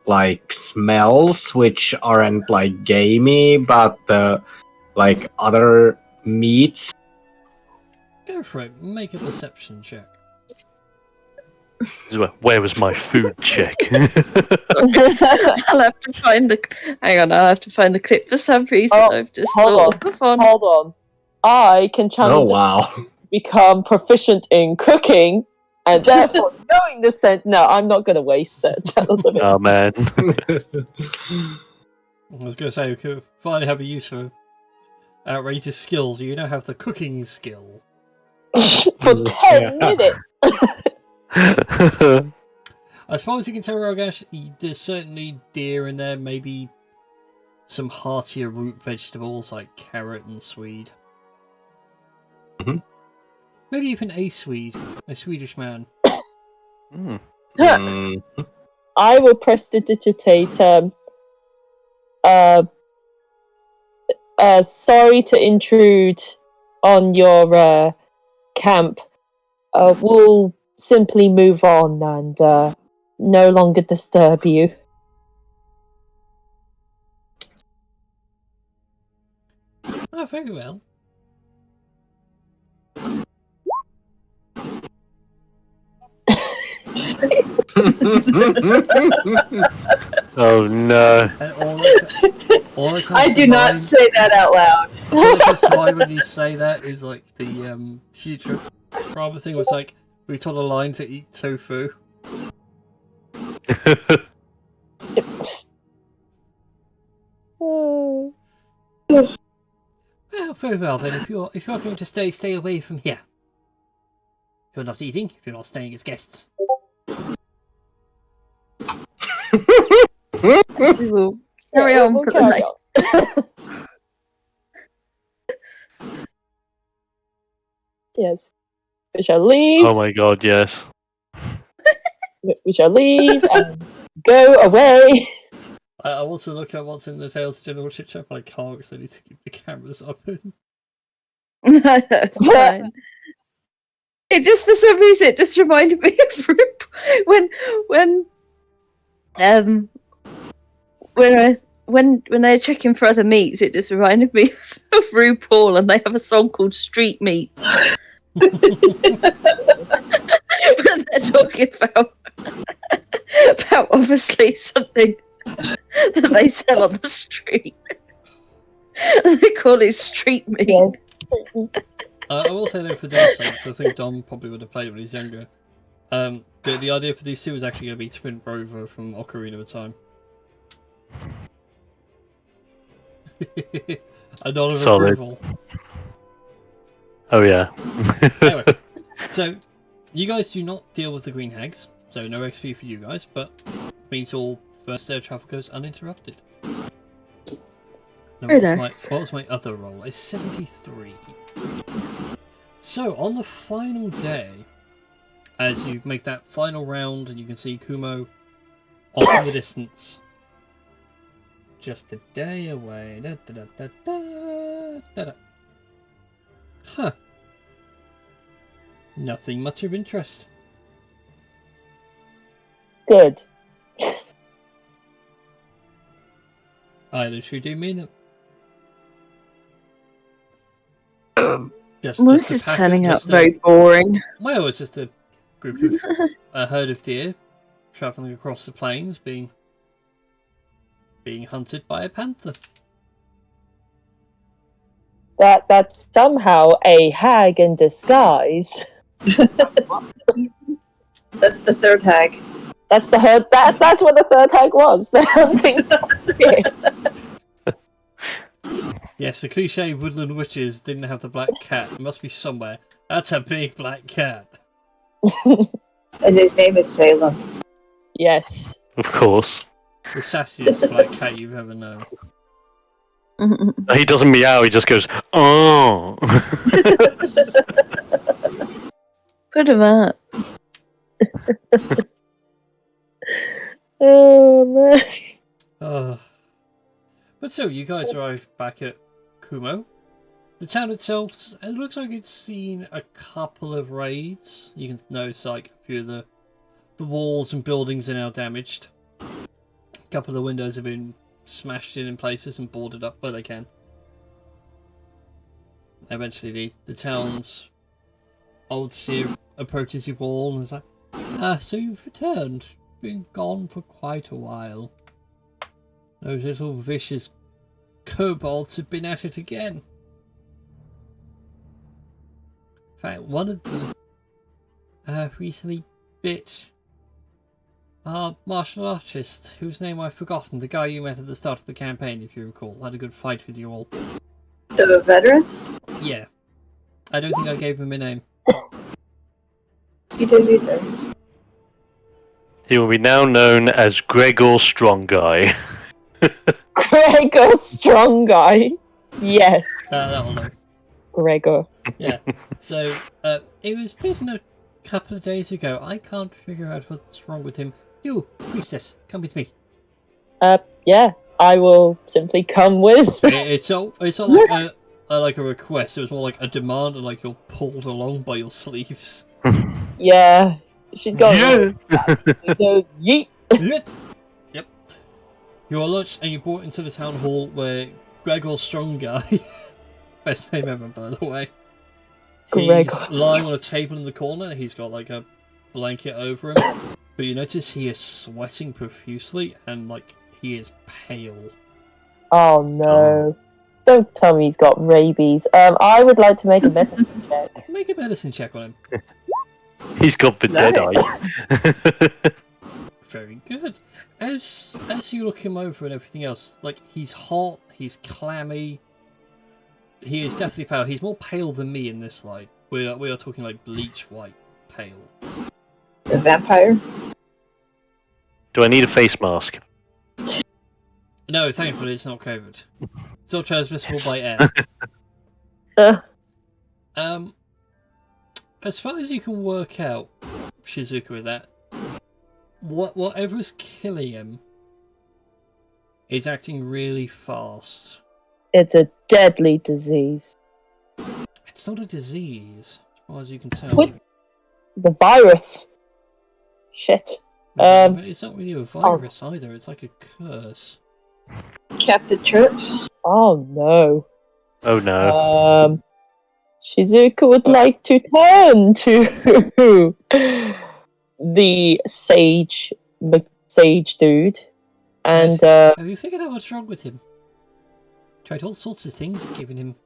Speaker 4: like smells which aren't like gamey but like other meats?
Speaker 5: Go for it. Make a perception check.
Speaker 1: Where was my food check?
Speaker 3: I'll have to find the... Hang on, I'll have to find the clip for some reason.
Speaker 2: Oh,
Speaker 3: I've just
Speaker 2: hold
Speaker 3: thought of one.
Speaker 2: Hold on. I can
Speaker 4: Oh
Speaker 2: challenge
Speaker 4: wow.
Speaker 2: become proficient in cooking, and therefore knowing the scent. No, I'm not going to waste it.
Speaker 1: Oh man.
Speaker 5: I was going to say, we could finally have a use for outrageous skills. You now have the cooking skill.
Speaker 2: For 10 minutes.
Speaker 5: As far as you can tell, Rogash, there's certainly deer in there, maybe some heartier root vegetables like carrot and swede.
Speaker 4: Mhm.
Speaker 5: Maybe even a Swede, a Swedish man.
Speaker 1: Mm.
Speaker 4: Mm,
Speaker 2: I will prestidigitate. Sorry to intrude on your camp. We'll simply move on and no longer disturb you.
Speaker 5: Oh, very well.
Speaker 1: Oh no.
Speaker 5: And all that comes
Speaker 6: I
Speaker 5: to
Speaker 6: do not
Speaker 5: mind-
Speaker 6: say that out loud.
Speaker 5: All that comes to mind when you say that is like the future Brahma thing was like, we told a line to eat tofu.
Speaker 2: Oh.
Speaker 5: Well, very well then. If you're going to stay away from here. If you're not eating, if you're not staying as guests.
Speaker 3: We will carry on
Speaker 2: we'll
Speaker 3: for the
Speaker 2: carry
Speaker 3: night.
Speaker 2: on. Yes. We shall leave.
Speaker 1: Oh my god, yes.
Speaker 2: We shall leave and go away.
Speaker 5: I also look at what's in the Tales of General Chit Chat, but I can't because I need to keep the cameras open.
Speaker 3: That's fine. It just, for some reason, it just reminded me of when they're checking for other meats. It just reminded me of RuPaul, and they have a song called "Street Meats." When they're talking about obviously something that they sell on the street. They call it street meat.
Speaker 2: Yes.
Speaker 5: I will say though, for Dom's sake, 'cause I think Dom probably would have played it when he's younger. The idea for these two is actually going to be Twin Rover from Ocarina of Time. A nod of
Speaker 1: Solid.
Speaker 5: approval.
Speaker 1: Oh yeah.
Speaker 5: Anyway, so you guys do not deal with the green hags, so no XP for you guys, but means all first air travel goes uninterrupted. Now,
Speaker 3: Very
Speaker 5: what
Speaker 3: nice.
Speaker 5: was my other roll? A 73. So on the final day, as you make that final round, and you can see Kumo off in the distance, just a day away. Da, da, da, da, da, da. Huh. Nothing much of interest.
Speaker 2: Good.
Speaker 5: I literally do mean it. Just
Speaker 3: Well,
Speaker 5: a
Speaker 3: this is
Speaker 5: pack of-
Speaker 3: turning out
Speaker 5: just a-
Speaker 3: very boring.
Speaker 5: Well, it's just a group of a herd of deer traveling across the plains, being hunted by a panther.
Speaker 2: That's somehow a hag in disguise.
Speaker 6: That's the third hag.
Speaker 2: That's the herd. That's what the third hag was. The hunting.
Speaker 5: Yes, the cliche woodland witches didn't have the black cat. It must be somewhere. That's a big black cat.
Speaker 6: And his name is Salem.
Speaker 2: Yes.
Speaker 1: Of course.
Speaker 5: The sassiest black cat you've ever known.
Speaker 1: He doesn't meow, he just goes, oh.
Speaker 3: Put him up.
Speaker 2: Oh no.
Speaker 5: But so, you guys arrive back at Kumo. The town itself, it looks like it's seen a couple of raids. You can notice like a few of the walls and buildings are now damaged. A couple of the windows have been smashed in places and boarded up where they can. Eventually the town's old seer approaches you all and is like, so you've returned. Been gone for quite a while. Those little vicious kobolds have been at it again. In fact, one of them recently bit our martial artist, whose name I've forgotten, the guy you met at the start of the campaign, if you recall. Had a good fight with you all.
Speaker 6: The veteran?
Speaker 5: Yeah. I don't think I gave him a name.
Speaker 6: You did either.
Speaker 1: He will be now known as Gregor Strong Guy.
Speaker 2: Gregor Strong Guy. Yes,
Speaker 5: That'll do.
Speaker 2: Gregor.
Speaker 5: Yeah. So, it was bitten a couple of days ago. I can't figure out what's wrong with him. You, priestess, come with me.
Speaker 2: Yeah, I will simply come with.
Speaker 5: It's not like a request. It was more like a demand, and like you're pulled along by your sleeves.
Speaker 2: Yeah, she's got.
Speaker 1: Yeah.
Speaker 2: She goes, yeet.
Speaker 5: Yep. You are launched and you're brought into the town hall where Gregor Strong Guy, best name ever by the way,
Speaker 2: Gregor
Speaker 5: he's lying on a table in the corner. He's got like a blanket over him, but you notice he is sweating profusely and like he is pale.
Speaker 2: Oh no! Don't tell me he's got rabies. I would like to make a medicine check.
Speaker 5: Make a medicine check on him.
Speaker 1: He's got the dead eye.
Speaker 5: Very good. As you look him over and everything else, like he's hot, he's clammy. He is deathly pale. He's more pale than me in this light. We are talking like bleach white pale.
Speaker 6: It's a vampire.
Speaker 1: Do I need a face mask?
Speaker 5: No, thankfully it's not COVID. It's not transmissible by air. As far as you can work out, Shizuka, with that, whatever's killing him is acting really fast.
Speaker 2: It's a deadly disease.
Speaker 5: It's not a disease, as far as you can tell.
Speaker 2: What? The virus. Shit.
Speaker 5: It's not really a virus either. It's like a curse.
Speaker 6: Captain Trips.
Speaker 2: Oh no.
Speaker 1: Oh no.
Speaker 2: Shizuka would like to turn to the sage dude, and
Speaker 5: Have you figured out what's wrong with him? Tried all sorts of things, giving him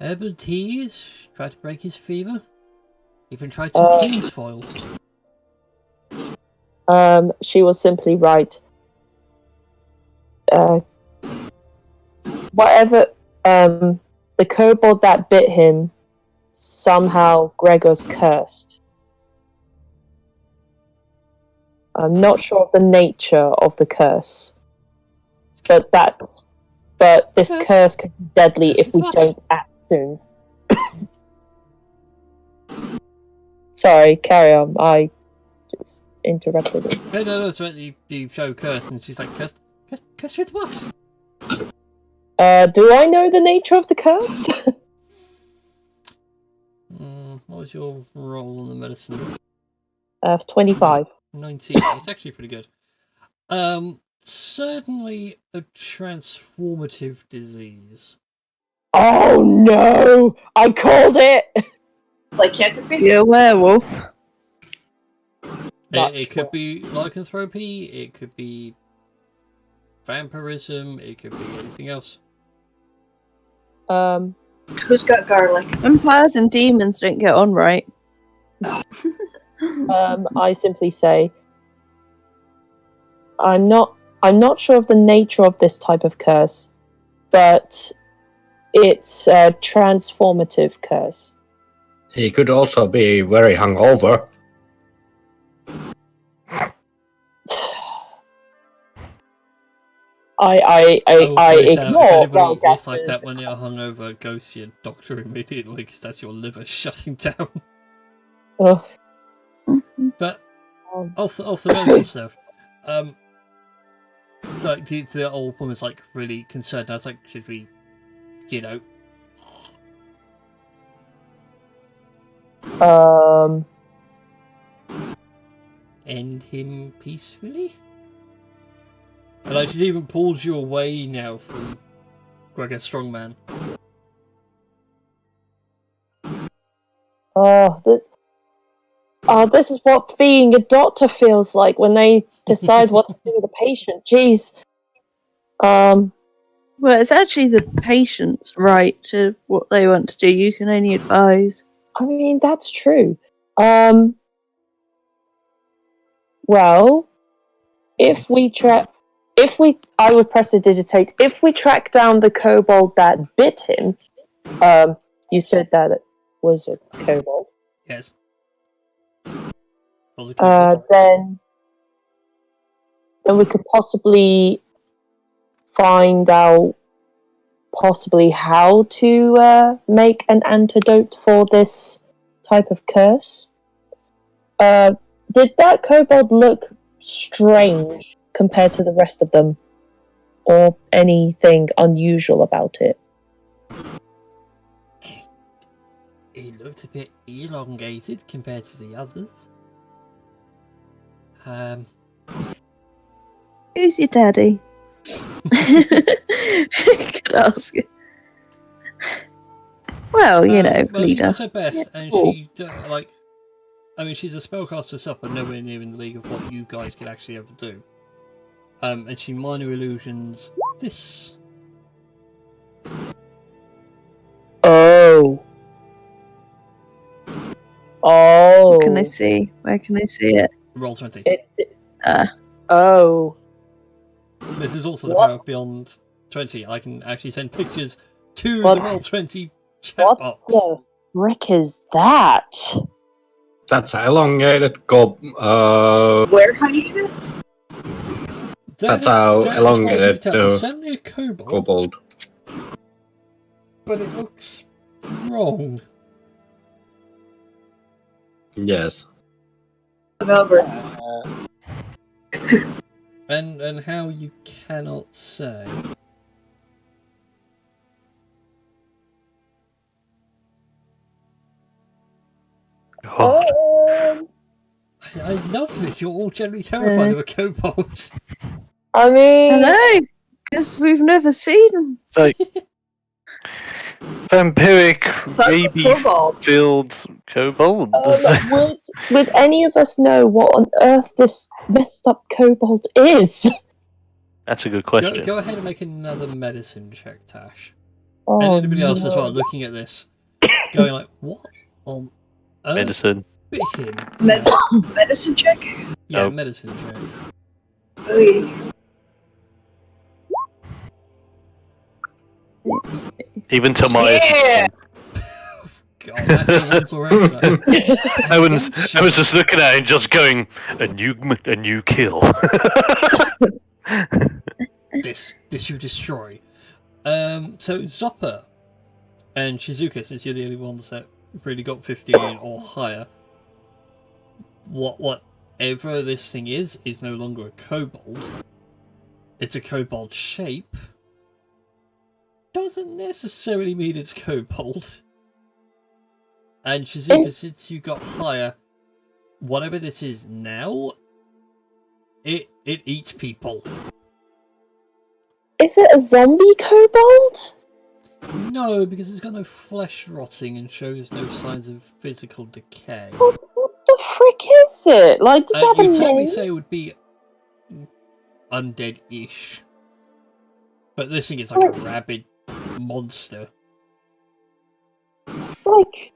Speaker 5: herbal teas, tried to break his fever, even tried some king's foil.
Speaker 2: she was simply right. Whatever, the kobold that bit him, somehow Gregor's cursed. I'm not sure of the nature of the curse, but this curse could be deadly if we don't act soon. Sorry, carry on. I just interrupted it.
Speaker 5: No, it's when you show curse, and she's like, cursed with what?
Speaker 2: Do I know the nature of the curse?
Speaker 5: What was your roll on the medicine?
Speaker 2: 25.
Speaker 5: 19. That's actually pretty good. Certainly a transformative disease.
Speaker 2: Oh no! I called it!
Speaker 6: Like Canterbury?
Speaker 3: You're a werewolf.
Speaker 5: It could be lycanthropy, it could be vampirism, it could be anything else.
Speaker 6: Who's got garlic?
Speaker 3: Vampires and demons don't get on right.
Speaker 2: I simply say, I'm not sure of the nature of this type of curse, but it's a transformative curse.
Speaker 4: He could also be very hungover.
Speaker 2: I ignore
Speaker 5: anybody is like
Speaker 2: Valgas's-
Speaker 5: that when you're hungover, go see a doctor immediately because that's your liver shutting down.
Speaker 2: Ugh.
Speaker 5: But off the medical stuff, like the old woman's like really concerned. I was like, should we, end him peacefully? And like she's even pulled you away now from Gregor Strongman.
Speaker 2: This is what being a doctor feels like when they decide what to do with a patient. Jeez.
Speaker 3: Well, it's actually the patient's right to what they want to do. You can only advise.
Speaker 2: I mean, that's true. Well, I would prestidigitate. If we track down the kobold that bit him, you said that it was a kobold.
Speaker 5: Yes.
Speaker 2: Then And we could possibly find out how to make an antidote for this type of curse. Did that kobold look strange compared to the rest of them? Or anything unusual about it?
Speaker 5: It looked a bit elongated compared to the others.
Speaker 3: Who's your daddy? Could ask. Well, you know,
Speaker 5: well, she
Speaker 3: leader.
Speaker 5: does her best, and
Speaker 3: cool.
Speaker 5: she she's a spellcaster herself, but nowhere near in the league of what you guys could actually ever do. And she minor illusions this.
Speaker 2: Oh.
Speaker 3: What can I see? Where can I see it?
Speaker 5: Roll 20.
Speaker 2: Oh.
Speaker 5: This is also the power of Beyond 20. I can actually send pictures to the Roll 20 chat
Speaker 2: What
Speaker 5: box.
Speaker 2: the frick is that?
Speaker 4: That's an elongated gob.
Speaker 6: Where hyena?
Speaker 4: That's how elongated
Speaker 5: It's certainly a kobold,
Speaker 4: kobold.
Speaker 5: but it looks wrong.
Speaker 4: Yes.
Speaker 6: Over.
Speaker 5: And how you cannot say.
Speaker 1: Oh,
Speaker 5: I love this. You're all generally terrified of a kobold.
Speaker 2: I mean,
Speaker 3: Hello, because we've never seen them.
Speaker 1: like vampiric,
Speaker 6: That's a kobold.
Speaker 1: baby-filled kobold.
Speaker 2: would any of us know what on earth this messed up kobold is?
Speaker 1: That's a good question.
Speaker 5: Go ahead and make another medicine check, Tash.
Speaker 2: Oh,
Speaker 5: And anybody else as
Speaker 2: no.
Speaker 5: well, looking at this, going like, what on earth
Speaker 1: Medicine.
Speaker 5: bit him?
Speaker 6: Medicine check?
Speaker 5: Yeah,
Speaker 1: Oh.
Speaker 5: medicine check.
Speaker 6: Oy.
Speaker 1: Even to my
Speaker 6: Yeah.
Speaker 5: God, that's the ones already.
Speaker 1: I was just looking at it and just going, a new kill.
Speaker 5: This you destroy. So Zopper and Shizuka, since you're the only ones that really got 15 or higher, whatever this thing is no longer a kobold. It's a kobold shape. Doesn't necessarily mean it's kobold. And Shizuka, since you got higher, whatever this is now, it eats people.
Speaker 2: Is it a zombie kobold?
Speaker 5: No, because it's got no flesh rotting and shows no signs of physical decay.
Speaker 2: What the frick is it? Like, does it have a
Speaker 5: You'd certainly
Speaker 2: name?
Speaker 5: say it would be undead-ish. But this thing is like a rabid monster.
Speaker 2: Like,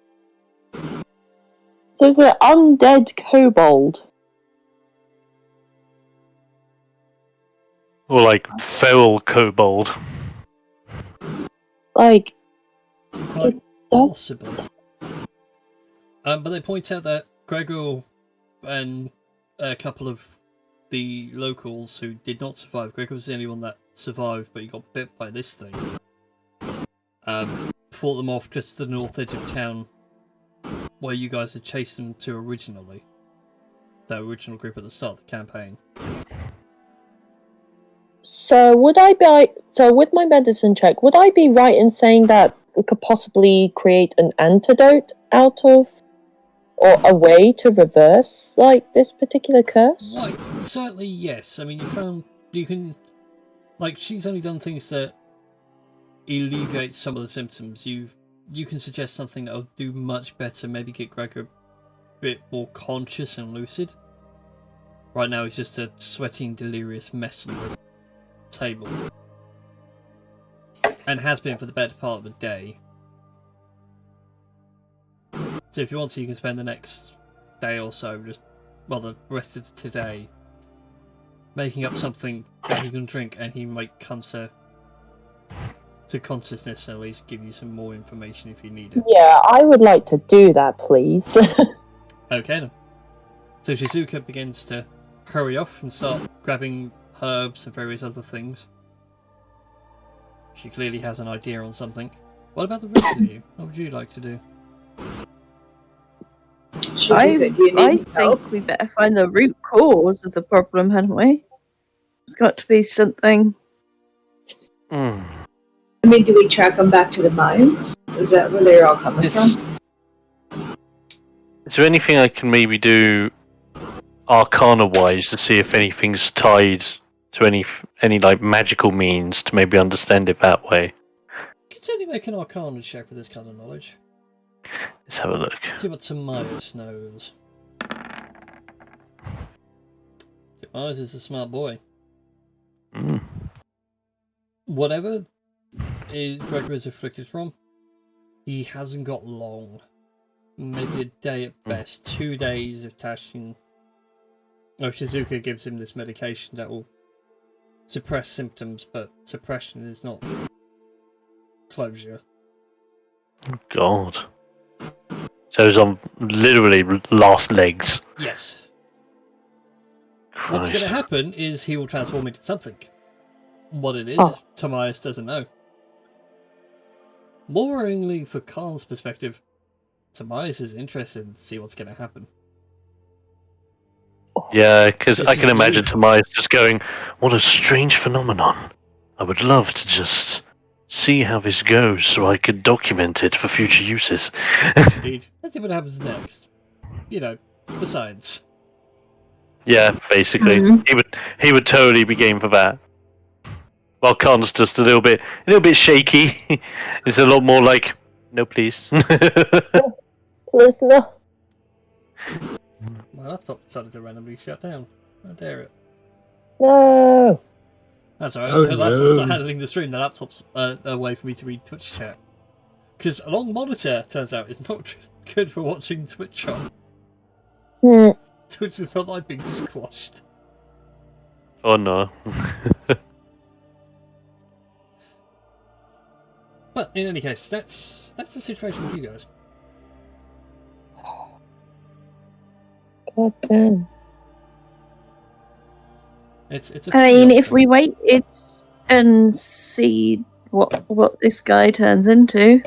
Speaker 2: so is it an undead kobold?
Speaker 1: Or like feral kobold.
Speaker 2: Like,
Speaker 5: Quite
Speaker 2: does-
Speaker 5: possible. But they point out that Gregor and a couple of the locals who did not survive, Gregor was the only one that survived, but he got bit by this thing. Fought them off just to the north edge of town, where you guys had chased them to originally. The original group at the start of the campaign.
Speaker 2: so with my medicine check, would I be right in saying that we could possibly create an antidote out of, or a way to reverse, like, this particular curse?
Speaker 5: Like, certainly yes. I mean, you can, like, she's only done things that alleviate some of the symptoms. You can suggest something that'll do much better, maybe get Gregor a bit more conscious and lucid. Right now he's just a sweating, delirious mess on the table. And has been for the better part of the day. So if you want to, you can spend the next day or so, the rest of today, making up something that he can drink, and he might come to consciousness and at least give you some more information if you need it.
Speaker 2: Yeah, I would like to do that, please.
Speaker 5: Okay then. So Shizuka begins to hurry off and start grabbing herbs and various other things. She clearly has an idea on something. What about the rest of you? What would you like to do?
Speaker 6: Shizuka, do you
Speaker 3: I
Speaker 6: need help?
Speaker 3: think we better find the root cause of the problem, hadn't we? It's got to be something.
Speaker 1: Hmm.
Speaker 6: I mean, do we track them back to the mines? Is that where they're all coming from?
Speaker 1: Is there anything I can maybe do arcana-wise to see if anything's tied to any like magical means to maybe understand it that way?
Speaker 5: You can certainly make an arcana check with this kind of knowledge.
Speaker 1: Let's have a look.
Speaker 5: See what Tobias knows. Tobias is a smart boy.
Speaker 1: Mm.
Speaker 5: Whatever Gregor is afflicted from, he hasn't got long. Maybe a day at best. 2 days of Tashin. Shizuka gives him this medication that will suppress symptoms, but suppression is not closure.
Speaker 1: God. So he's on literally last legs.
Speaker 5: Yes.
Speaker 1: Christ.
Speaker 5: What's going to happen is he will transform into something. What it is, Tobias doesn't know. More worryingly, for Khan's perspective, Tobias is interested to see what's going to happen.
Speaker 1: Yeah, because
Speaker 5: This
Speaker 1: I
Speaker 5: is
Speaker 1: can imagine
Speaker 5: beautiful.
Speaker 1: Tobias just going, "What a strange phenomenon. I would love to just see how this goes so I could document it for future uses."
Speaker 5: Indeed. Let's see what happens next. You know, for science.
Speaker 1: Yeah, basically. He would totally be game for that. While Khan's just a little bit shaky. It's a lot more like, "No, please."
Speaker 2: Please no.
Speaker 5: My laptop decided to randomly shut down. How dare it.
Speaker 2: No.
Speaker 5: That's alright,
Speaker 4: Oh,
Speaker 5: the laptop's
Speaker 4: no.
Speaker 5: not handling the stream, the laptop's a way for me to read Twitch chat. Because a long monitor, turns out, is not good for watching Twitch on.
Speaker 2: Hmm.
Speaker 5: Twitch is not like being squashed.
Speaker 1: Oh no.
Speaker 5: But in any case, that's the situation with you guys.
Speaker 2: God damn.
Speaker 5: It's a
Speaker 3: I mean,
Speaker 5: pretty
Speaker 3: if we waited and see what this guy turns into,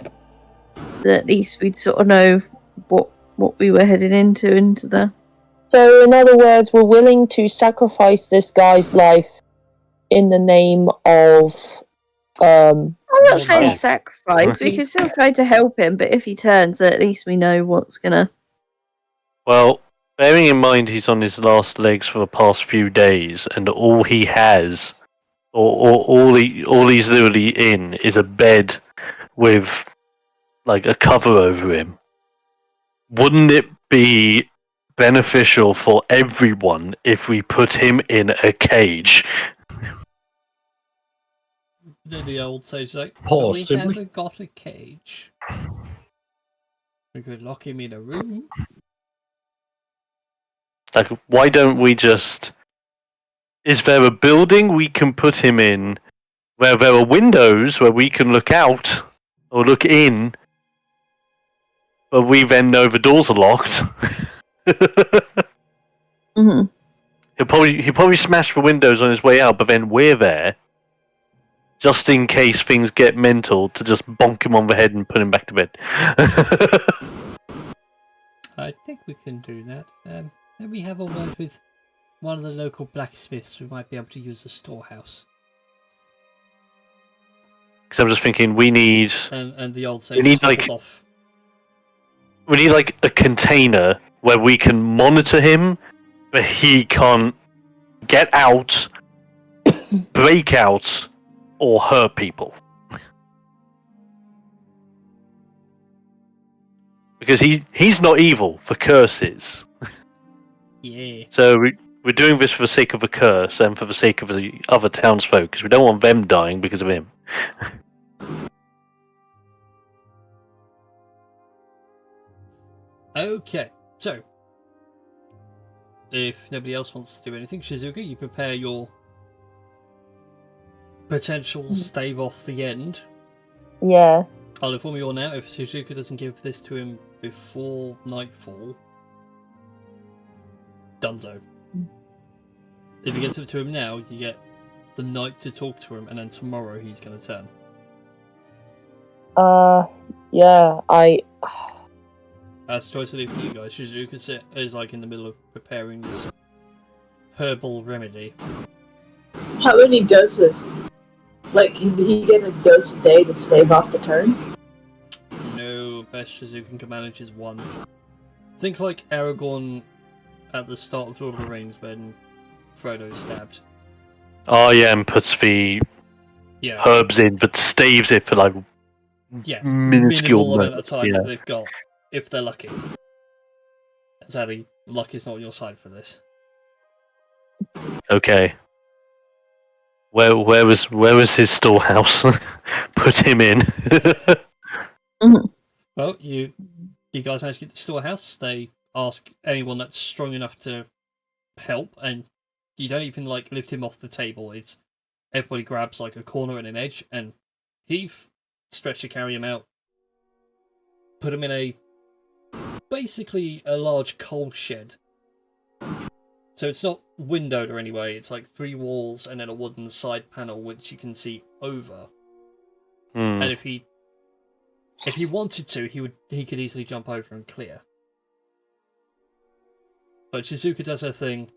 Speaker 3: then at least we'd sort of know what we were headed into the.
Speaker 2: So, in other words, we're willing to sacrifice this guy's life in the name of.
Speaker 3: I'm not saying
Speaker 1: Yeah.
Speaker 3: sacrifice. We can still try to help him, but if he turns, at least we know what's gonna.
Speaker 1: Well, bearing in mind he's on his last legs for the past few days, and all he has, or all he's literally in, is a bed with like a cover over him. Wouldn't it be beneficial for everyone if we put him in a cage?
Speaker 5: The old sage like,
Speaker 4: Pause,
Speaker 5: we
Speaker 4: simply.
Speaker 5: haven't got a cage. We could lock him in a room.
Speaker 1: Like, why don't we just? Is there a building we can put him in where there are windows where we can look out or look in, but we then know the doors are locked?
Speaker 3: Mm-hmm.
Speaker 1: He'll probably smash the windows on his way out, but then we're there just in case things get mental to just bonk him on the head and put him back to bed.
Speaker 5: I think we can do that. Maybe have a word with one of the local blacksmiths who might be able to use a storehouse.
Speaker 1: Because I'm just thinking, we need
Speaker 5: And the old sage
Speaker 1: need,
Speaker 5: hobbled
Speaker 1: like-
Speaker 5: off.
Speaker 1: a container where we can monitor him, but he can't get out, break out, or hurt people. Because he's not evil, the curse is.
Speaker 5: Yeah.
Speaker 1: So we're doing this for the sake of the curse and for the sake of the other townsfolk, because we don't want them dying because of him.
Speaker 5: Okay, so if nobody else wants to do anything, Shizuka, you prepare your potential stave off the end.
Speaker 2: Yeah.
Speaker 5: I'll inform you all now, if Shizuka doesn't give this to him before nightfall, dunzo. If he gets up to him now, you get the night to talk to him, and then tomorrow he's going to turn.
Speaker 2: Yeah,
Speaker 5: That's a choice to leave for you guys. Shizuka is like in the middle of preparing this herbal remedy.
Speaker 6: How many doses? Like, can he get a dose a day to stave off the turn?
Speaker 5: No, best Shizuka can manage is one. Think like Aragorn at the start of Lord of the Rings when Frodo is stabbed.
Speaker 1: Oh yeah, and puts the
Speaker 5: Yeah,
Speaker 1: herbs in, but staves it for like
Speaker 5: yeah,
Speaker 1: minuscule
Speaker 5: minimal amount of time
Speaker 1: yeah.
Speaker 5: that they've got, if they're lucky. Sadly, luck is not on your side for this.
Speaker 1: Okay. Where was his storehouse? Put him in.
Speaker 5: Well, you guys manage to get to the storehouse. They ask anyone that's strong enough to help, and you don't even like lift him off the table. It's everybody grabs like a corner and an edge, and Heath stretch to carry him out. Put him in basically a large coal shed. So it's not windowed or anyway. It's like 3 walls and then a wooden side panel which you can see over. And if he wanted to, he could easily jump over and clear. But Shizuka does her thing.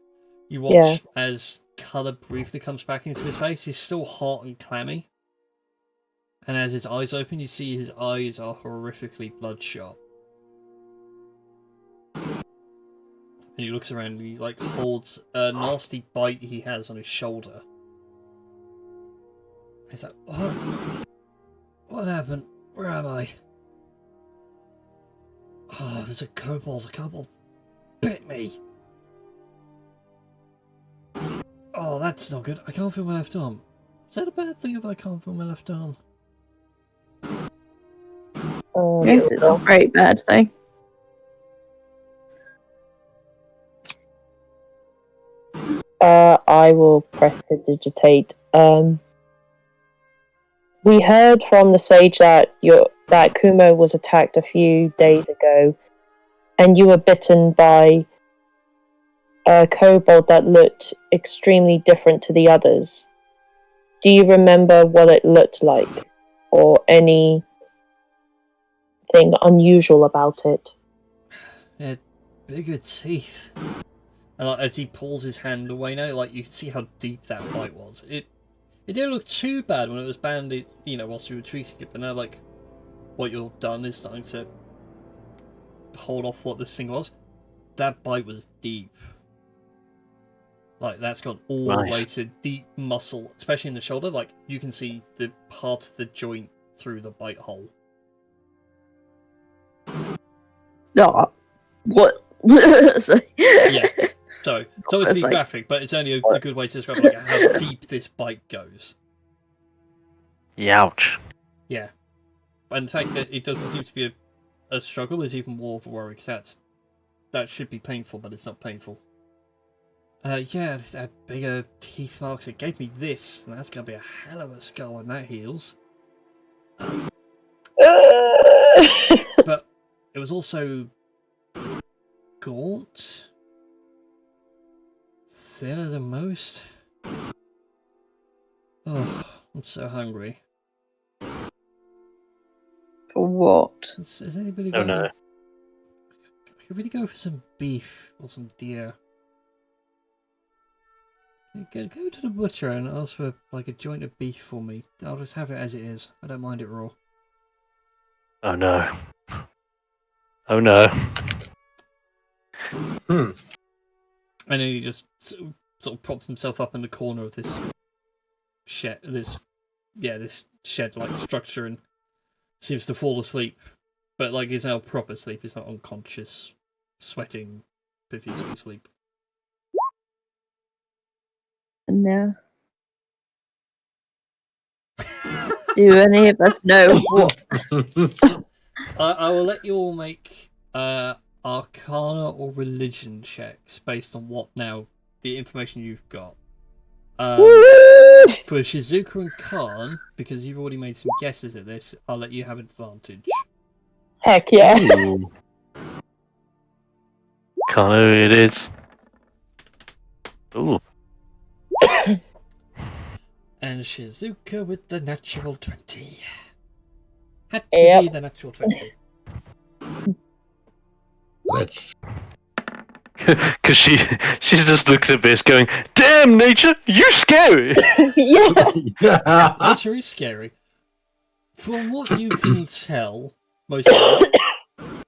Speaker 5: You watch as colour briefly comes back into his face. He's still hot and clammy. And as his eyes open, you see his eyes are horrifically bloodshot. And he looks around and he like holds a nasty bite he has on his shoulder. He's like, "What? What happened? Where am I? Oh, there's a kobold. A kobold bit me. Oh, that's not good. I can't feel my left arm. Is that a bad thing if I can't feel my left arm?"
Speaker 3: Yes, it's a very bad thing.
Speaker 2: I will press to digitate. We heard from the sage that Kumo was attacked a few days ago, and you were bitten by a kobold that looked extremely different to the others. Do you remember what it looked like, or anything unusual about it?
Speaker 5: It had bigger teeth. And like, as he pulls his hand away now, like you can see how deep that bite was. It didn't look too bad when it was banded, whilst you were treating it, but now like what you've done is starting to hold off what this thing was. That bite was deep. Like that's gone all the way to deep muscle, especially in the shoulder. Like you can see the part of the joint through the bite hole.
Speaker 3: Oh, what?
Speaker 5: Yeah. So it's obviously
Speaker 3: like,
Speaker 5: graphic, but it's only a good way to describe like how deep this bite goes.
Speaker 1: Youch.
Speaker 5: Yeah. And the fact that it doesn't seem to be a struggle is even more of a worry, because that should be painful, but it's not painful. Yeah, it had bigger teeth marks. It gave me this, and that's going to be a hell of a skull when that heals. But it was also gaunt. Thinner than most. Oh, I'm so hungry.
Speaker 3: For what?
Speaker 5: Has anybody
Speaker 1: Oh
Speaker 5: got
Speaker 1: no.
Speaker 5: I could really go for some beef or some deer. Go to the butcher and ask for like a joint of beef for me. I'll just have it as it is. I don't mind it raw.
Speaker 1: Oh no. Oh no.
Speaker 5: And then he just sort of props himself up in the corner of this shed, this shed-like structure, and seems to fall asleep. But like he's now proper sleep. He's not unconscious, sweating profusely sleep.
Speaker 3: No. Do any of us know what?
Speaker 5: I will let you all make Arcana or Religion checks based on the information you've got. For Shizuka and Khan, because you've already made some guesses at this, I'll let you have advantage.
Speaker 2: Heck yeah.
Speaker 1: Ooh. Kind of it is. Ooh.
Speaker 5: And Shizuka with the natural 20. Had to
Speaker 2: Yep.
Speaker 5: be the natural 20.
Speaker 4: Let's.
Speaker 1: Because she's just looking at this going, damn, nature, you scary!
Speaker 2: Yeah.
Speaker 5: Nature is scary. From what you can tell, most of it,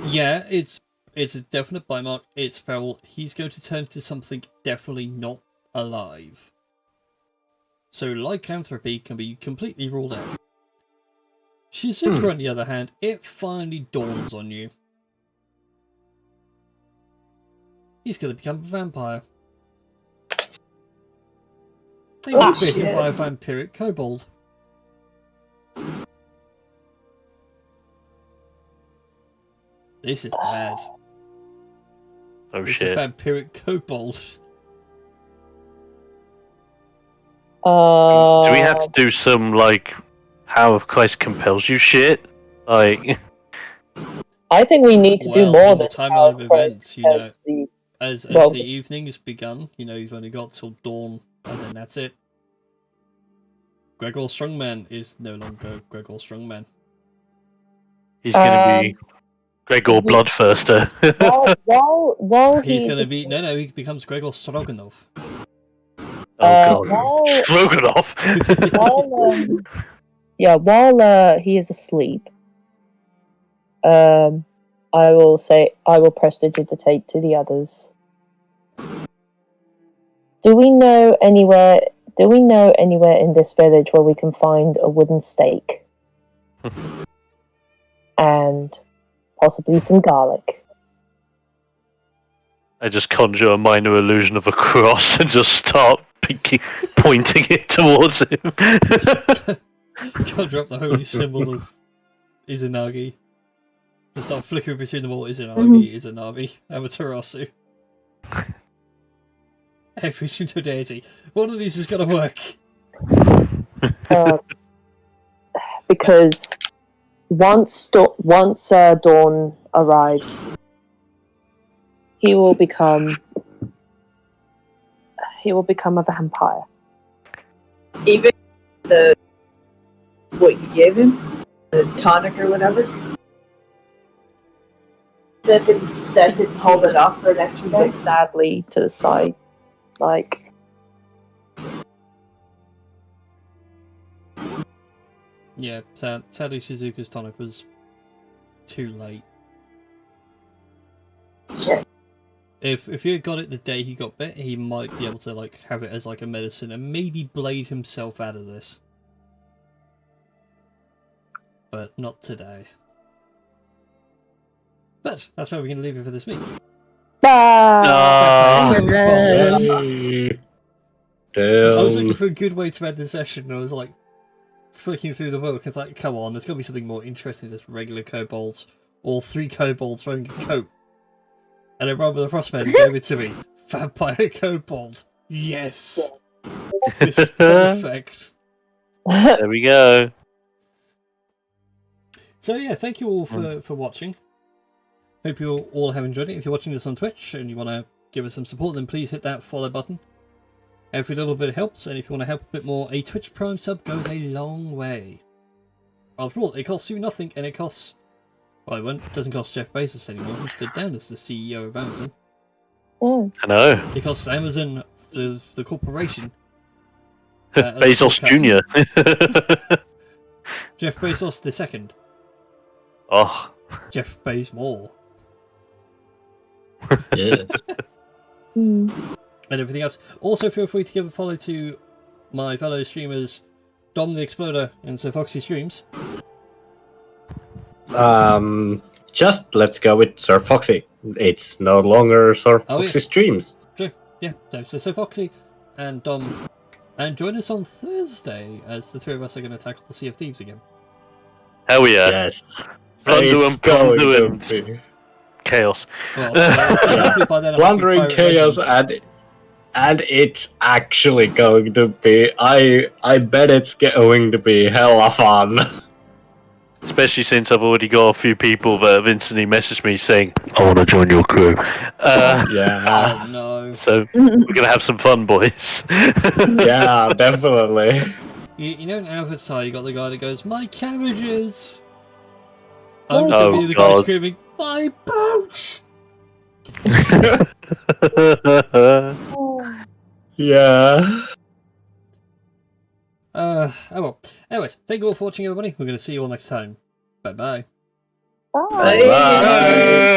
Speaker 5: yeah, it's a definite bite mark. It's feral. He's going to turn into something definitely not alive. So lycanthropy can be completely ruled out. Shizuka, on the other hand, it finally dawns on you. He's going to become a vampire. He was bitten by a vampiric kobold. This is bad.
Speaker 1: Oh
Speaker 5: It's
Speaker 1: shit.
Speaker 5: a vampiric kobold.
Speaker 1: Do we have to do some, like, how Christ compels you shit? Like,
Speaker 2: I think we need to do
Speaker 5: Well,
Speaker 2: more
Speaker 5: in the
Speaker 2: than
Speaker 5: timeline of
Speaker 2: Christ
Speaker 5: events, you know,
Speaker 2: has the-
Speaker 5: as
Speaker 2: well-
Speaker 5: the evening has begun, you know, you've only got till dawn, and then that's it. Gregor Strongman is no longer Gregor Strongman.
Speaker 1: he's gonna be Gregor
Speaker 2: we-
Speaker 1: Bloodthirster.
Speaker 2: while
Speaker 5: He's
Speaker 2: he's
Speaker 5: going to
Speaker 2: a-
Speaker 5: be he becomes Gregor Stroganov.
Speaker 1: Oh god.
Speaker 2: while-
Speaker 1: Stroganoff!
Speaker 2: while he is asleep, I will prestidigitate to the others. Do we know anywhere in this village where we can find a wooden stake? And possibly some garlic.
Speaker 1: I just conjure a minor illusion of a cross and just start pointing it towards him.
Speaker 5: Conjure up the holy symbol of Izanagi. Just start flickering between them all. Izanagi, Izanavi, Amaterasu. Every single deity. One of these is going to work.
Speaker 2: Because once Dawn arrives, he will become a vampire.
Speaker 6: Even what you gave him, the tonic or whatever, that didn't hold it off for an extra day.
Speaker 2: Sadly, to the side, like.
Speaker 5: Yeah, sadly Shizuka's tonic was too late.
Speaker 6: Shit.
Speaker 5: If he had got it the day he got bit, he might be able to like have it as like a medicine and maybe blade himself out of this. But not today. But that's where we're going to leave it for this week.
Speaker 1: Ah.
Speaker 4: Hey.
Speaker 5: I was looking
Speaker 4: Damn.
Speaker 5: for a good way to end the session, and I was like flicking through the book. It's like, come on, there's got to be something more interesting than just regular kobolds or 3 kobolds wearing a coat. And then Rob with the Frostman gave it to me. Vampire kobold. Yes. This is perfect.
Speaker 1: There we go.
Speaker 5: So yeah, thank you all for watching. Hope you all have enjoyed it. If you're watching this on Twitch and you want to give us some support, then please hit that follow button. Every little bit helps, and if you want to help a bit more, a Twitch Prime sub goes a long way. After all, it costs you nothing, and it costs... Well, it doesn't cost Jeff Bezos anymore. He stood down as the CEO of Amazon.
Speaker 1: I know.
Speaker 5: It costs Amazon, the corporation.
Speaker 1: Bezos Jr.
Speaker 5: Jeff Bezos the second.
Speaker 1: Oh.
Speaker 5: Jeff Bezos more.
Speaker 4: Yeah.
Speaker 5: And everything else. Also, feel free to give a follow to my fellow streamers, Dom the Exploder and Sir Foxy Streams.
Speaker 4: Just let's go with Sir Foxy. It's no longer Sir Foxy Streams.
Speaker 5: True. Yeah, so Sir Foxy and Dom. And join us on Thursday as the 3 of us are going to tackle the Sea of Thieves again.
Speaker 1: Hell yeah.
Speaker 4: Yes.
Speaker 1: Plunder
Speaker 4: It's
Speaker 1: and plunder
Speaker 4: going
Speaker 1: and
Speaker 4: to be
Speaker 1: chaos.
Speaker 5: Well, so hopefully by then I might be
Speaker 4: plundering
Speaker 5: pirate
Speaker 4: chaos
Speaker 5: legends.
Speaker 4: and it's actually going to be I bet it's going to be hella fun.
Speaker 1: Especially since I've already got a few people that have instantly messaged me saying, I want to join your crew.
Speaker 4: Yeah.
Speaker 5: Oh no.
Speaker 1: So we're going to have some fun, boys.
Speaker 4: Yeah, definitely.
Speaker 5: You know in Avatar you got the guy that goes, my cabbages!
Speaker 2: Oh,
Speaker 5: I'm gonna be the guy
Speaker 1: God.
Speaker 5: screaming, my boat!
Speaker 4: Yeah.
Speaker 5: Oh well. Anyways, thank you all for watching everybody. We're gonna see you all next time. Bye bye.
Speaker 2: Bye.
Speaker 6: Bye.
Speaker 4: Bye.